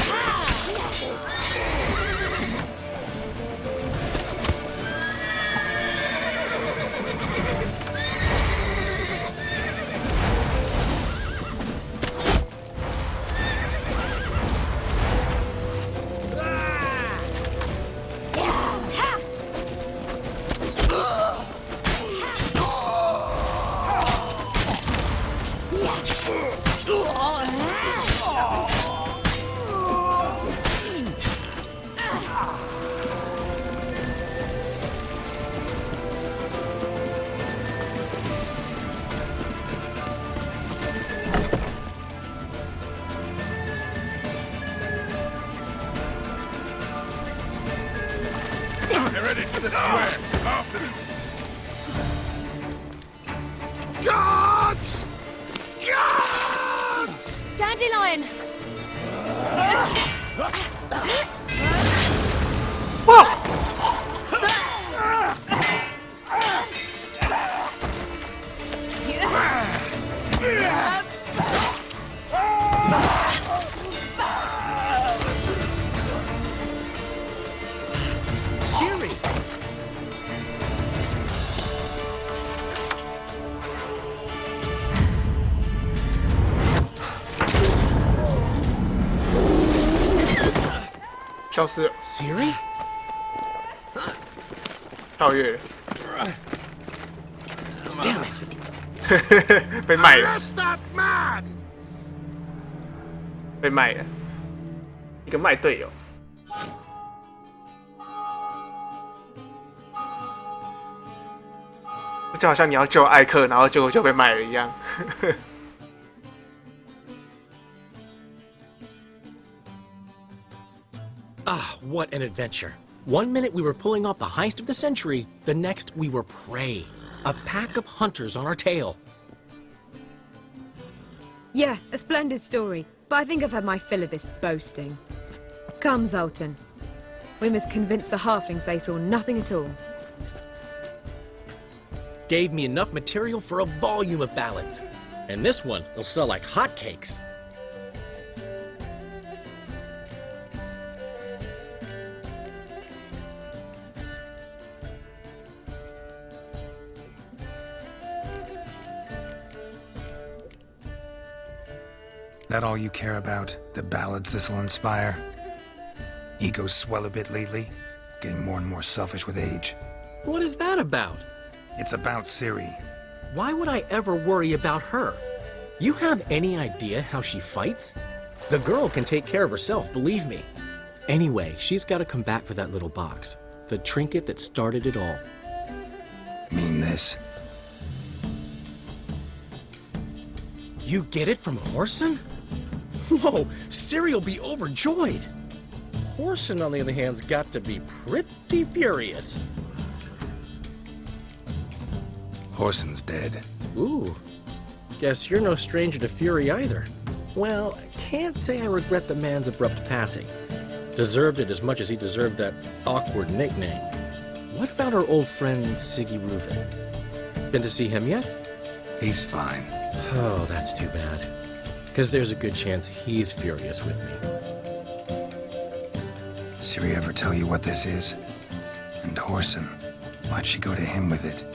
the square! After them! Guards! Guards! Dandelion! Siri!消失了， Siri? 跳跃了， Damn it! 被卖了， Arrest that man! 被卖了，一个卖队友。就好像你要救艾克，然后结果就被卖了一样。Ah, what an adventure. 1 minute we were pulling off the heist of the century, the next we were prey. A pack of hunters on our tail. Yeah, a splendid story, but I think I've had my fill of this boasting. Come, Zoltan. We must convince the halflings they saw nothing at all. Gave me enough material for a volume of ballads. And this one will sell like hotcakes. That all you care about? The ballads this'll inspire? Egos swell a bit lately? Getting more and more selfish with age. What is that about? It's about Ciri. Why would I ever worry about her? You have any idea how she fights? The girl can take care of herself, believe me. Anyway, she's got to come back for that little box. The trinket that started it all. Mean this? You get it from Horson? Whoa, Ciri will be overjoyed. Horson, on the other hand, has got to be pretty furious. Horson's dead. Ooh, guess you're no stranger to fury either. Well, I can't say I regret the man's abrupt passing. Deserved it as much as he deserved that awkward nickname. What about our old friend Siggy Reuven? Been to see him yet? He's fine. Oh, that's too bad. Because there's a good chance he's furious with me. Ciri ever tell you what this is? And Horson, why'd she go to him with it?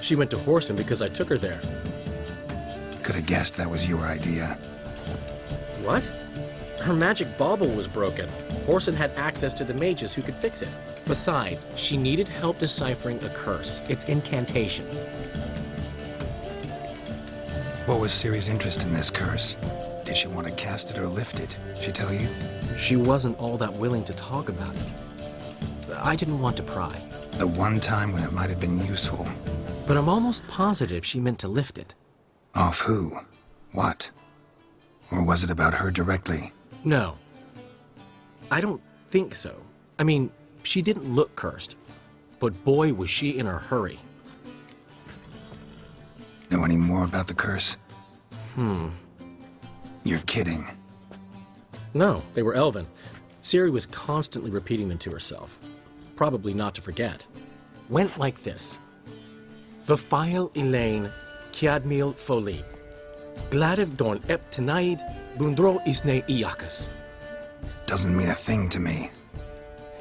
She went to Horson because I took her there. Could have guessed that was your idea. What? Her magic bauble was broken. Horson had access to the mages who could fix it. Besides, she needed help deciphering a curse. It's incantation. What was Ciri's interest in this curse? Did she want to cast it or lift it? She tell you? She wasn't all that willing to talk about it. I didn't want to pry. The one time when it might have been useful. But I'm almost positive she meant to lift it. Off who? What? Or was it about her directly? No. I don't think so. I mean, she didn't look cursed. But boy, was she in a hurry. Know any more about the curse? You're kidding. No, they were elven. Ciri was constantly repeating them to herself. Probably not to forget. Went like this. Vafile Elaine, Kiadmil Foli. Gladiv Dorn Ep Tenaid, Bundro Isne Iakas. Doesn't mean a thing to me.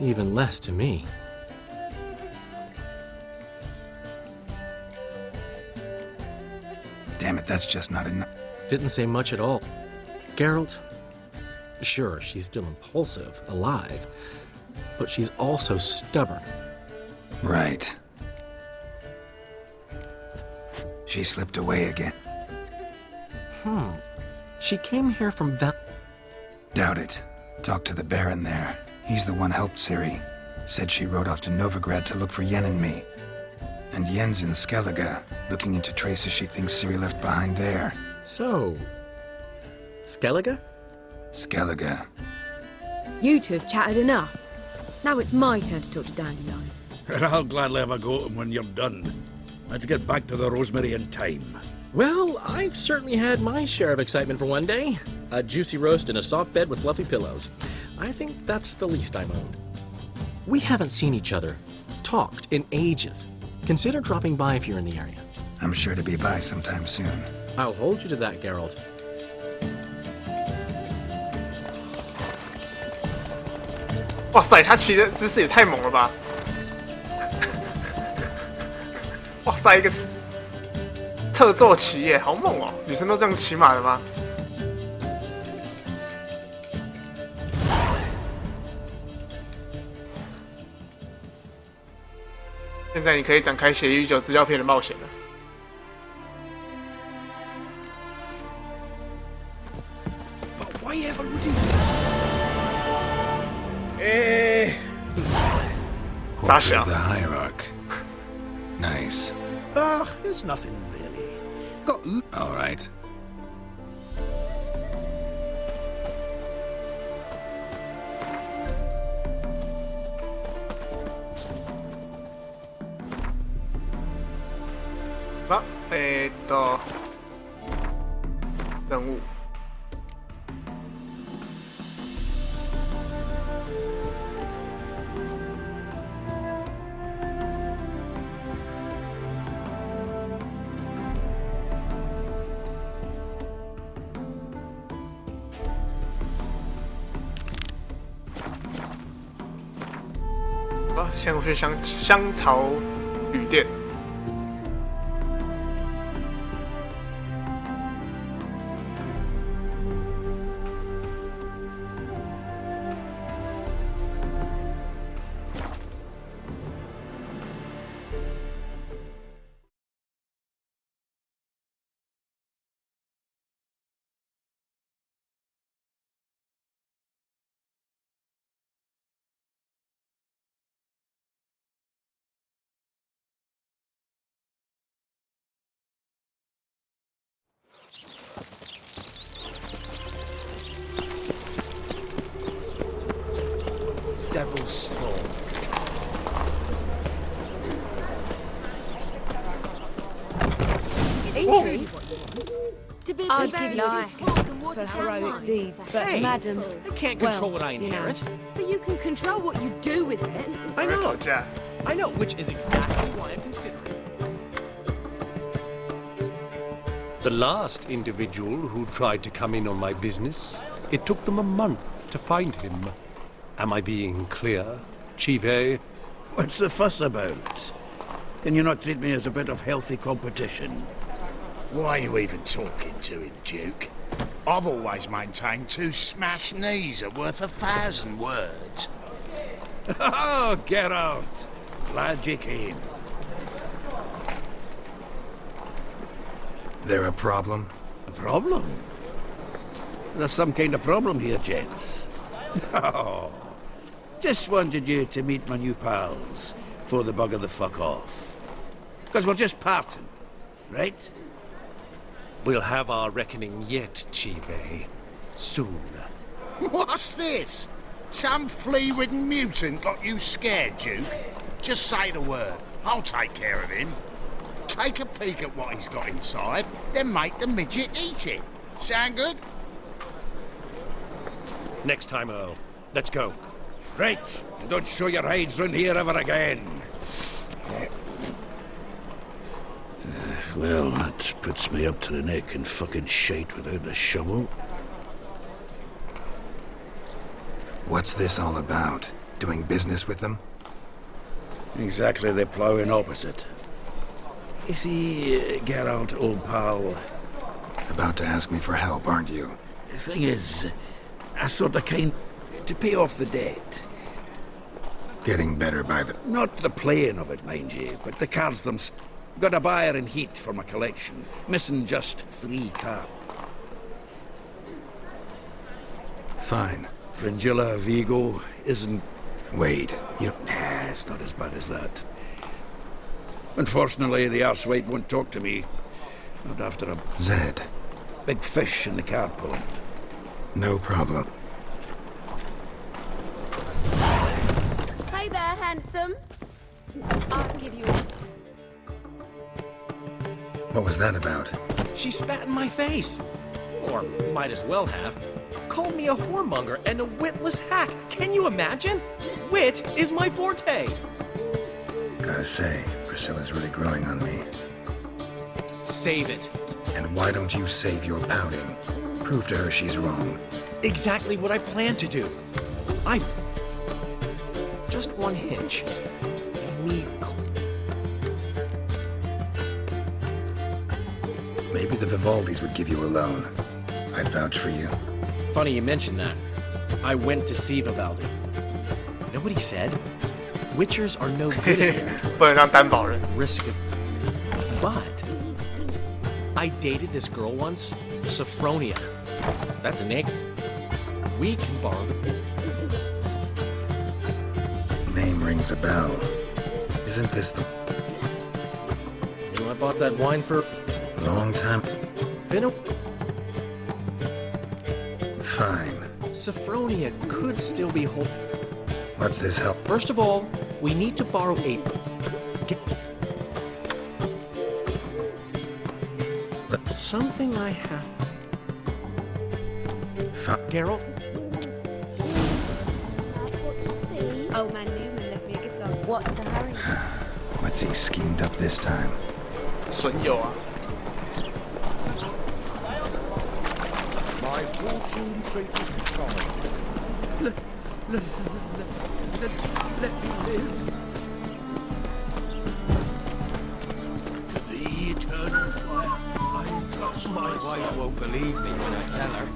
Even less to me. Damn it, that's just not enough. Didn't say much at all. Geralt, sure, she's still impulsive, alive, but she's also stubborn. Right. She slipped away again. She came here from Doubt it. Talked to the Baron there. He's the one helped Ciri. Said she rode off to Novigrad to look for Yen and me. And Yen's in Skellige, looking into traces she thinks Ciri left behind there. So, Skellige? Skellige. You two have chatted enough. Now it's my turn to talk to Dandelion. And I'll gladly have a go at him when you're done. Let's get back to the Rosemary in time. Well, I've certainly had my share of excitement for one day. A juicy roast in a soft bed with fluffy pillows. I think that's the least I'm owed. We haven't seen each other, talked in ages. Consider dropping by if you're in the area. I'm sure to be by sometime soon. I'll hold you to that, Geralt. "哇塞，他骑的姿势也太猛了吧！哇塞，一个特坐骑耶，好猛哦！女生都这样骑马的吗？现在你可以展开血与酒资料片的冒险了。Why ever would he? Portrait of the Hierarch. Nice. There's nothing really. Got all right. Ah, 任务。先过去香草旅店。Devil's spawn. I did like for heroic deeds, but hey, madam, I can't control what I inherit. But you can control what you do with it. I know, which is exactly why I'm considering. The last individual who tried to come in on my business, it took them a month to find him. Am I being clear, Chive? What's the fuss about? Can you not treat me as a bit of healthy competition? Why are you even talking to him, Duke? I've always maintained 2 smashed knees are worth 1,000 words. Oh, Geralt! Glad you came. There a problem? A problem? There's some kind of problem here, gents. No. Just wanted you to meet my new pals before they bugger the fuck off. Because we're just parting, right? We'll have our reckoning yet, Chive. Soon. What's this? Some flea-ridden mutant got you scared, Duke? Just say the word. I'll take care of him. Take a peek at what he's got inside, then make the midget eat it. Sound good? Next time, Earl. Let's go. Right. Don't show your hides round here ever again. Well, that puts me up to the neck in fucking shite without the shovel. What's this all about? Doing business with them? Exactly the ploughing opposite. You see, Geralt, old pal... About to ask me for help, aren't you? The thing is, I sort of kind... to pay off the debt. Getting better by the... Not the playing of it, mind you, but the cards themselves. Got a buyer in heat for my collection. Missing just 3 cards. Fine. Fringilla Vigo isn't... Wait, you... Nah, it's not as bad as that. Unfortunately, the arsewipe won't talk to me. Not after a... Zed. Big fish in the card pond. No problem. Hey there, handsome. I'll give you a What was that about? She spat in my face. Or might as well have. Called me a whoremonger and a witless hack. Can you imagine? Wit is my forte. Gotta say, Priscilla's really growing on me. Save it. And why don't you save your pouting? Prove to her she's wrong. Exactly what I plan to do. Just one hitch. I need... Maybe the Vivaldis would give you a loan. I'd vouch for you. Funny you mentioned that. I went to see Vivaldi. Know what he said? Witchers are no good as guarantors. 不能当担保人。 Risk of... But... I dated this girl once, Sophronia. That's a name. We can borrow the... Name rings a bell. Isn't this the... You know, I bought that wine for... Long time... Been a... Fine. Sophronia could still be whole... What's this help? First of all, we need to borrow a... Something I have... Geralt? see. Old man Newman left me a gift log. What's the hurry? What's he schemed up this time? 损友啊。 My fortune treats us kind. Let me live. To the eternal fire, I entrust My wife won't believe me when I tell her.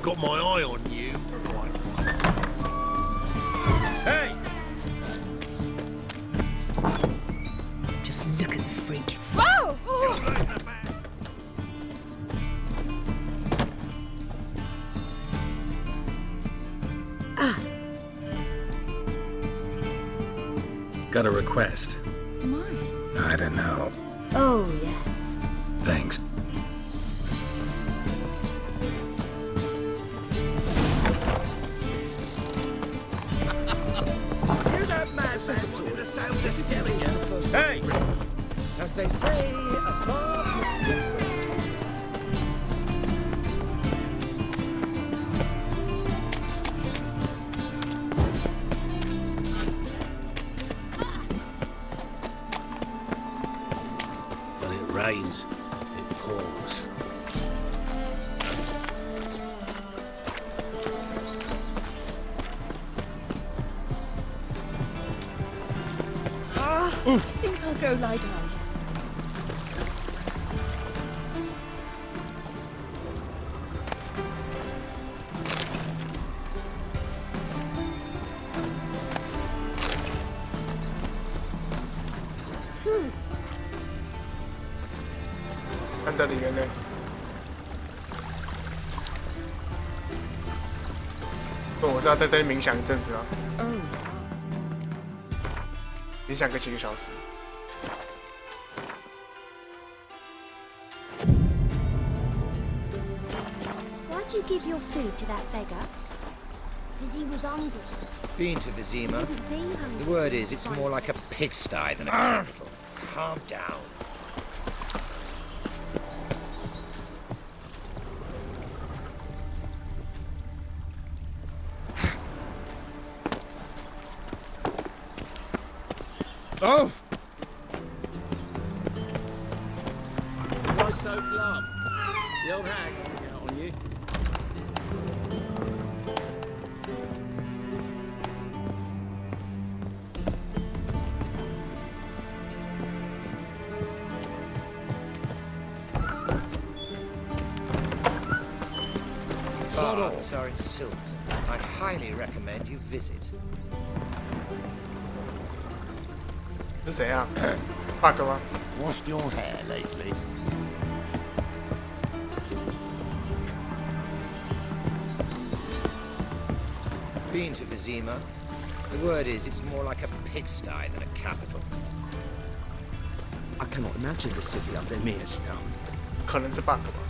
Got my eye on you. Hey! Just look at the freak. Whoa! Got a request. Mine? I don't know. Oh, yes. Thanks. Hey! As they say, a god must be afraid. When it rains, it pours. I think I'll go lie down.安德里园内。不，我是要在这里冥想一阵子啊。冥想个几个小时。 Why'd you give your food to that beggar? Because he was hungry. Been to Vizima. The word is, it's more like a pigsty than a capital. Calm down. Oh! Why so glum? The old hag looking out on you. Baths are in Silt. I highly recommend you visit. 是谁啊？bug 吗？ Washed your hair lately? Been to Vizima. The word is, it's more like a pigsty than a capital. I cannot imagine the city under mere stone. 可能是 bug 吧。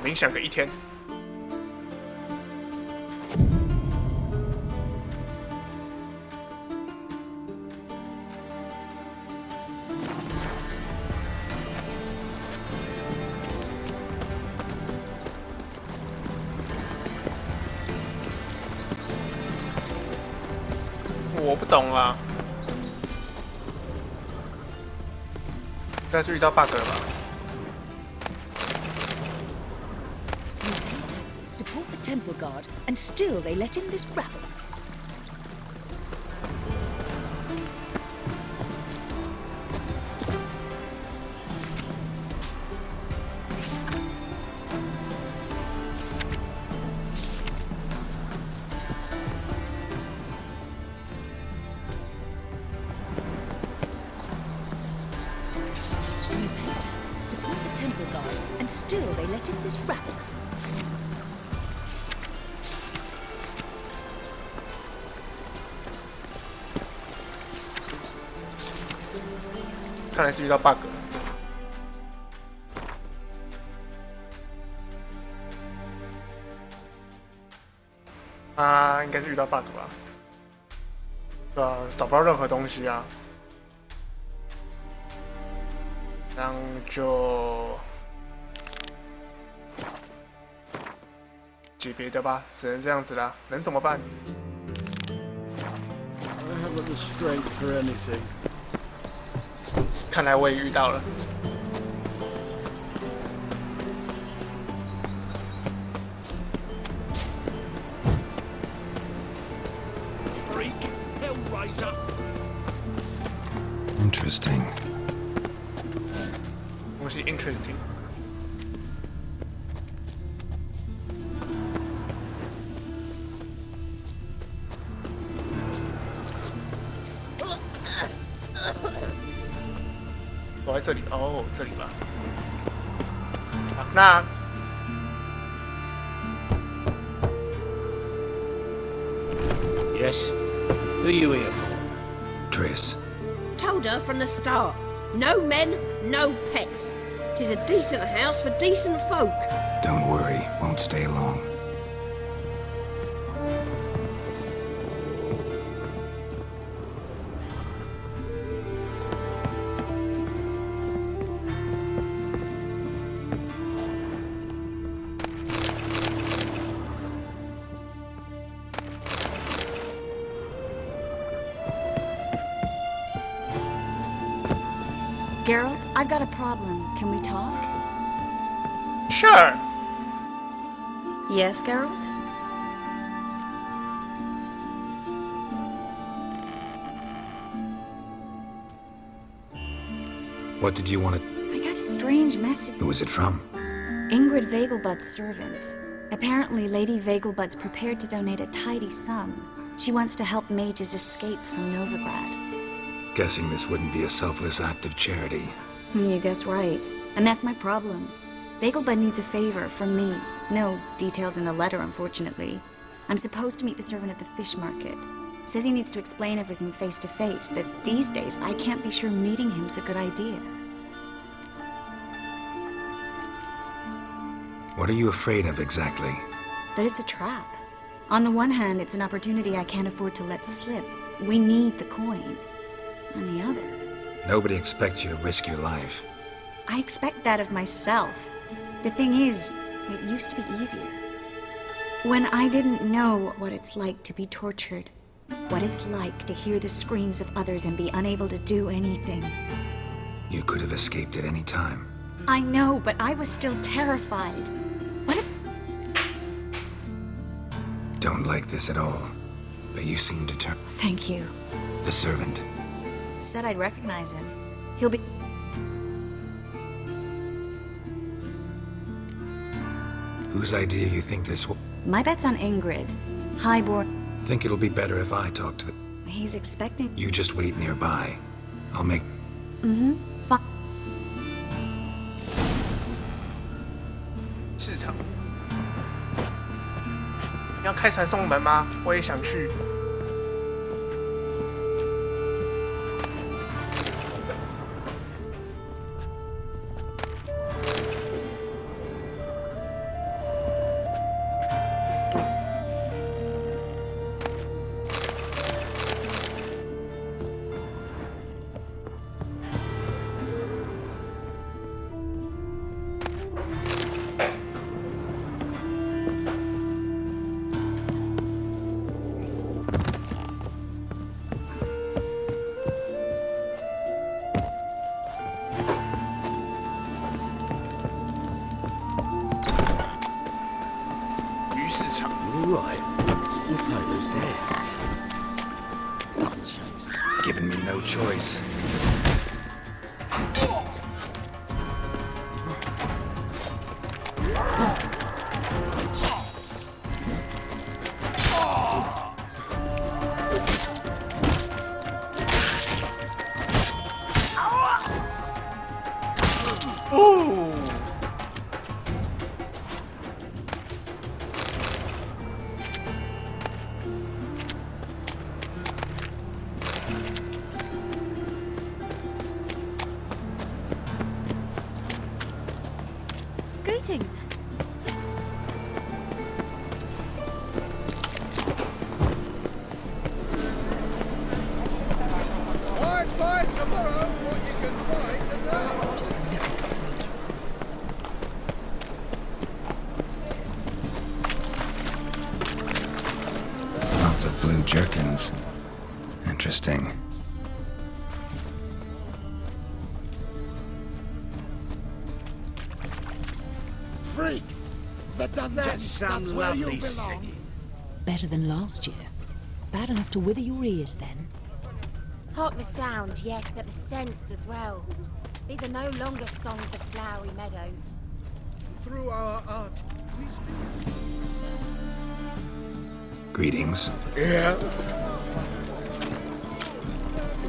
冥想个1天。我不懂啊，应该是遇到 bug 了吧？ Support the temple guard, and still they let in this rabble. You pay taxes, support the temple guard, and still they let in this rabble. 看来是遇到 bug 了。应该是遇到 bug 吧？对啊，找不到任何东西啊。这样就解别的吧，只能这样子啦，能怎么办？ I haven't the strength for anything. 看来我也遇到了。Freak, Hellraiser. Interesting. 东西 interesting。躲在这里哦，这里吧。好，那Yes? Who are you here for? Triss. Told her from the start. No men, no pets. 'Tis a decent house for decent folk. Don't worry, won't stay long. Geralt, I've got a problem. Can we talk? Sure. Yes, Geralt? What did you want to... I got a strange message. Who was it from? Ingrid Vegelbud's servant. Apparently, Lady Vegelbud's prepared to donate a tidy sum. She wants to help mages escape from Novigrad. Guessing this wouldn't be a selfless act of charity. You guess right. And that's my problem. Vegelbud needs a favor from me. No details in the letter, unfortunately. I'm supposed to meet the servant at the fish market. Says he needs to explain everything face to face, but these days I can't be sure meeting him's a good idea. What are you afraid of exactly? That it's a trap. On the one hand, it's an opportunity I can't afford to let slip. We need the coin. On the other... Nobody expects you to risk your life. I expect that of myself. The thing is, it used to be easier. When I didn't know what it's like to be tortured, what it's like to hear the screams of others and be unable to do anything. You could have escaped at any time. I know, but I was still terrified. What if... Don't like this at all, but you seem determined. Thank you. The servant. Said I'd recognize him. He'll be... Whose idea you think this was? My bet's on Ingrid. Highborn. Think it'll be better if I talk to the... He's expecting... You just wait nearby. I'll make... Fine. 市场。你要开传送门吗？我也想去。nonsense. Given me no choice. Greetings. Buy tomorrow what you can buy today. Just look at the freak. Lots of blue jerkins. Interesting. Freak! The dungeon! That's where you belong. Better than last year. Bad enough to wither your ears then. Hark the sound, yes, but the sense as well. These are no longer songs of flowery meadows. Through our art, we speak. Greetings. Yeah.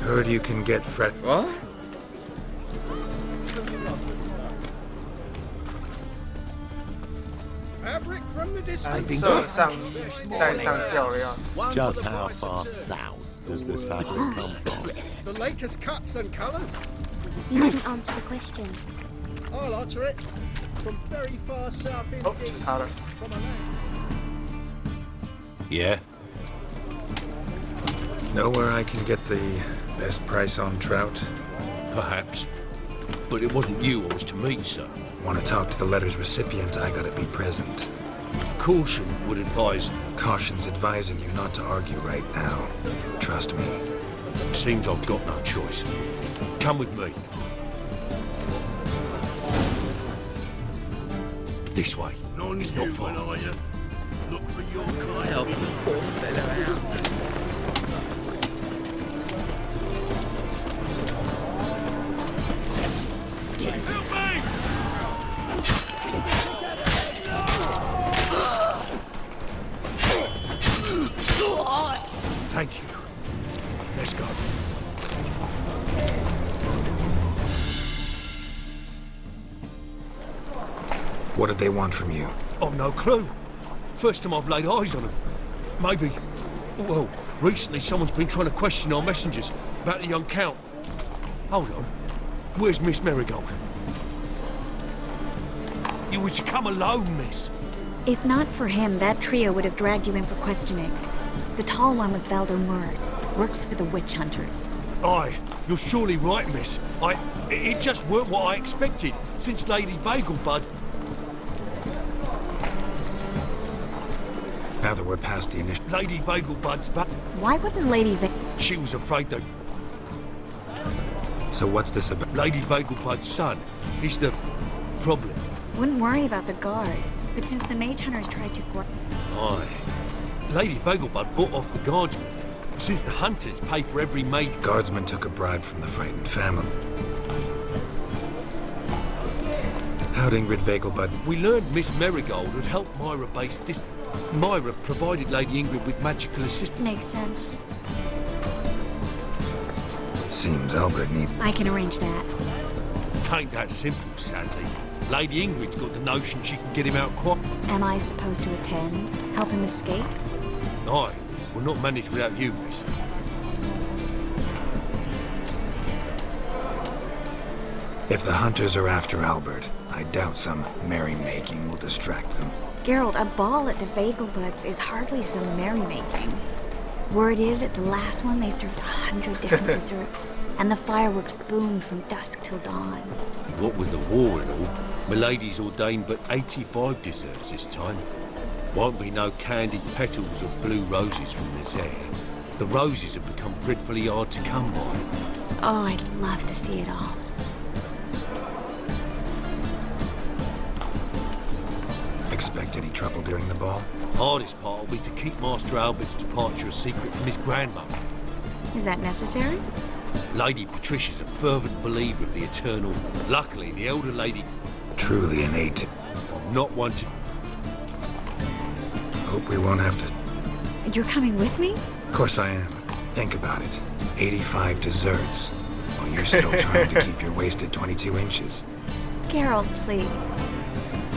Heard you can get What? Fabric from the distance. 色上带上吊的钥匙。 Just how far south does this fabric come from? The latest cuts and colours. You didn't answer the question. I'll answer it. From very far south indeed. 哦，是他的。 From a land. Yeah? Know where I can get the best price on trout? Perhaps. But it wasn't you I was to meet, sir. Want to talk to the letter's recipient, I gotta be present. Caution would advise. Caution's advising you not to argue right now. Trust me. Seems I've got no choice. Come with me. This way. It's not far. Are you? Look for your kind. Help the poor fellow out. Help me! Thank you. Let's go. What did they want from you? I've no clue. First time I've laid eyes on them. Maybe... Well, recently someone's been trying to question our messengers about the young Count. Hold on. Where's Miss Marigold? You were to come alone, miss. If not for him, that trio would have dragged you in for questioning. The tall one was Valdo Murs, works for the witch hunters. Aye, you're surely right, miss. It just weren't what I expected, since Lady Vagelbud... Now that we're past the initial... Lady Vagelbud's Why wouldn't Lady She was afraid that... So what's this about? Lady Vagelbud's son. He's the... problem. Wouldn't worry about the guard, but since the mage hunters tried to... Aye. Lady Vagelbud bought off the guardsmen, since the hunters pay for every mage... Guardsman took a bribe from the frightened family. How'd Ingrid Vagelbud... We learned Miss Marigold had helped Myra base this... Myra provided Lady Ingrid with magical assistance. Makes sense. Seems Albert needs... I can arrange that. Tain't that simple, sadly. Lady Ingrid's got the notion she can get him out quick. Am I supposed to attend? Help him escape? Aye. We'll not manage without you, miss. If the hunters are after Albert, I doubt some merrymaking will distract them. Geralt, a ball at the Vagelbuds is hardly so merrymaking. Word is, at the last one they served 100 different desserts, and the fireworks boomed from dusk till dawn. What with the war and all, Milady's ordained but 85 desserts this time. Won't be no candied petals of blue roses from this air. The roses have become dreadfully hard to come by. Oh, I'd love to see it all. Expect any trouble during the ball? Hardest part will be to keep Master Albert's departure a secret from his grandmother. Is that necessary? Lady Patricia's a fervent believer of the eternal. Luckily, the elder lady... Truly innate. I'm not one to... Hope we won't have to... You're coming with me? Of course I am. Think about it. 85 desserts. While you're still trying to keep your waist at 22 inches. Geralt, please.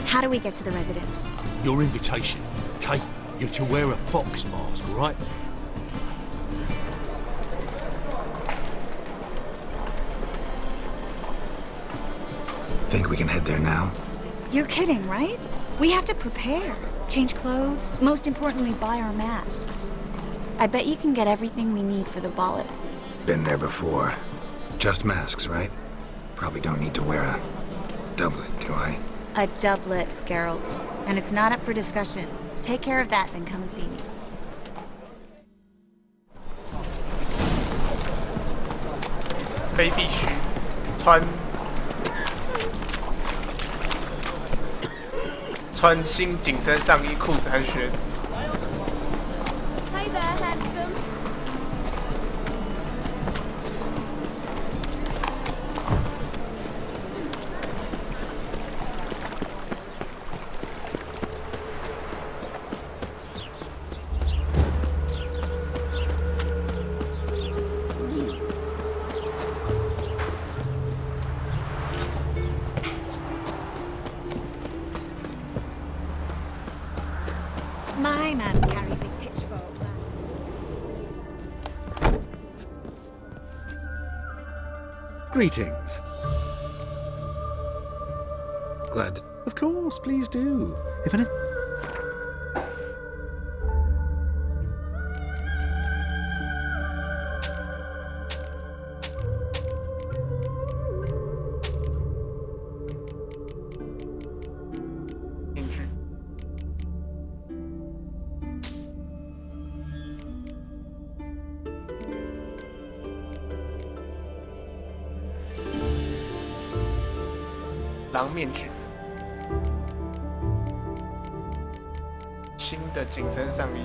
How do we get to the residence? Your invitation. Take you to wear a fox mask, right? Think we can head there now? You're kidding, right? We have to prepare. Change clothes. Most importantly, buy our masks. I bet you can get everything we need for the ball. Been there before. Just masks, right? Probably don't need to wear a doublet, do I? A doublet, Geralt. And it's not up for discussion. Take care of that, then come and see me.非必须穿新紧身上衣、裤子和靴子。Hey there, handsome. 'My man carries his pitchfork. Greetings. Glad. Of course, please do. If anything.狼面具，新的紧身上衣。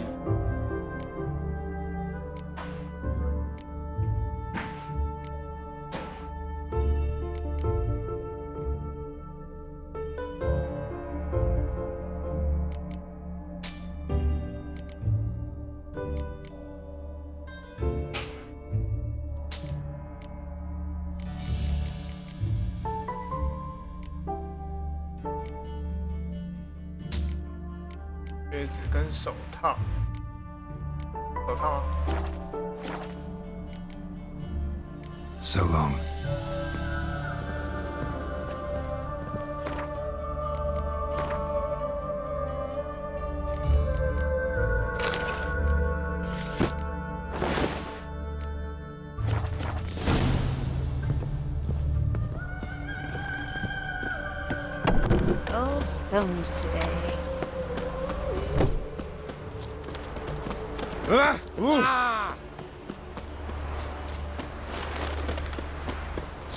靴子跟手套，手套啊。So long. Oh, phones today.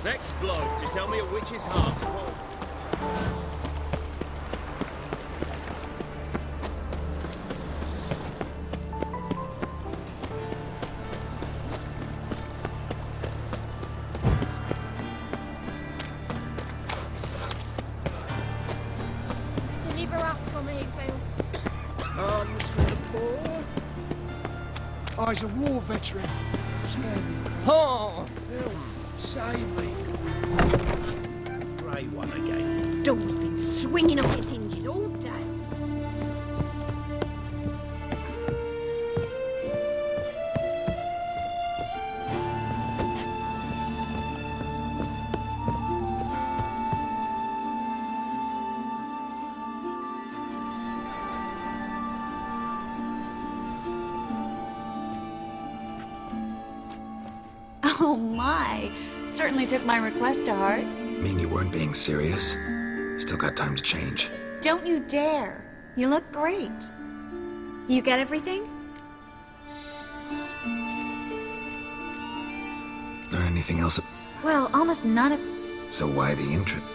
Next bloke to tell me a witch's heart to hold. Deliver us from here, Phil. Arms for the poor. I was a war veteran. Spare me. Oh! Help. Save me. Grey one again. Door's been swinging off its hinges all day. Oh my! Certainly took my request to heart. Mean you weren't being serious? Still got time to change. Don't you dare! You look great. You get everything? Learn anything else? Well, almost none of... So why the interest?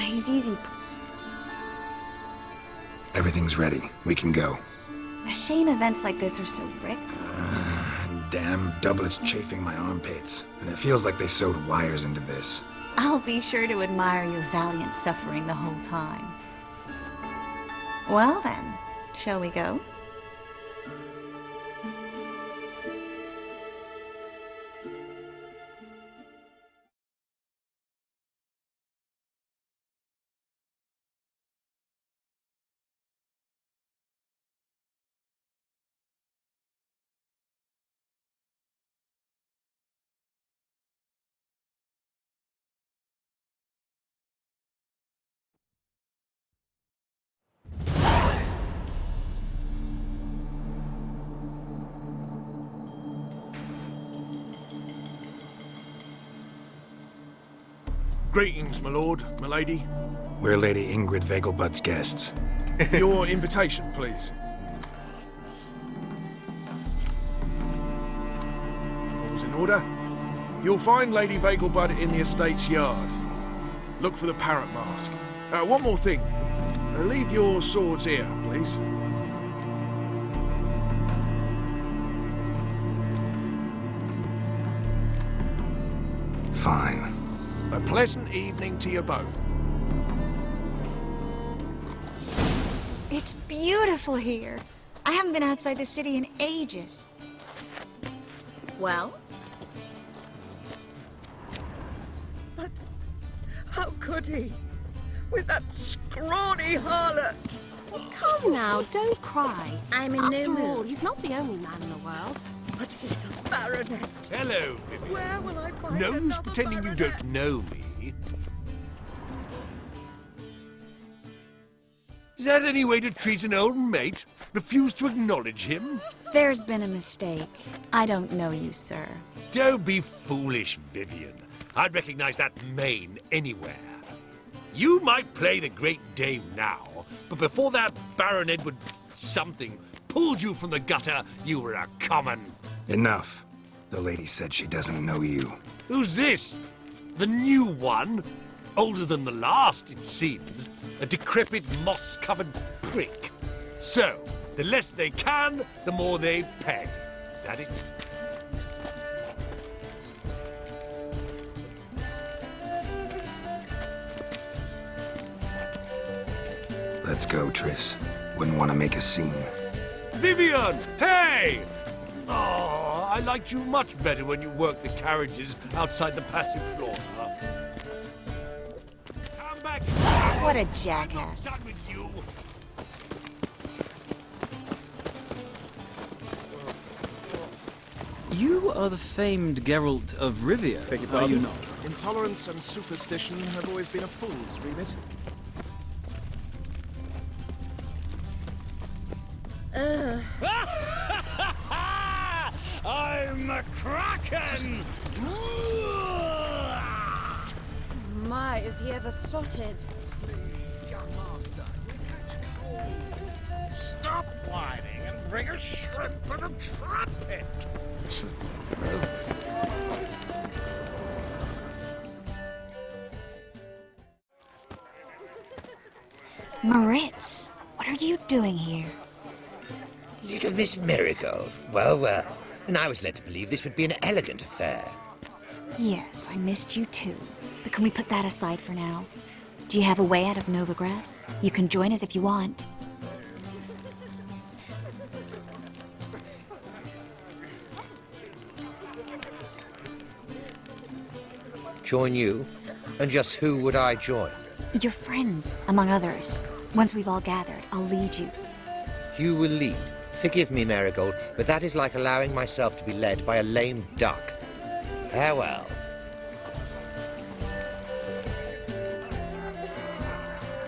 He's easy. Everything's ready. We can go. A shame events like this are so damn doublet's chafing my armpits, and it feels like they sewed wires into this. I'll be sure to admire your valiant suffering the whole time. Well then, shall we go? Greetings, my lord, my lady. We're Lady Ingrid Vegelbud's guests. Your invitation, please. All's in order. You'll find Lady Vegelbud in the estate's yard. Look for the parrot mask. One more thing. Leave your swords here, please. Fine. A pleasant evening to you both. It's beautiful here. I haven't been outside the city in ages. Well? But how could he? With that scrawny harlot! Come now, don't cry. I'm in no After all, mood. he's not the only man in the world. But he's a baronet. Hello, Vivian. Where will I find No use another pretending you baronet? don't know me. Is that any way to treat an old mate? Refuse to acknowledge him? There's been a mistake. I don't know you, sir. Don't be foolish, Vivian. I'd recognize that mane anywhere. You might play the Great Dame now, but before that Baron Edward something pulled you from the gutter, you were a common. Enough. The lady said she doesn't know you. Who's this? The new one? Older than the last, it seems. A decrepit, moss-covered prick. So, the less they can, the more they peg. Is that it? Let's go, Triss. Wouldn't want to make a scene. Vivian! Hey! Oh, I liked you much better when you worked the carriages outside the passive floor. Come back! What a jackass. I'm not done with you. You are the famed Geralt of Rivia, are you not? Intolerance and superstition have always been a fool's remit. I'm a kraken! My, is he ever sotted? Stop whining and bring a shrimp and a trumpet! Moritz, what are you doing here? Little Miss Marigold. Well, well. And I was led to believe this would be an elegant affair. Yes, I missed you too. But can we put that aside for now? Do you have a way out of Novigrad? You can join us if you want. Join you? And just who would I join? Your friends, among others. Once we've all gathered, I'll lead you. You will lead. Forgive me, Marigold, but that is like allowing myself to be led by a lame duck. Farewell.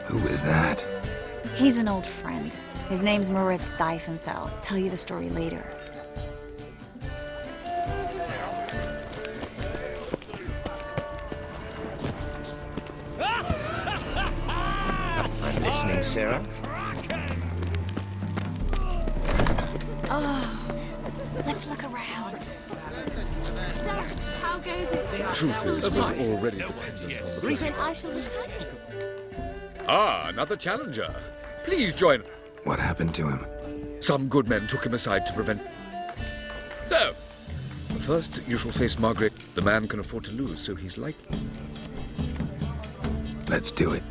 Who is that? He's an old friend. His name's Moritz Diefenthal. Tell you the story later. I'm listening, Sarah. Oh, let's look around. So, how goes it? Truth is, we're already dependent on the Then I shall return. Ah, another challenger. Please join. What happened to him? Some good men took him aside to prevent... So, First, you shall face Margaret. The man can afford to lose, so he's like. Let's do it.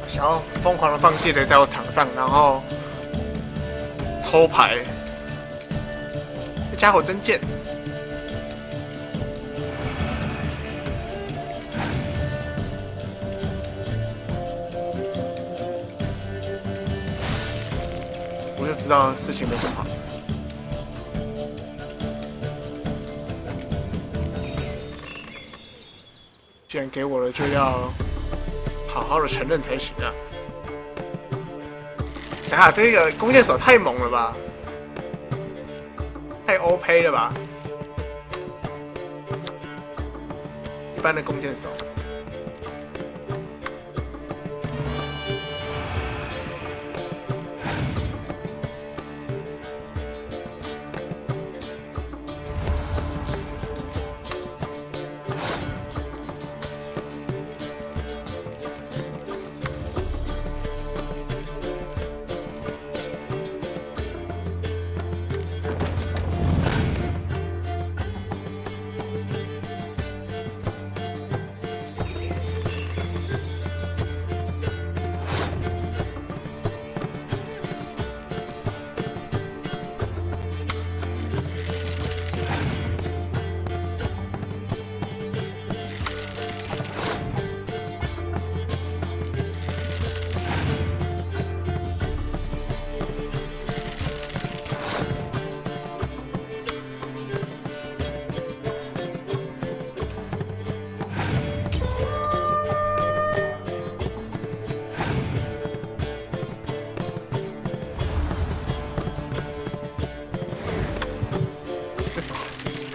想要疯狂的放借雷在我场上，然后抽牌。这家伙真贱！我就知道事情没做好。既然给我了，就要好好的承认才行啊！等下，这个弓箭手太猛了吧，太 OP 了吧？一般的弓箭手。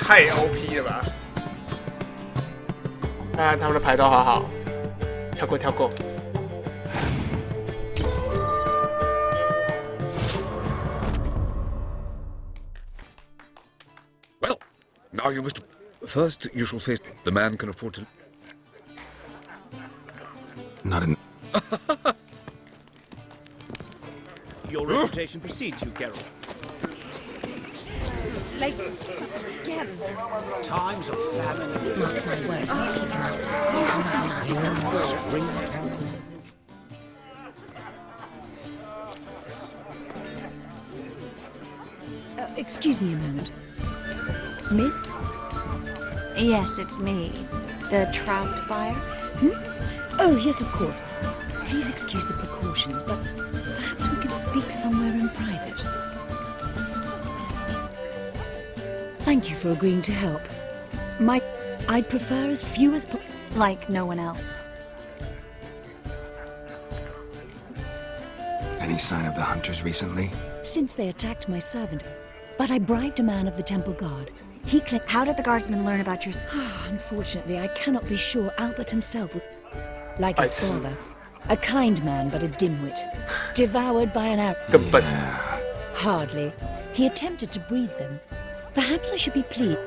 太 OP 了吧！看他们的牌都好好，跳过跳过。Well, now you must. First, you shall face. The man can afford to. Not in. Your reputation precedes you, Geralt. Late supper again. Times of famine. Mark my words, I'll keep him out. Excuse me a moment. Miss? Yes, it's me. The trout buyer? Oh, yes, of course. Please excuse the precautions, but perhaps we could speak somewhere in private. Thank you for agreeing to help. I'd prefer as few as like no one else. Any sign of the hunters recently? Since they attacked my servant, but I bribed a man of the temple guard. He claimed. How did the guardsmen learn about your? Unfortunately, I cannot be sure Albert himself was like his father, a kind man but a dimwit, devoured by an arrow. Yeah. Hardly. He attempted to breed them. Perhaps I should be pleased.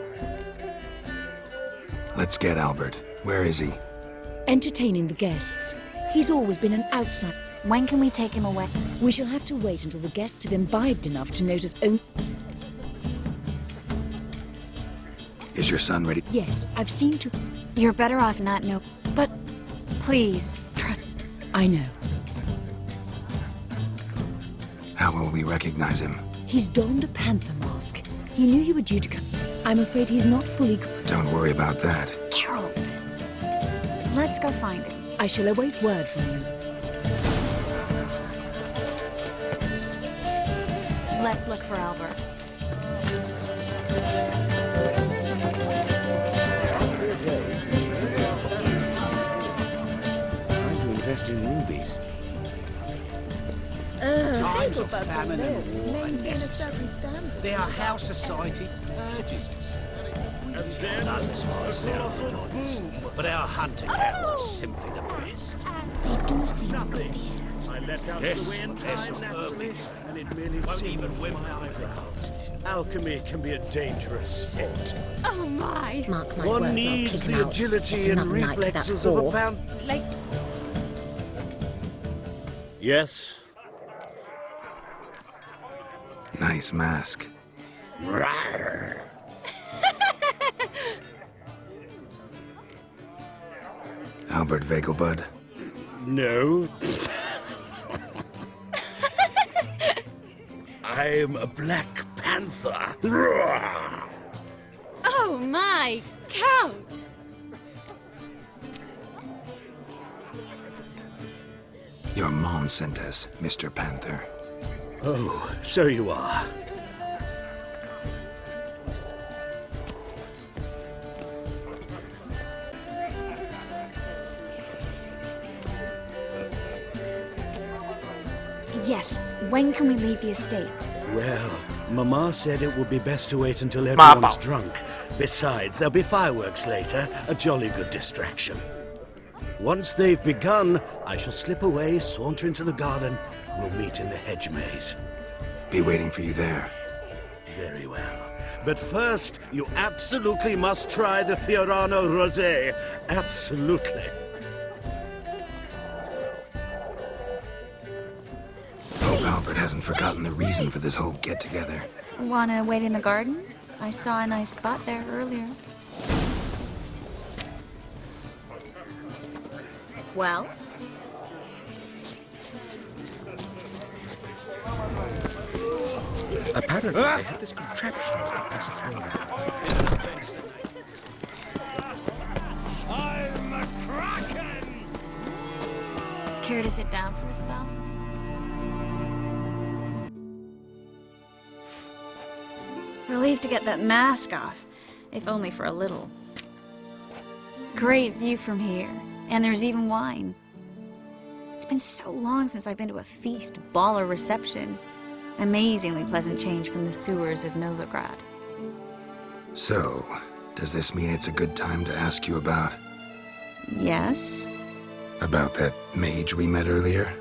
Let's get Albert. Where is he? Entertaining the guests. He's always been an outsider. When can we take him away? We shall have to wait until the guests have imbibed enough to notice own. Is your son ready? Yes, I've seen to. You're better off not know. But please, trust. I know. How will we recognize him? He's donned a panther mask. He knew you were due to come. I'm afraid he's not fully. Don't worry about that. Geralt. Let's go find him. I shall await word from you. Let's look for Albert. Day, interest in rubies. Times of Beaglebuds famine are and war are maintain a necessary. certain standard. They are how society purges. And then But our hunting hounds are simply the best. They do seem nothing. obvious. I let out Yes, the wind they're time naturally, superb. and it merely Won't seemed even whimper eyebrows. alchemy can be a dangerous sport. Oh my! Mark my One words, I'll needs kick the him out. agility That's and another night with that reflexes of a whore. pound. Like, Yes. Nice mask. Rawr. Albert Vegelbud. No. I'm a Black Panther. Rawr. oh my! Count! Your mom sent us, Mr. Panther. Oh, so you are. Yes, when can we leave the estate? Well, Mama said it would be best to wait until Ma everyone's bảo. drunk. Besides, there'll be fireworks later, a jolly good distraction. Once they've begun, I shall slip away, saunter into the garden. We'll meet in the hedge maze. Be waiting for you there. Very well. But first, you absolutely must try the Fiorano Rosé. Absolutely. Hope Albert hasn't forgotten the reason for this whole get-together. Wanna wait in the garden? I saw a nice spot there earlier. Well? Apparently, they had this contraption to pass a flow around. I'm a kraken! Care to sit down for a spell? Relieved to get that mask off, if only for a little. Great view from here, and there's even wine. It's been so long since I've been to a feast, ball, or reception. Amazingly pleasant change from the sewers of Novigrad. So, does this mean it's a good time to ask you about... Yes? about that mage we met earlier?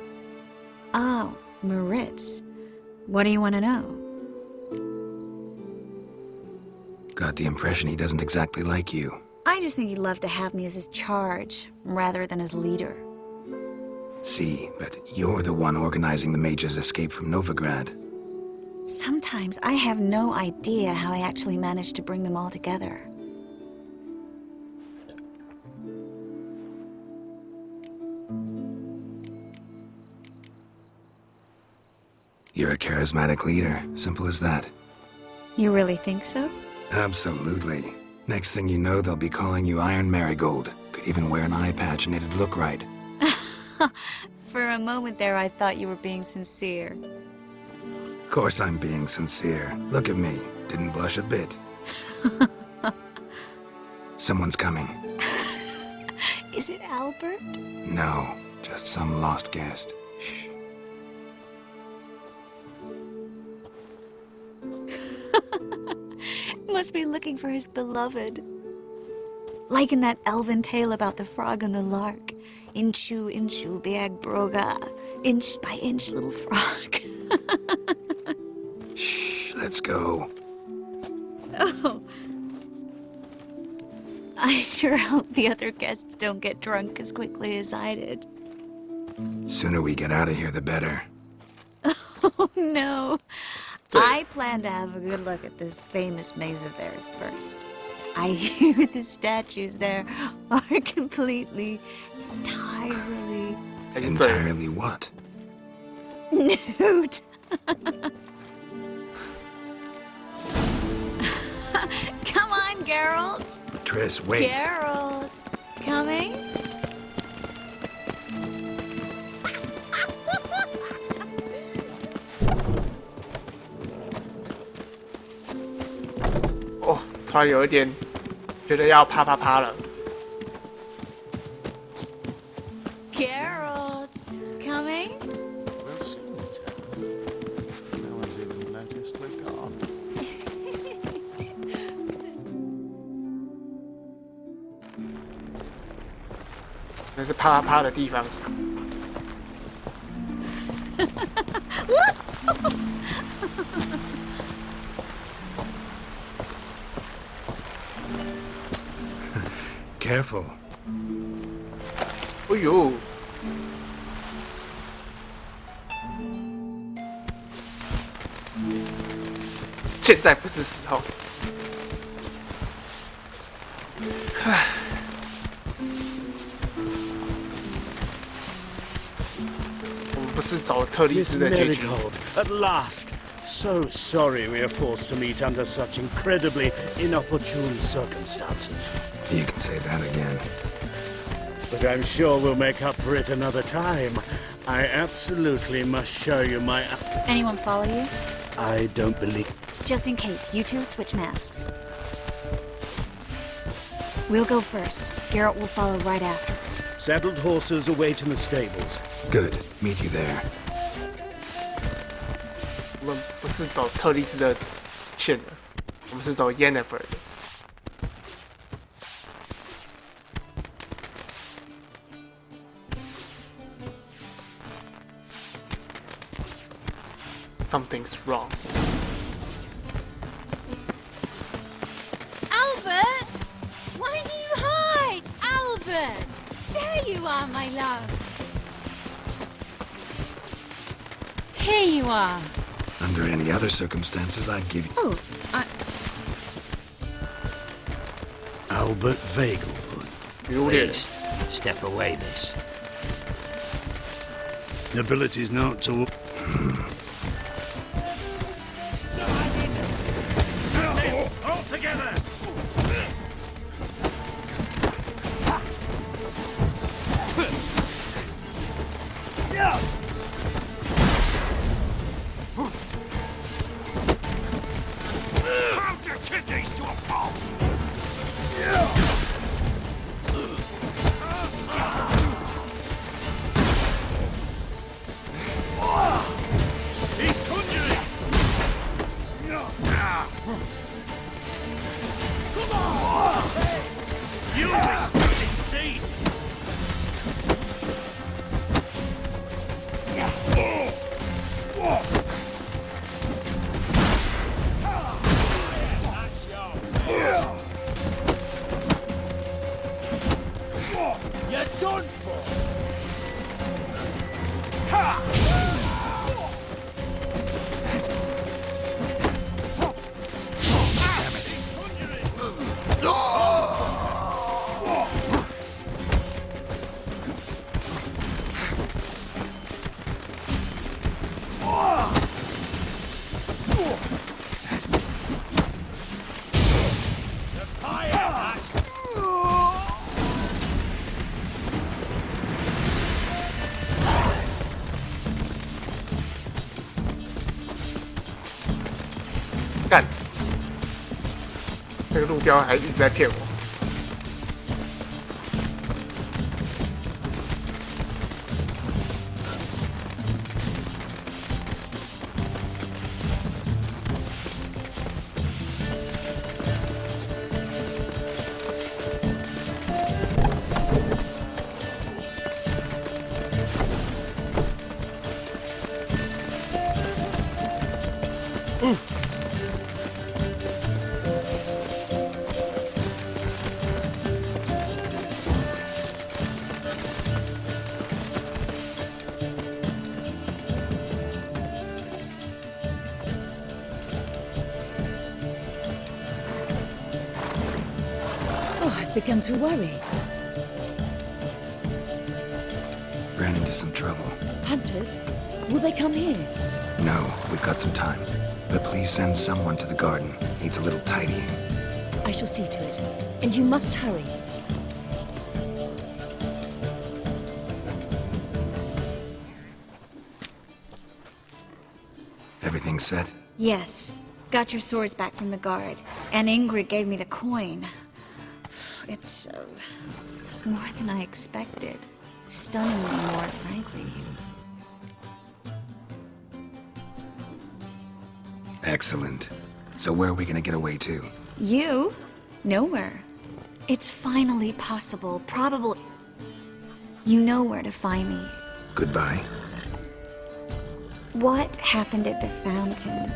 Oh, Moritz. What do you want to know? Got the impression he doesn't exactly like you. I just think he'd love to have me as his charge, rather than his leader. See, but you're the one organizing the mage's escape from Novigrad. Sometimes I have no idea how I actually managed to bring them all together. You're a charismatic leader, simple as that. You really think so? Absolutely. Next thing you know, they'll be calling you Iron Marigold. Could even wear an eye patch and it'd look right. For a moment there, I thought you were being sincere. Of course I'm being sincere. Look at me. Didn't blush a bit. Someone's coming. Is it Albert? No, just some lost guest. Shh. Must be looking for his beloved. Like in that elven tale about the frog and the lark. Inchu, inchu, biag broga. Inch by inch, little frog. Shh, let's go. Oh. I sure hope the other guests don't get drunk as quickly as I did. Sooner we get out of here, the better. Oh, no. I plan to have a good look at this famous maze of theirs first. I hear the statues there are completely, entirely... Entirely what? nude. Come on, Geralt. Triss, wait. Geralt. Coming?哦，突然有一点觉得要啪啪啪了。 Geralt. 那是啪啪啪的地方。Careful. 哎呦！现在不是时候。唉。我们不是找特丽丝的结局。 At last. So sorry we are forced to meet under such incredibly inopportune circumstances. You can say that again. But I'm sure we'll make up for it another time. I absolutely must show you my... Anyone follow you? I don't believe... Just in case, you two switch masks. We'll go first. Geralt will follow right after. Saddled horses await in the stables. Good. Meet you there. 我们不是走特丽丝的线的，我们是走 Yennefer 的。Something's wrong. Albert! Why do you hide? Albert! There you are, my love. Here you are. Under any other circumstances, I'd give you... Oh, Albert Vagel. Please, step away, miss. The ability's not to... All together! How to kick these to a pulp! He's conjuring! Come on! You'll be spitting teeth! You're done for!干！这个路标还一直在骗我。I've begun to worry. Ran into some trouble. Hunters? Will they come here? No, we've got some time. But please send someone to the garden. Needs a little tidying. I shall see to it. And you must hurry. Everything set? Yes. Got your swords back from the guard. And Ingrid gave me the coin. It's more than I expected. Stunningly more, frankly. Excellent. So where are we gonna get away to? You? Nowhere. It's finally possible, probable... You know where to find me. Goodbye. What happened at the fountain?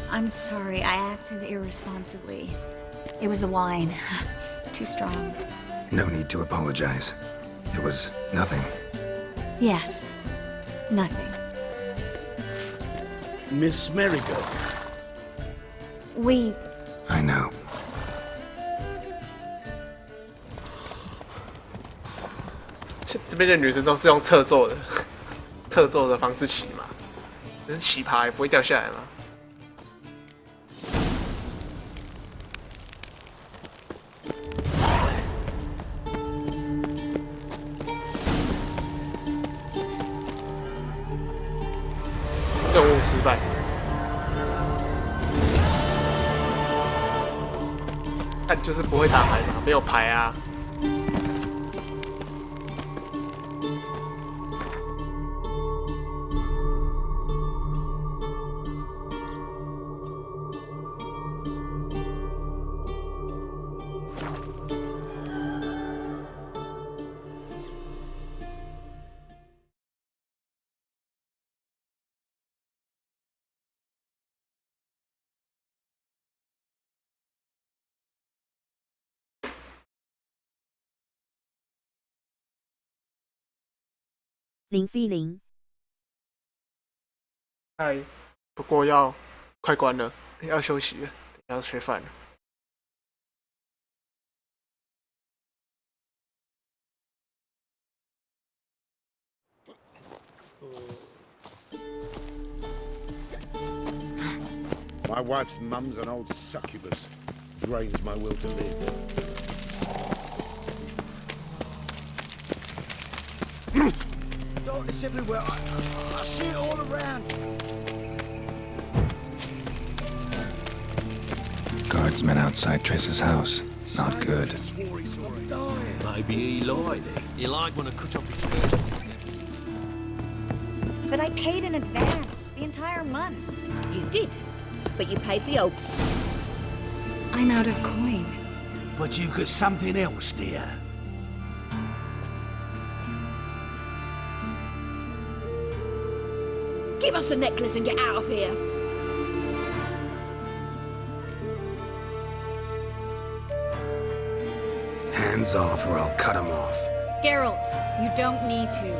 I'm sorry, I acted irresponsibly. It was the wine. Too strong. No need to apologize. It was nothing. Yes. Nothing. Miss Marigold. We... I know. 这边的女生都是用侧坐的，侧坐的方式骑嘛，可是骑爬也不会掉下来嘛。任务失败。但就是不会打牌嘛，没有牌啊。零 feeling。嗨，不过要快关了，要休息了，等一下要吃饭了。My wife's mum's an old succubus. Drains my will to live. Darkness everywhere. I see it all around. Guardsmen outside Triss's house. Not good. Maybe he lied. He lied when I cut off his feet. But I paid in advance, the entire month. You did, but you paid the old. I'm out of coin. But you've got something else, dear. Give us the necklace and get out of here. Hands off or I'll cut them off. Geralt, you don't need to.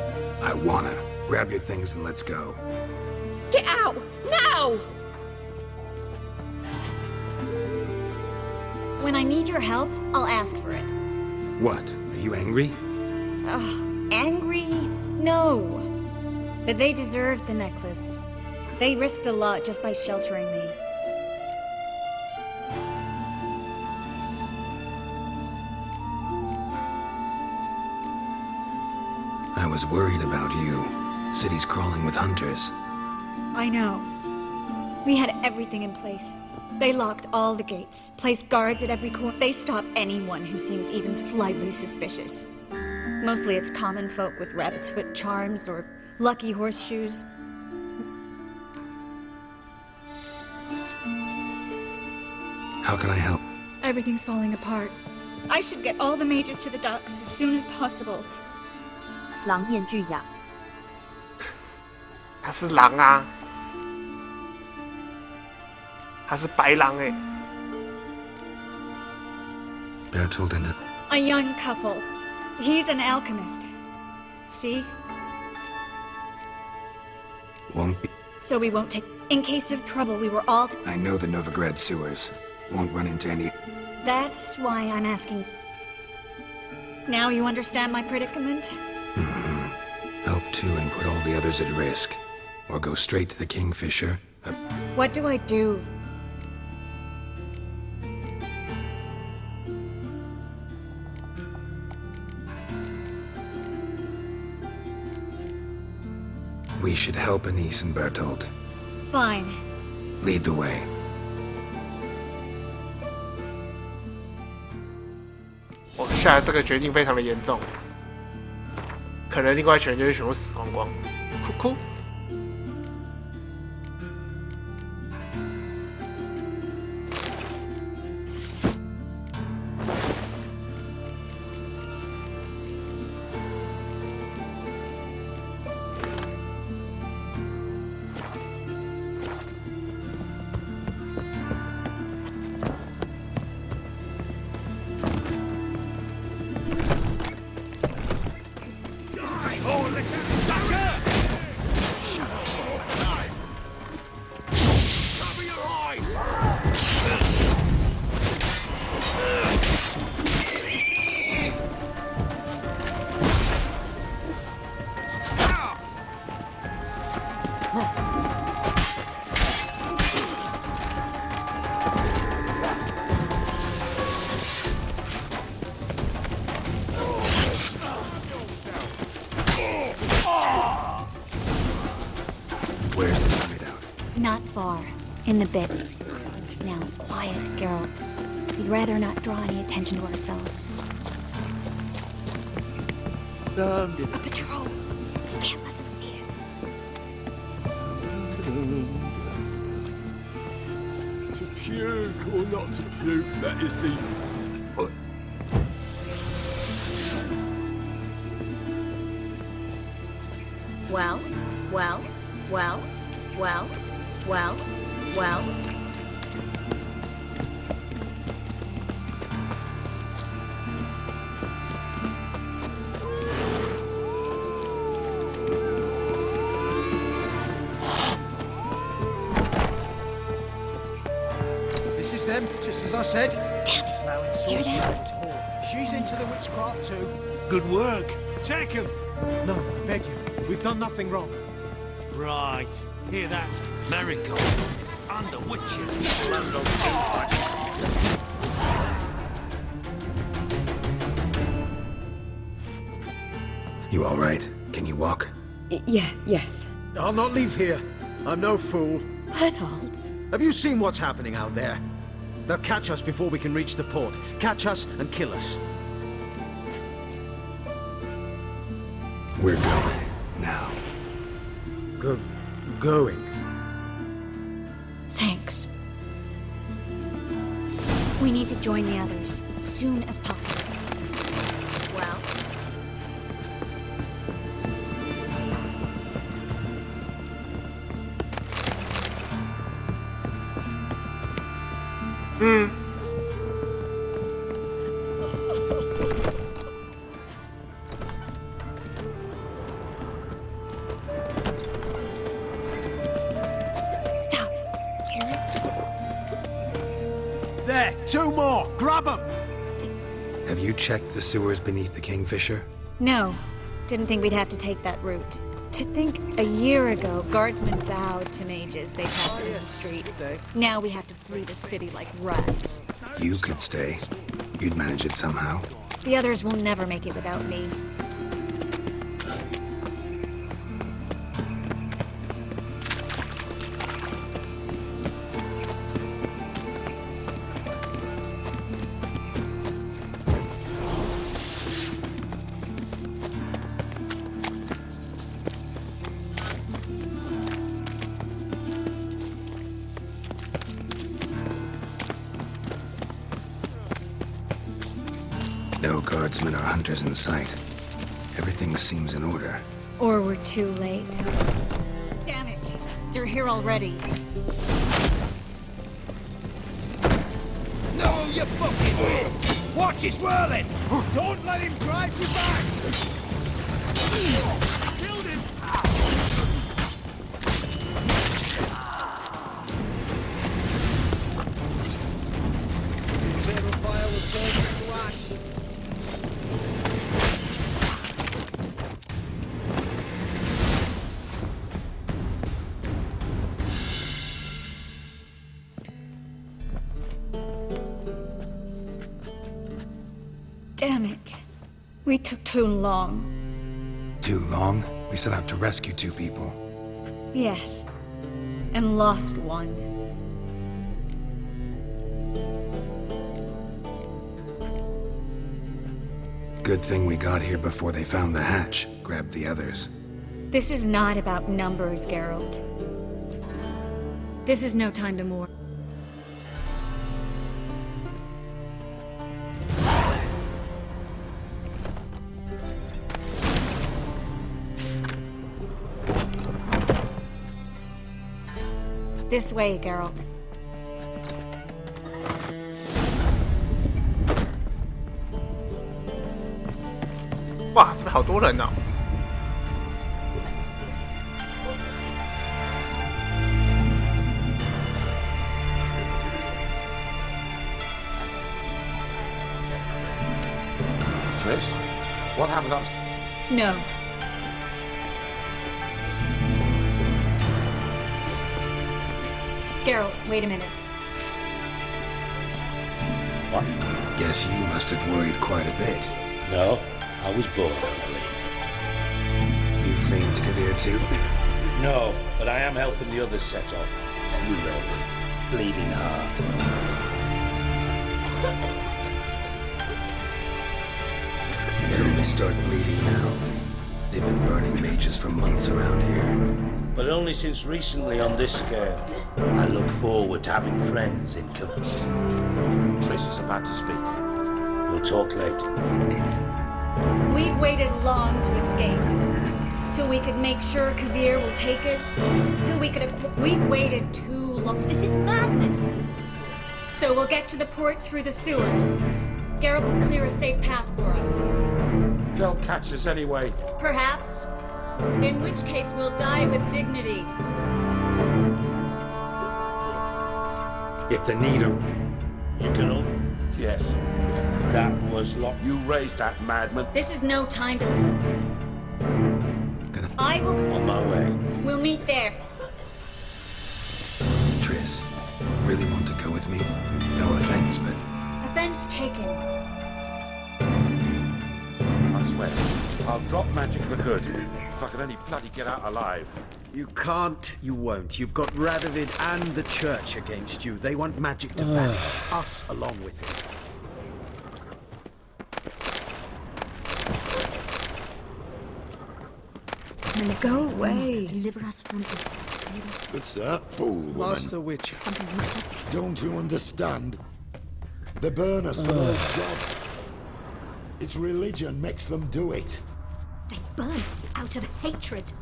I wanna. Grab your things and let's go. Get out! Now! When I need your help, I'll ask for it. What? Are you angry? Angry? No. But they deserved the necklace. They risked a lot just by sheltering me. I was worried about you. City's crawling with hunters. I know. We had everything in place. They locked all the gates, placed guards at every corner. They stop anyone who seems even slightly suspicious. Mostly it's common folk with rabbit's foot charms or lucky horseshoes. How can I help? Everything's falling apart. I should get all the mages to the docks as soon as possible. 狼厌巨雅。他是狼啊，他是白狼哎。Bertold and A young couple. He's an alchemist. See? won't be. So we won't take... In case of trouble, we were all... I know the Novigrad sewers. Won't run into any. That's why I'm asking. Now you understand my predicament? Help too and put all the others at risk. Or go straight to the Kingfisher. What do I do? We should help Anise and Bertold. Fine. Lead the way. 我下这个决定非常的严重，可能另外一群人就会全部死光光。哭哭。Where's this hideout? Not far. In the bits. Now, quiet, Geralt. We'd rather not draw any attention to ourselves. A patrol. We can't let them see us. To puke or not to puke, that is the... Well, well, well, well, well, well. This is them, just as I said. Damn it. Allowing sorcery out his hall. She's into the witchcraft too. Good work. Take him. No, I beg you. We've done nothing wrong. Right. Hear that? Marigold. Under witches. You all right? Can you walk? Yes. I'll not leave here. I'm no fool. Bertold. Have you seen what's happening out there? They'll catch us before we can reach the port. Catch us and kill us. We're going now. Going? Thanks. We need to join the others, soon as possible. Well? Stop. There, two more. Grab them. Have you checked the sewers beneath the Kingfisher? No. Didn't think we'd have to take that route. To think a year ago, guardsmen bowed to mages they passed in the street. Now we have to flee the city like rats. You could stay. You'd manage it somehow. The others will never make it without me. No guardsmen or hunters in sight. Everything seems in order. Or we're too late. Damn it! They're here already. No, you fucking... Watch his whirling! Don't let him drive you back! Killed him! Eternal fire will turn you to ash. Damn it. We took too long. Too long? We set out to rescue two people. Yes. And lost one. Good thing we got here before they found the hatch, grabbed the others. This is not about numbers, Geralt. This is no time to mourn. This way, Geralt.哇，这边好多人哦。 Trish, what happened upstairs? No. Geralt, wait a minute. What? Guess you must have worried quite a bit. No, I was bored only. You fleeing to Kavir too? No, but I am helping the others set off. You know me. Bleeding heart. They'll only start bleeding now. They've been burning mages for months around here. But only since recently on this scale. I look forward to having friends in Covens. Triss is about to speak. We'll talk later. We've waited long to escape. Till we could make sure Kavir will take us. Till we could We've waited too long. This is madness. So we'll get to the port through the sewers. Geralt will clear a safe path for us. They'll catch us anyway. Perhaps. In which case we'll die with dignity. If the need of... You can all... Yes. That was locked. You raised that madman. This is no time to... I will... On my way. We'll meet there. Triss, really want to go with me? No offense, but... Offense taken. I swear, I'll drop magic for good. If I can only bloody get out alive. You can't, you won't. You've got Radovid and the church against you. They want magic to vanish, us along with it. Go away. Deliver us from it. Good sir. Fool woman. Master Witch. Something the matter? Don't you understand? They burn us for those gods. It's religion makes them do it. They burn us out of hatred.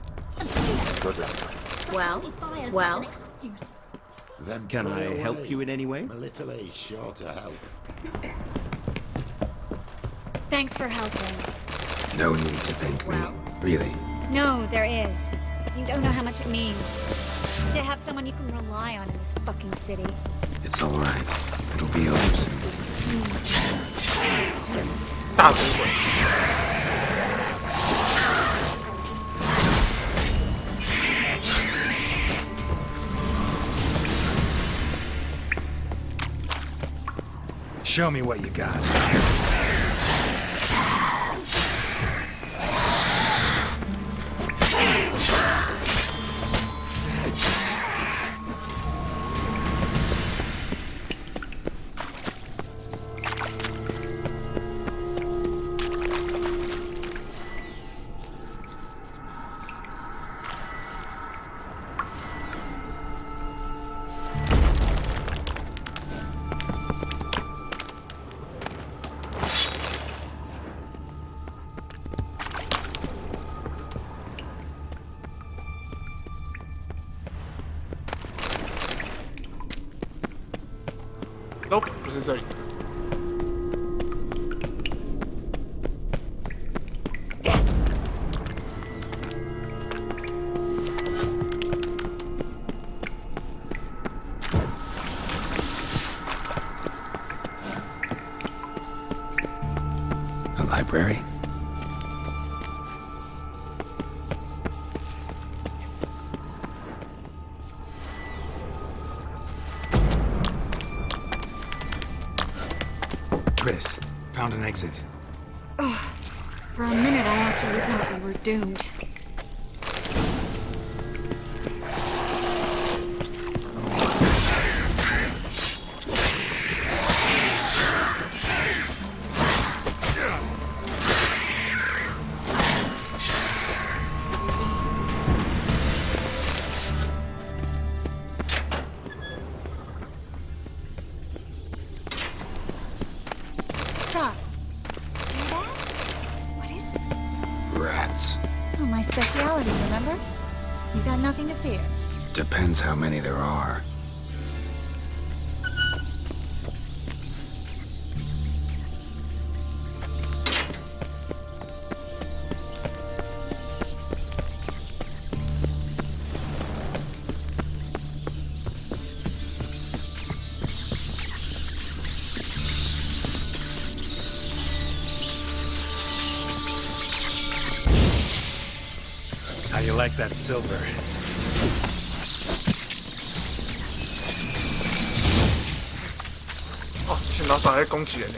Good luck. Well. An excuse. Then Can I pray help away. you in any way? A little is sure to help. Thanks for helping. No need to thank me, really. No, there is. You don't know how much it means. To have someone you can rely on in this fucking city. It's all right. It'll be over soon. 大鬼鬼。 Show me what you got. Nope， 不是这里。A library? Triss, found an exit. Oh, for a minute I actually thought we were doomed. Stop. Hear that? What is it? Rats. Oh, my speciality, remember? You got nothing to fear. Depends how many there are. How you like that silver?哦，全老早在攻击人呢。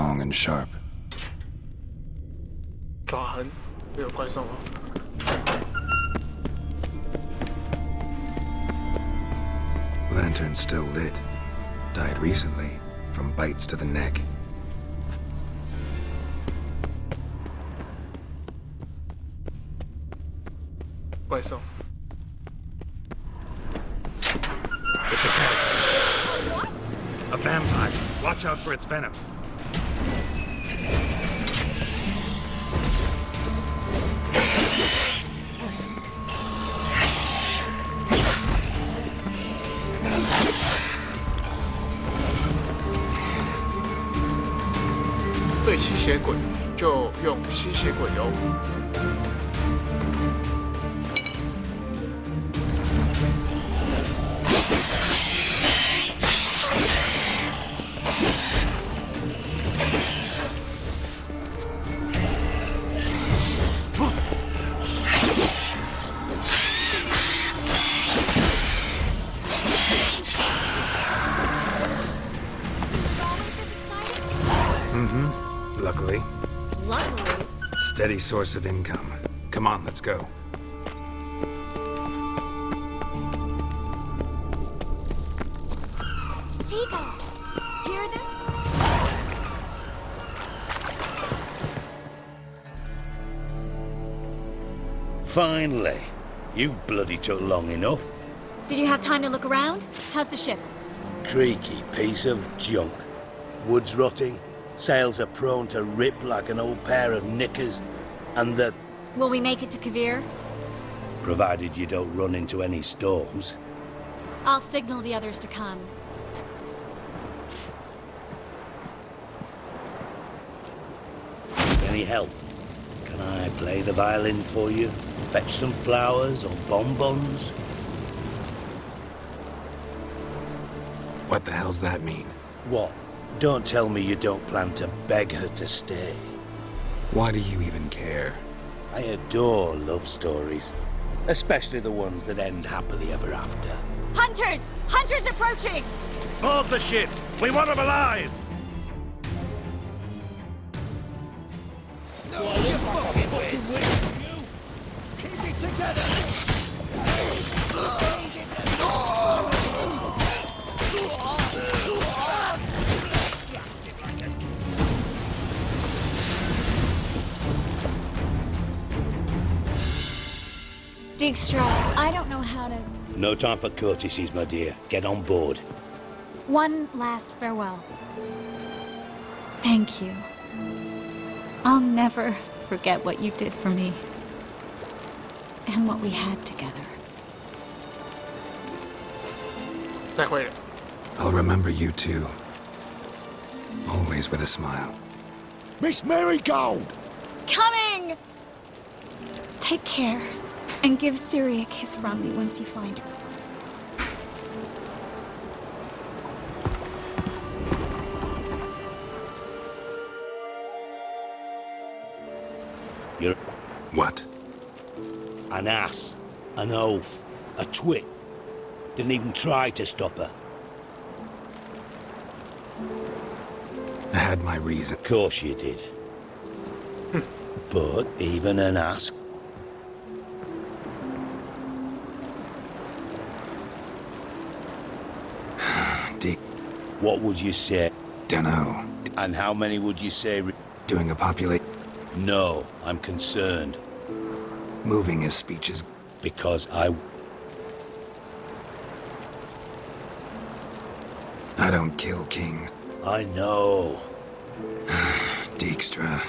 long and sharp. 爪痕，有怪兽吗？ Lantern still lit. Died recently, from bites to the neck. 怪兽。 It's a caterpillar. What? A vampire. Watch out for its venom. "对吸血鬼就用吸血鬼油。 Luckily. Luckily? Steady source of income. Come on, let's go. Seagulls! Hear them? Finally. You bloody took long enough. Did you have time to look around? How's the ship? Creaky piece of junk. Wood's rotting. Sails are prone to rip like an old pair of knickers. And the... Will we make it to Kavir? Provided you don't run into any storms. I'll signal the others to come. Any help? Can I play the violin for you? Fetch some flowers or bonbons? What the hell's that mean? What? Don't tell me you don't plan to beg her to stay. Why do you even care? I adore love stories. Especially the ones that end happily ever after. Hunters! Hunters approaching! Board the ship! We want them alive! Keep it together! Dijkstra, I don't know how to... No time for courtesies, my dear. Get on board. One last farewell. Thank you. I'll never forget what you did for me. And what we had together. I'll remember you too. Always with a smile. Miss Marigold! Coming! Take care. And give Siri a kiss from me once you find her. You're... What? An ass. An oaf. A twit. Didn't even try to stop her. I had my reason. Of course you did. But even an ass... What would you say? Dunno. And how many would you say... Doing a populate? No, I'm concerned. Moving his speeches. Because I don't kill kings. I know. Dijkstra.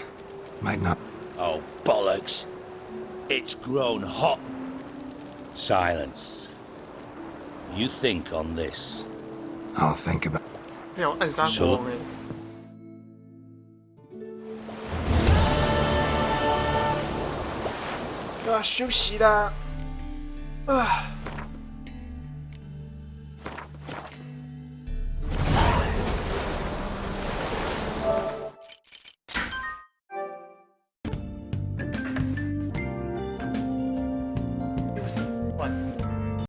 Might not... Oh, bollocks. It's grown hot. Silence. You think on this. I'll think about... 要暗杀国王欸。对啊，休息啦。啊。